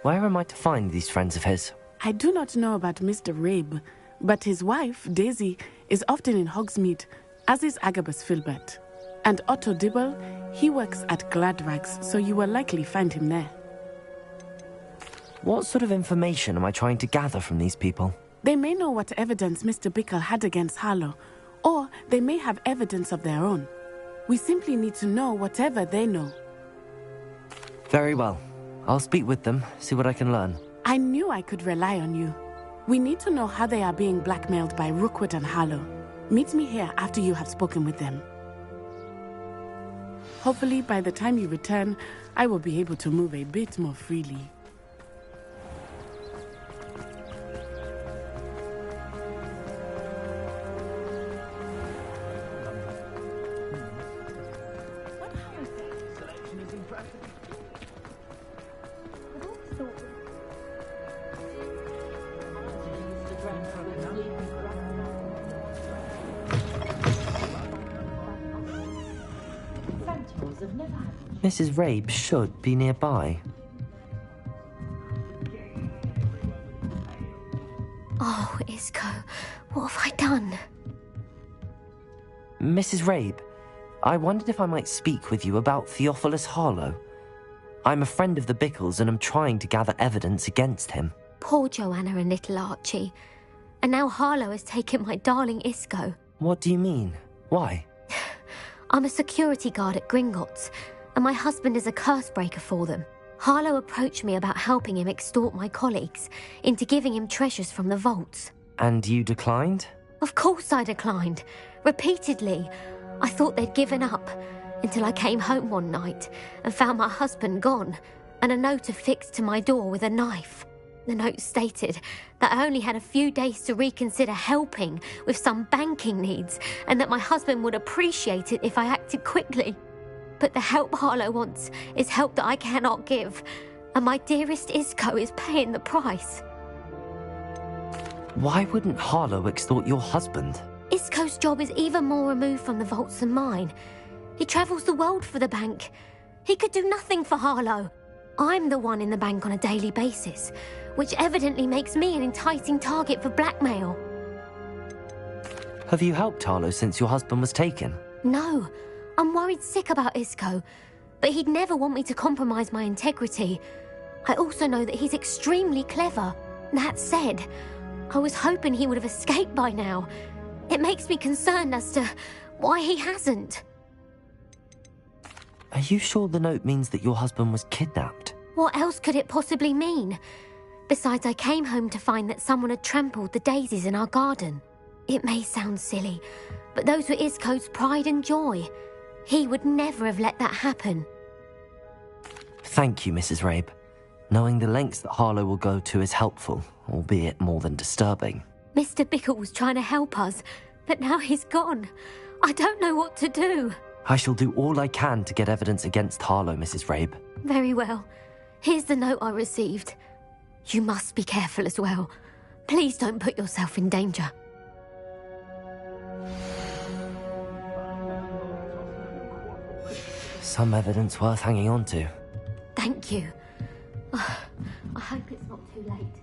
Where am I to find these friends of his? I do not know about Mr. Rabe, but his wife, Daisy, is often in Hogsmeade, as is Agabus Filbert. And Otto Dibble, he works at Gladrags, so you will likely find him there. What sort of information am I trying to gather from these people? They may know what evidence Mr. Bickle had against Harlow, or they may have evidence of their own. We simply need to know whatever they know. Very well. I'll speak with them, see what I can learn. I knew I could rely on you. We need to know how they are being blackmailed by Rookwood and Harlow. Meet me here after you have spoken with them. Hopefully, by the time you return, I will be able to move a bit more freely. Mrs. Rabe should be nearby. Oh, Isco, what have I done? Mrs. Rabe, I wondered if I might speak with you about Theophilus Harlow. I'm a friend of the Bickles and I'm trying to gather evidence against him. Poor Joanna and little Archie. And now Harlow has taken my darling Isco. What do you mean? Why? I'm a security guard at Gringotts, and my husband is a curse breaker for them. Harlow approached me about helping him extort my colleagues into giving him treasures from the vaults. And you declined? Of course I declined. Repeatedly. I thought they'd given up, until I came home one night and found my husband gone, and a note affixed to my door with a knife. The note stated that I only had a few days to reconsider helping with some banking needs, and that my husband would appreciate it if I acted quickly. But the help Harlow wants is help that I cannot give, and my dearest Isco is paying the price. Why wouldn't Harlow extort your husband? Isco's job is even more removed from the vaults than mine. He travels the world for the bank. He could do nothing for Harlow. I'm the one in the bank on a daily basis, which evidently makes me an enticing target for blackmail. Have you helped Harlow since your husband was taken? No. I'm worried sick about Isco, but he'd never want me to compromise my integrity. I also know that he's extremely clever. That said, I was hoping he would have escaped by now. It makes me concerned as to why he hasn't. Are you sure the note means that your husband was kidnapped? What else could it possibly mean? Besides, I came home to find that someone had trampled the daisies in our garden. It may sound silly, but those were Isco's pride and joy. He would never have let that happen. Thank you, Mrs. Rabe. Knowing the lengths that Harlow will go to is helpful, albeit more than disturbing. Mr. Bickle was trying to help us, but now he's gone. I don't know what to do. I shall do all I can to get evidence against Harlow, Mrs. Rabe. Very well. Here's the note I received. You must be careful as well. Please don't put yourself in danger. Some evidence worth hanging on to. Thank you. I hope it's not too late.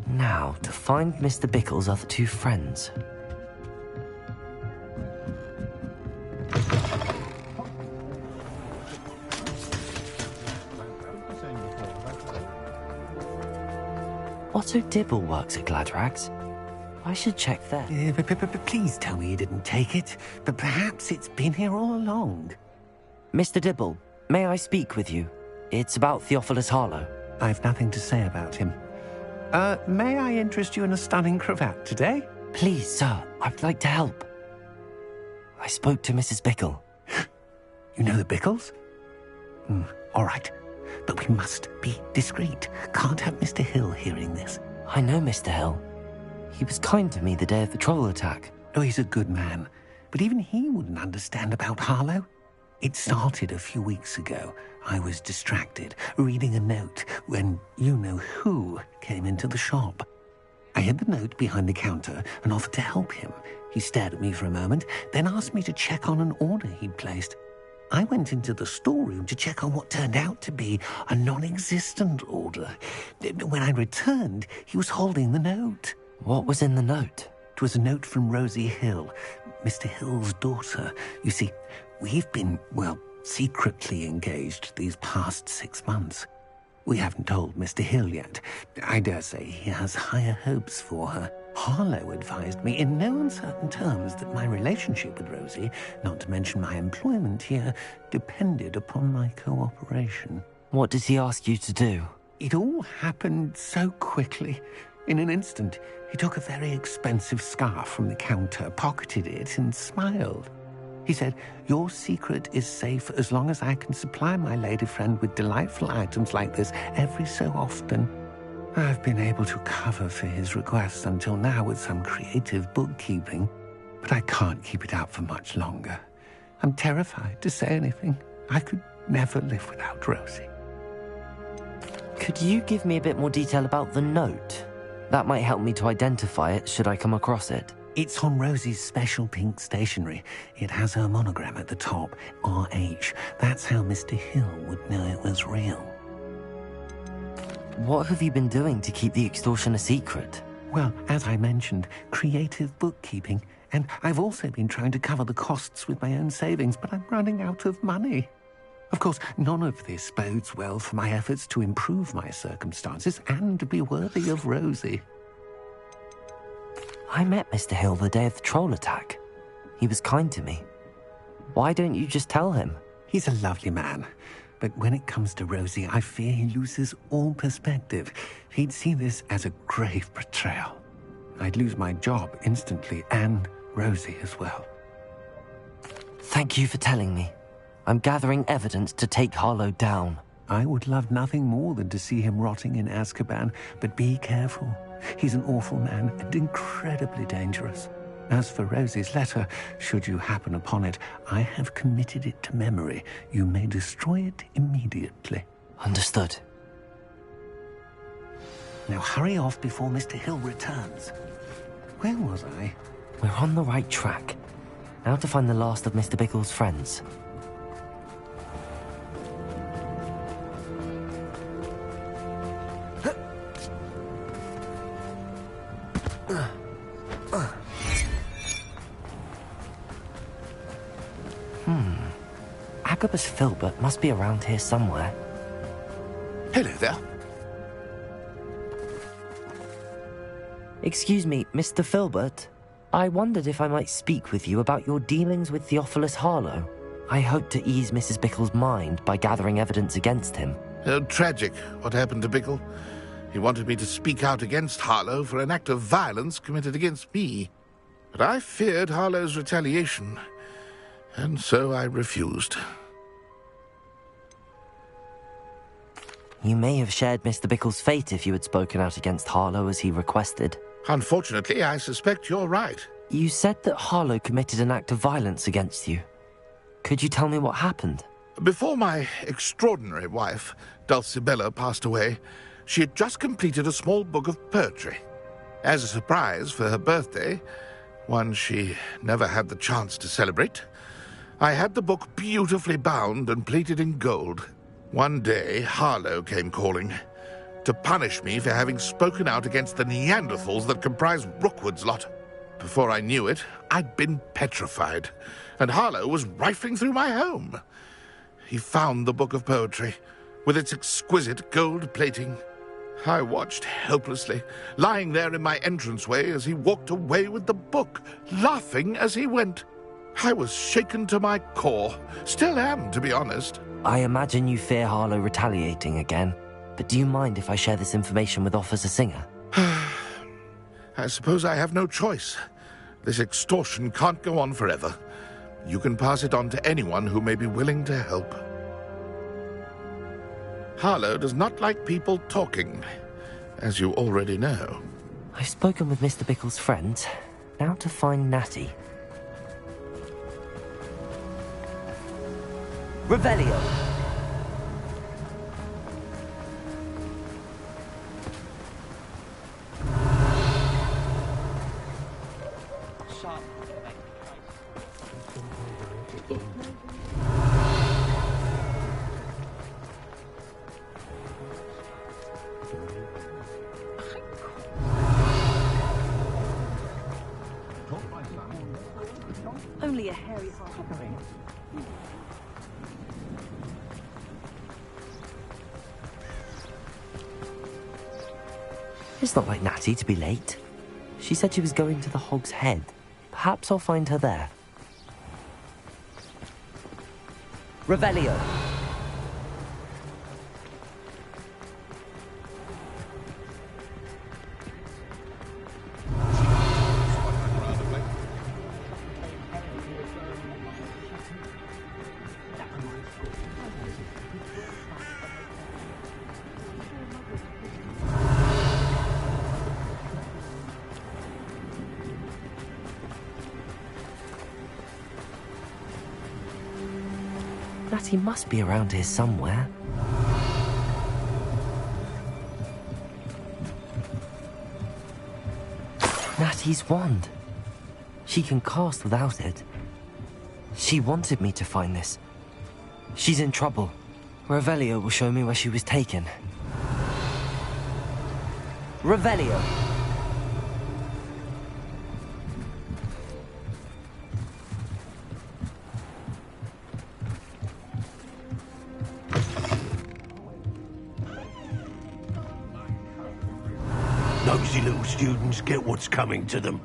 Now, to find Mr. Bickle's other two friends. Otto Dibble works at Gladrags. I should check there. Please tell me you didn't take it. But perhaps it's been here all along. Mr. Dibble, may I speak with you? It's about Theophilus Harlow. I've nothing to say about him. May I interest you in a stunning cravat today? Please, sir. I'd like to help. I spoke to Mrs. Bickle. You know the Bickles? All right. But we must be discreet. Can't have Mr. Hill hearing this. I know Mr. Hill. He was kind to me the day of the troll attack. Oh, he's a good man. But even he wouldn't understand about Harlow. It started a few weeks ago. I was distracted, reading a note, when you-know-who came into the shop. I hid the note behind the counter and offered to help him. He stared at me for a moment, then asked me to check on an order he'd placed. I went into the storeroom to check on what turned out to be a non-existent order. When I returned, he was holding the note. What was in the note? It was a note from Rosie Hill, Mr. Hill's daughter. You see, we've been, secretly engaged these past 6 months. We haven't told Mr. Hill yet. I dare say he has higher hopes for her. Harlow advised me in no uncertain terms that my relationship with Rosie, not to mention my employment here, depended upon my cooperation. What does he ask you to do? It all happened so quickly. In an instant, he took a very expensive scarf from the counter, pocketed it, and smiled. He said, "Your secret is safe as long as I can supply my lady friend with delightful items like this every so often." I've been able to cover for his requests until now with some creative bookkeeping, but I can't keep it up for much longer. I'm terrified to say anything. I could never live without Rosie. Could you give me a bit more detail about the note? That might help me to identify it should I come across it. It's on Rosie's special pink stationery. It has her monogram at the top, RH. That's how Mr. Hill would know it was real. What have you been doing to keep the extortion a secret? Well, as I mentioned, creative bookkeeping. And I've also been trying to cover the costs with my own savings, but I'm running out of money. Of course, none of this bodes well for my efforts to improve my circumstances and be worthy of Rosie. I met Mr. Hill the day of the troll attack. He was kind to me. Why don't you just tell him? He's a lovely man. But when it comes to Rosie, I fear he loses all perspective. He'd see this as a grave betrayal. I'd lose my job instantly, and Rosie as well. Thank you for telling me. I'm gathering evidence to take Harlow down. I would love nothing more than to see him rotting in Azkaban, but be careful. He's an awful man and incredibly dangerous. As for Rosie's letter, should you happen upon it, I have committed it to memory. You may destroy it immediately. Understood. Now hurry off before Mr. Hill returns. Where was I? We're on the right track. Now to find the last of Mr. Bickle's friends. Agabus Filbert must be around here somewhere. Hello there. Excuse me, Mr. Filbert. I wondered if I might speak with you about your dealings with Theophilus Harlow. I hope to ease Mrs. Bickle's mind by gathering evidence against him. Tragic what happened to Bickle. He wanted me to speak out against Harlow for an act of violence committed against me. But I feared Harlow's retaliation, and so I refused. You may have shared Mr. Bickle's fate if you had spoken out against Harlow as he requested. Unfortunately, I suspect you're right. You said that Harlow committed an act of violence against you. Could you tell me what happened? Before my extraordinary wife, Dulcibella, passed away, she had just completed a small book of poetry. As a surprise for her birthday, one she never had the chance to celebrate, I had the book beautifully bound and plated in gold. One day, Harlow came calling to punish me for having spoken out against the Neanderthals that comprise Rookwood's lot. Before I knew it, I'd been petrified, and Harlow was rifling through my home. He found the book of poetry, with its exquisite gold plating. I watched helplessly, lying there in my entranceway as he walked away with the book, laughing as he went. I was shaken to my core. Still am, to be honest. I imagine you fear Harlow retaliating again, but do you mind if I share this information with Officer Singer? I suppose I have no choice. This extortion can't go on forever. You can pass it on to anyone who may be willing to help. Harlow does not like people talking, as you already know. I've spoken with Mr. Bickle's friends. Now to find Natty. Revelio! Only a hairy heart. It's not like Natty to be late. She said she was going to the Hog's Head. Perhaps I'll find her there. Revelio. Natty must be around here somewhere. Natty's wand. She can cast without it. She wanted me to find this. She's in trouble. Revelio will show me where she was taken. Revelio! Nosy little students get what's coming to them.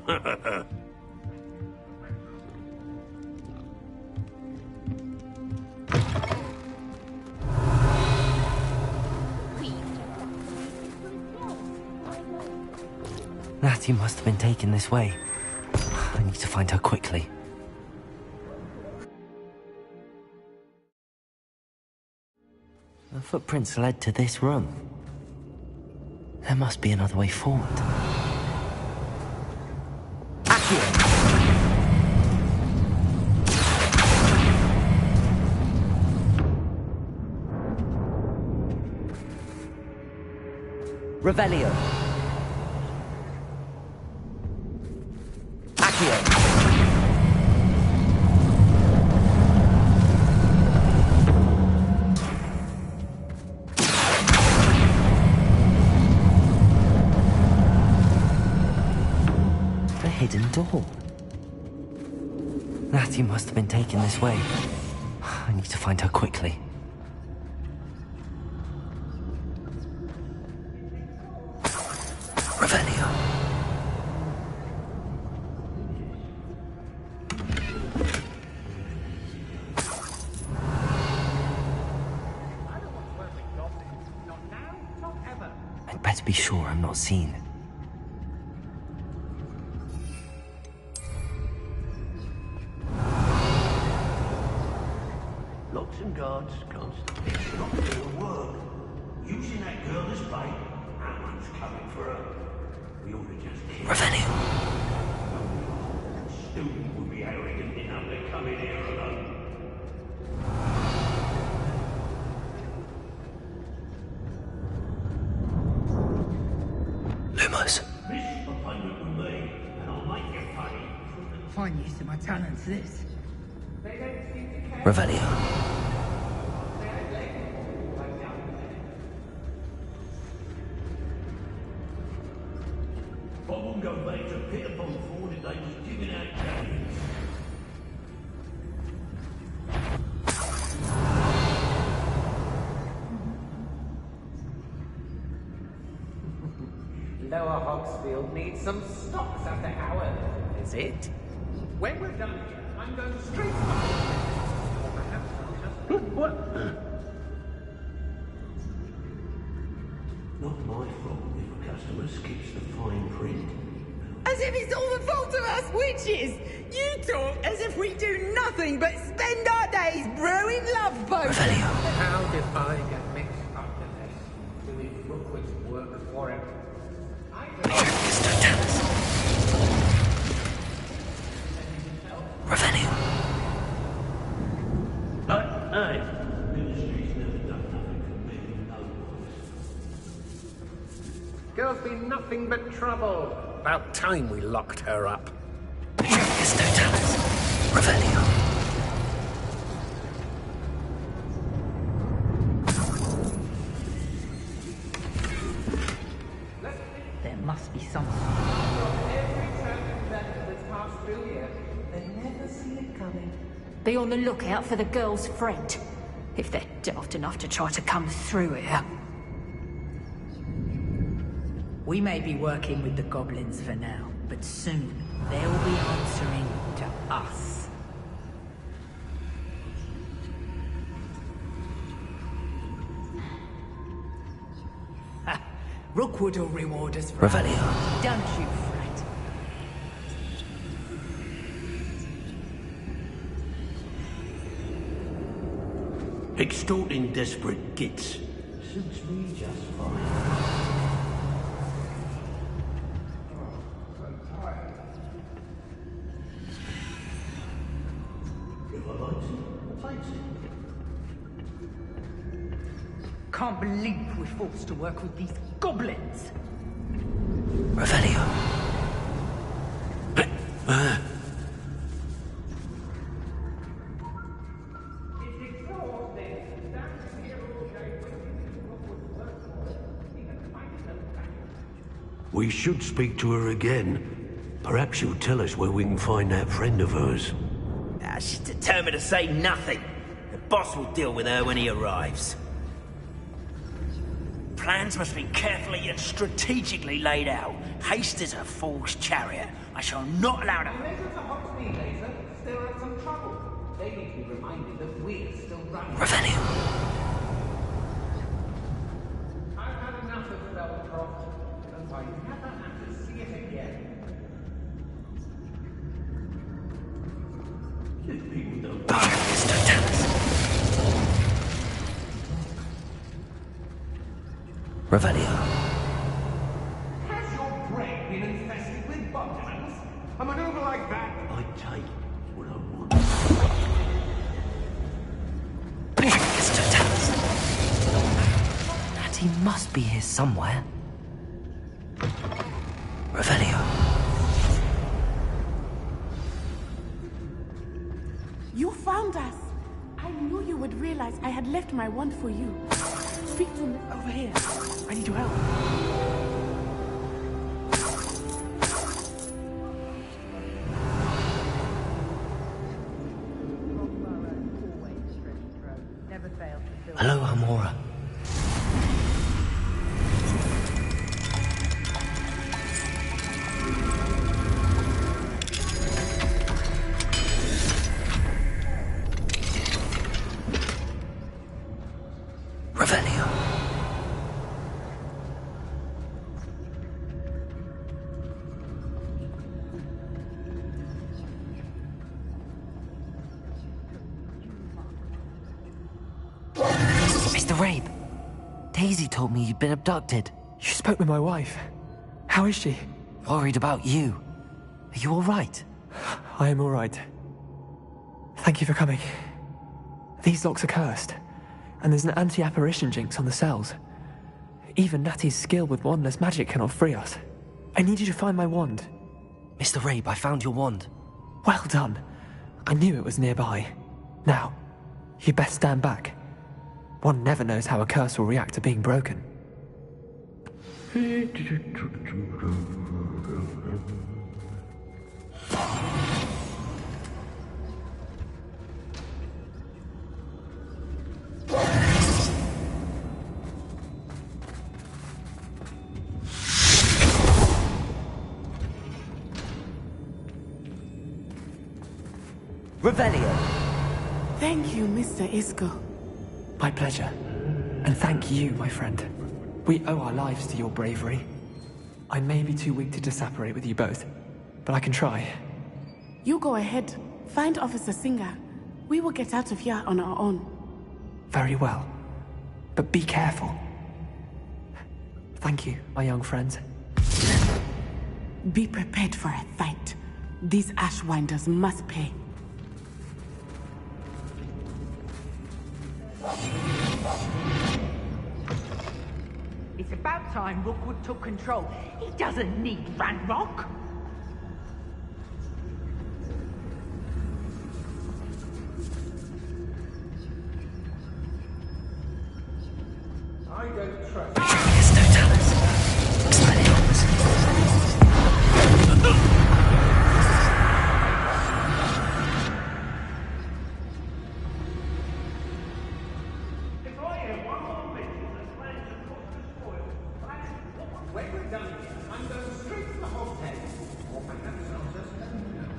Natty must have been taken this way. I need to find her quickly. The footprints led to this room. There must be another way forward. Accio! Revelio! Accio! Hidden door. Natty must have been taken this way. I need to find her quickly. Revelio. I'd better be sure I'm not seen. Locks and guards constantly. It's not gonna work. Using that girl as bait. That one's coming for her. We ought to just kill her. Revelio. Student would be arrogant enough to come in here alone. Lumos. This appointment with me, and I'll make you pay. Fine use of my talents, this. Revelio. I won't go back to Pierpont Ford if they was giving out games. Lower Hogsfield needs some stocks after hours, is it? When we're done here, I'm going straight to or perhaps I'll just... What? Not my fault if a customer skips the fine print. As if it's all the fault of us witches! You talk as if we do nothing but spend our days brewing love potions! How did I get mixed up in this? Doing Rookwood's work for him? Revelio. Hey, ministry's never done nothing for me, no one. Girl's been nothing but trouble. About time we locked her up. Revelio. There must be something. Every time that's passed through here, they never see it coming. Be on the lookout for the girl's friend, if they're daft enough to try to come through here. We may be working with the goblins for now, but soon they'll be answering to us. Ha! Rookwood will reward us for Revelio. Don't you fret. Extorting desperate gits suits me just fine. If I like it, I'll take it. can't believe we're forced to work with these goblins. Revelio. We should speak to her again. Perhaps she'll tell us where we can find that friend of hers. She's determined to say nothing. The boss will deal with her when he arrives. Plans must be carefully and strategically laid out. Haste is a fool's chariot. I shall not allow that. Laser to Hogsmeade, Laser. Still in some trouble. They need to be reminded that we're still running. Revelio. I've had enough of Belcroft, and I never have to see it again. If people don't... Revelio. Has your brain been infested with bug-demons? A maneuver like that? I take what I want. Natty must be here somewhere. Revelio. You found us! I knew you would realize I had left my wand for you. Speak to me over here. I need your help. Hello, Hamora. Revelio. Mr. Rabe, Daisy told me you'd been abducted. You spoke with my wife. How is she? Worried about you. Are you all right? I am all right. Thank you for coming. These locks are cursed, and there's an anti-apparition jinx on the cells. Even Natty's skill with wandless magic cannot free us. I need you to find my wand. Mr. Rabe, I found your wand. Well done. I knew it was nearby. Now, you best stand back. One never knows how a curse will react to being broken. Revelio. Thank you, Mr. Isco. My pleasure. And thank you, my friend. We owe our lives to your bravery. I may be too weak to disapparate with you both, but I can try. You go ahead. Find Officer Singer. We will get out of here on our own. Very well. But be careful. Thank you, my young friends. Be prepared for a fight. These Ashwinders must pay. It's about time Rookwood took control. He doesn't need Ranrock. I don't trust. When we're done here, I'm going straight to the hogshead. Or perhaps I'll just let you know.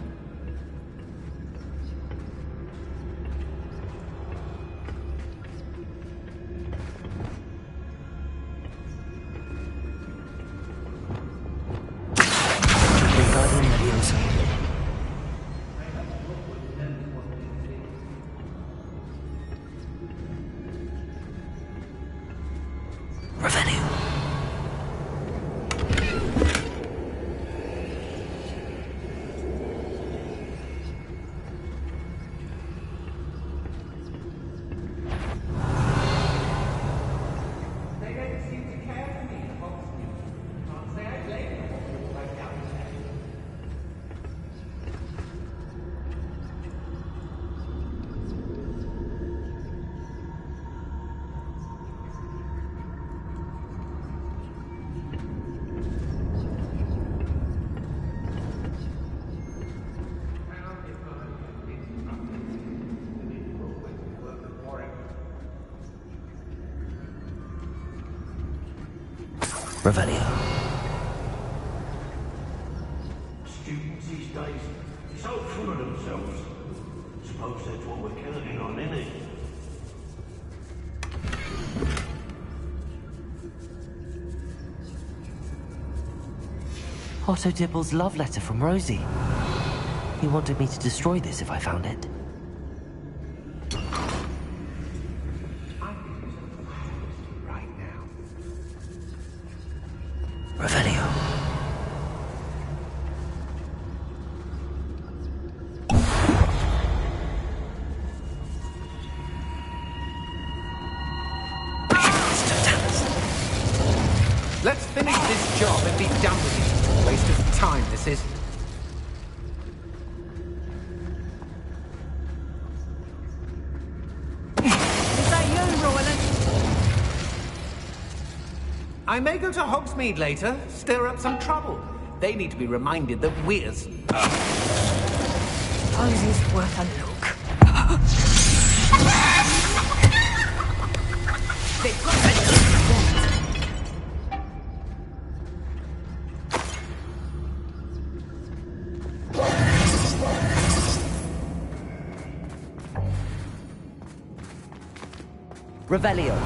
Revelio. Students these days, so full of themselves. Suppose that's what we're counting on, isn't it? Otto Dibble's love letter from Rosie. He wanted me to destroy this if I found it. Right now. Revelio. Let's finish this job and be done with it. Waste of time, this is. Is that you, Roland? I may go to Hogsmeade later, stir up some trouble. They need to be reminded that we're... Rosie's worth a look. They've got that. Revelio.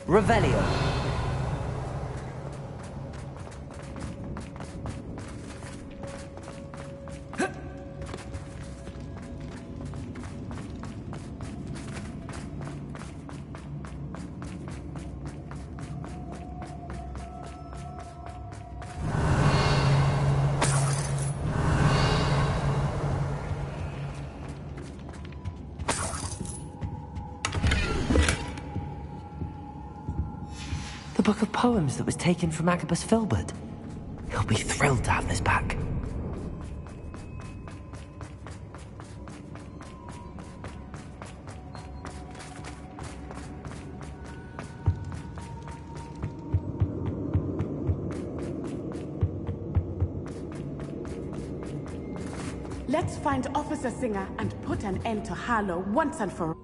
Revelio. The book of poems that was taken from Agabus Filbert. He'll be thrilled to have this back. Let's find Officer Singer and put an end to Harlow once and for all.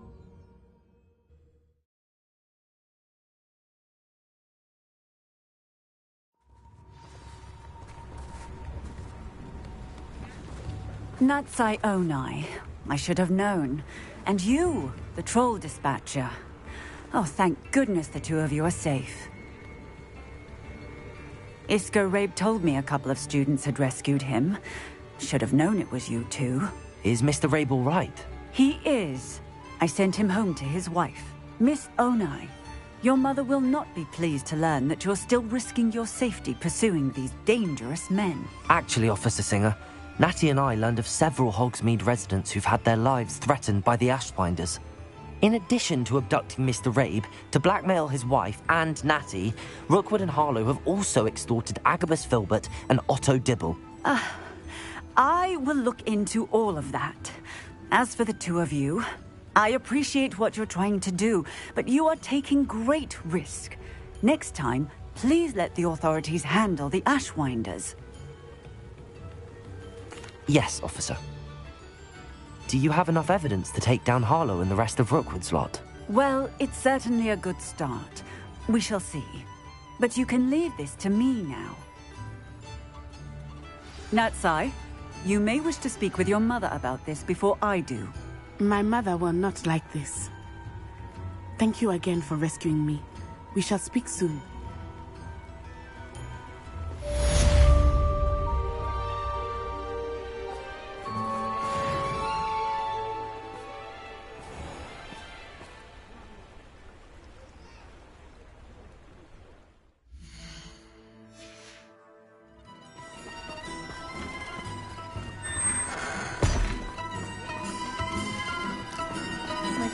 Natsai Onai. I should have known. And you, the troll dispatcher. Oh, thank goodness the two of you are safe. Isco Rabe told me a couple of students had rescued him. Should have known it was you two. Is Mr. Rabe all right? He is. I sent him home to his wife, Miss Onai. Your mother will not be pleased to learn that you're still risking your safety pursuing these dangerous men. Actually, Officer Singer, Natty and I learned of several Hogsmeade residents who've had their lives threatened by the Ashwinders. In addition to abducting Mr. Rabe to blackmail his wife and Natty, Rookwood and Harlow have also extorted Agabus Filbert and Otto Dibble. I will look into all of that. As for the two of you, I appreciate what you're trying to do, but you are taking great risk. Next time, please let the authorities handle the Ashwinders. Yes, officer. Do you have enough evidence to take down Harlow and the rest of Rookwood's lot? Well, it's certainly a good start. We shall see. But you can leave this to me now. Natsai, you may wish to speak with your mother about this before I do. My mother will not like this. Thank you again for rescuing me. We shall speak soon.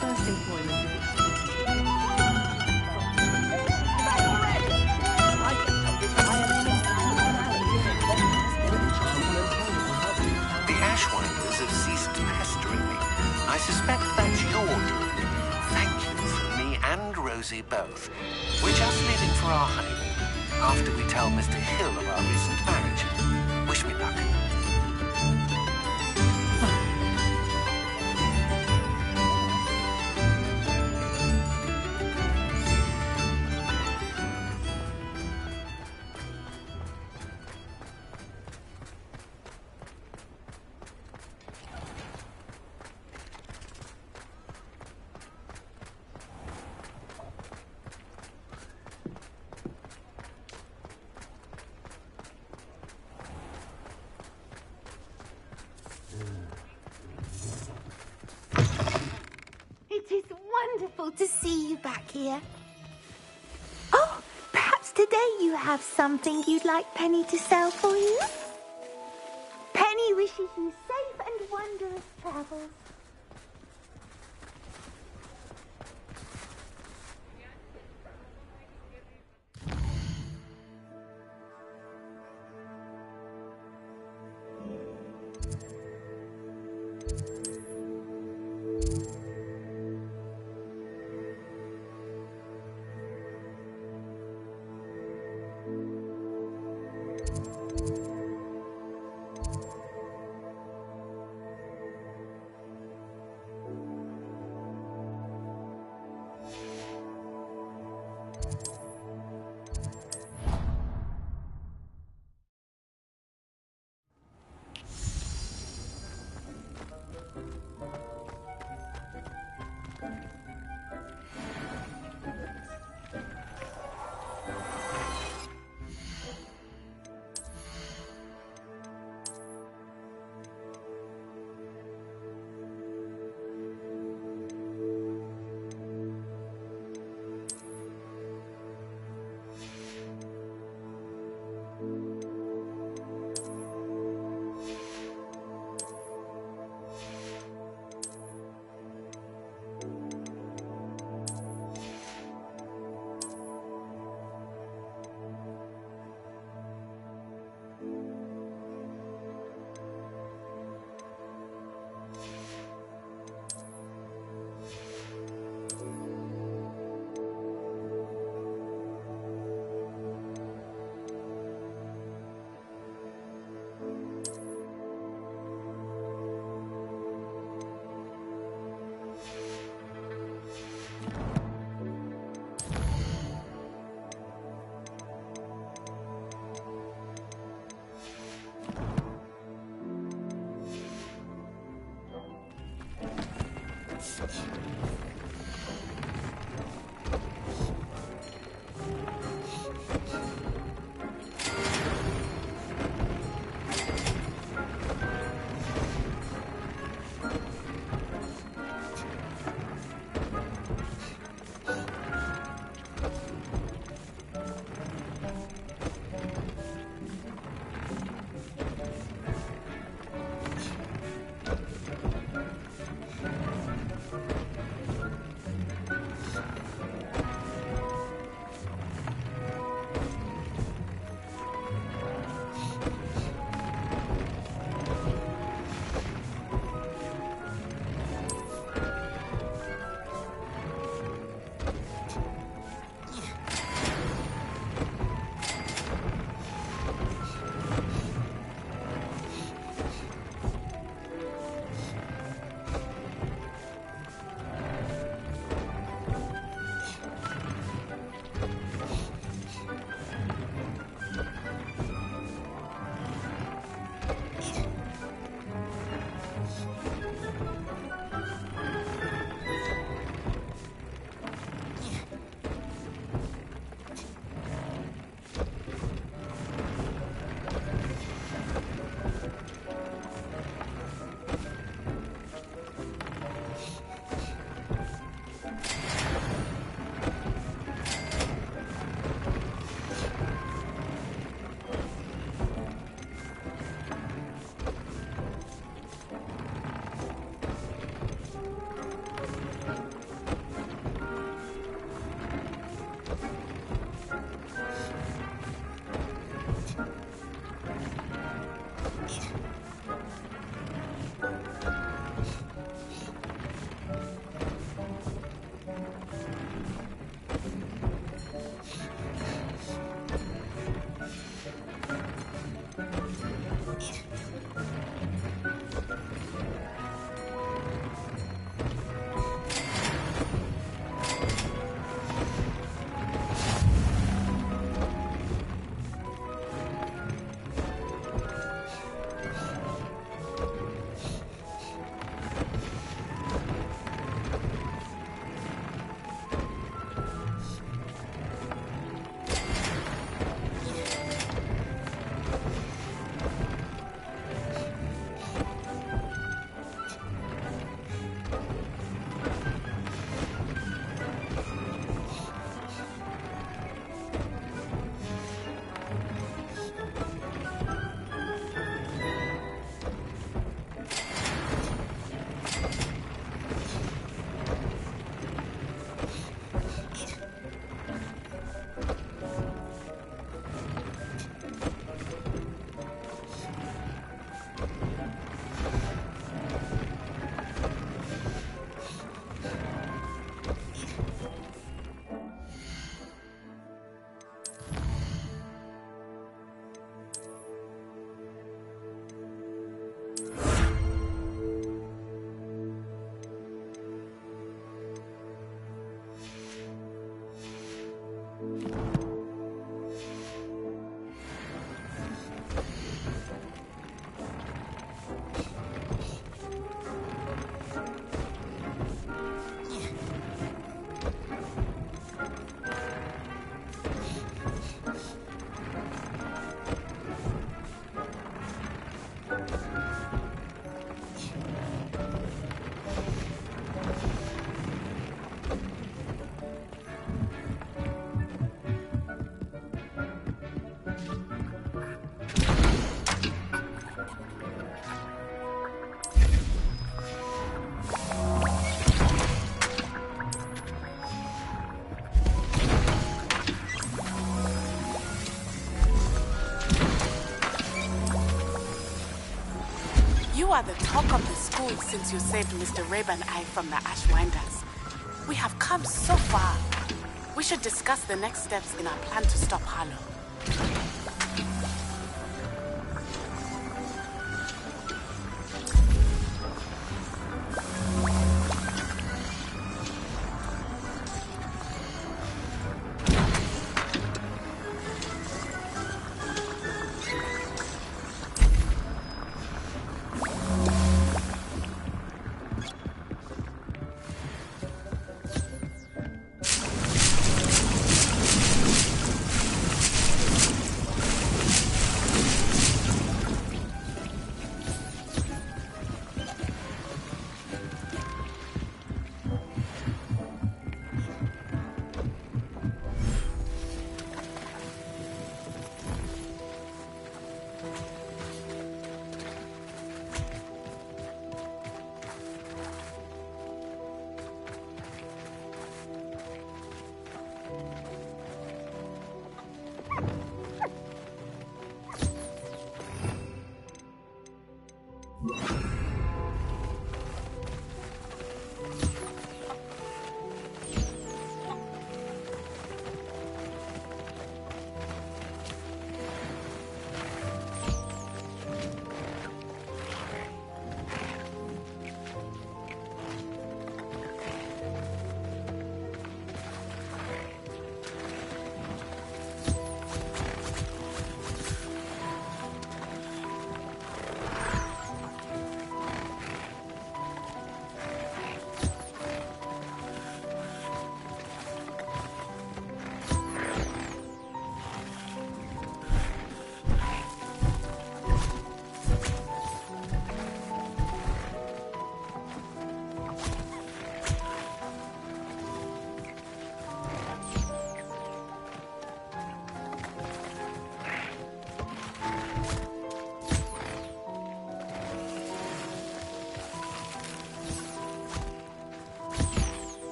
first employment. The Ashwinders have ceased pestering me. I suspect that's your doing. Thank you from me and Rosie both. We're just leaving for our honeymoon, after we tell Mr. Hill of our recent marriage. Wish me luck. It is wonderful to see you back here. Oh, perhaps today you have something you'd like Penny to sell for you? Penny wishes you safe and wondrous travels. are the talk of the school since you saved Mr. Rabe and I from the Ashwinders. We have come so far. We should discuss the next steps in our plan to stop Harlow.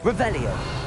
Revelio.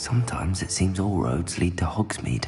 Sometimes it seems all roads lead to Hogsmeade.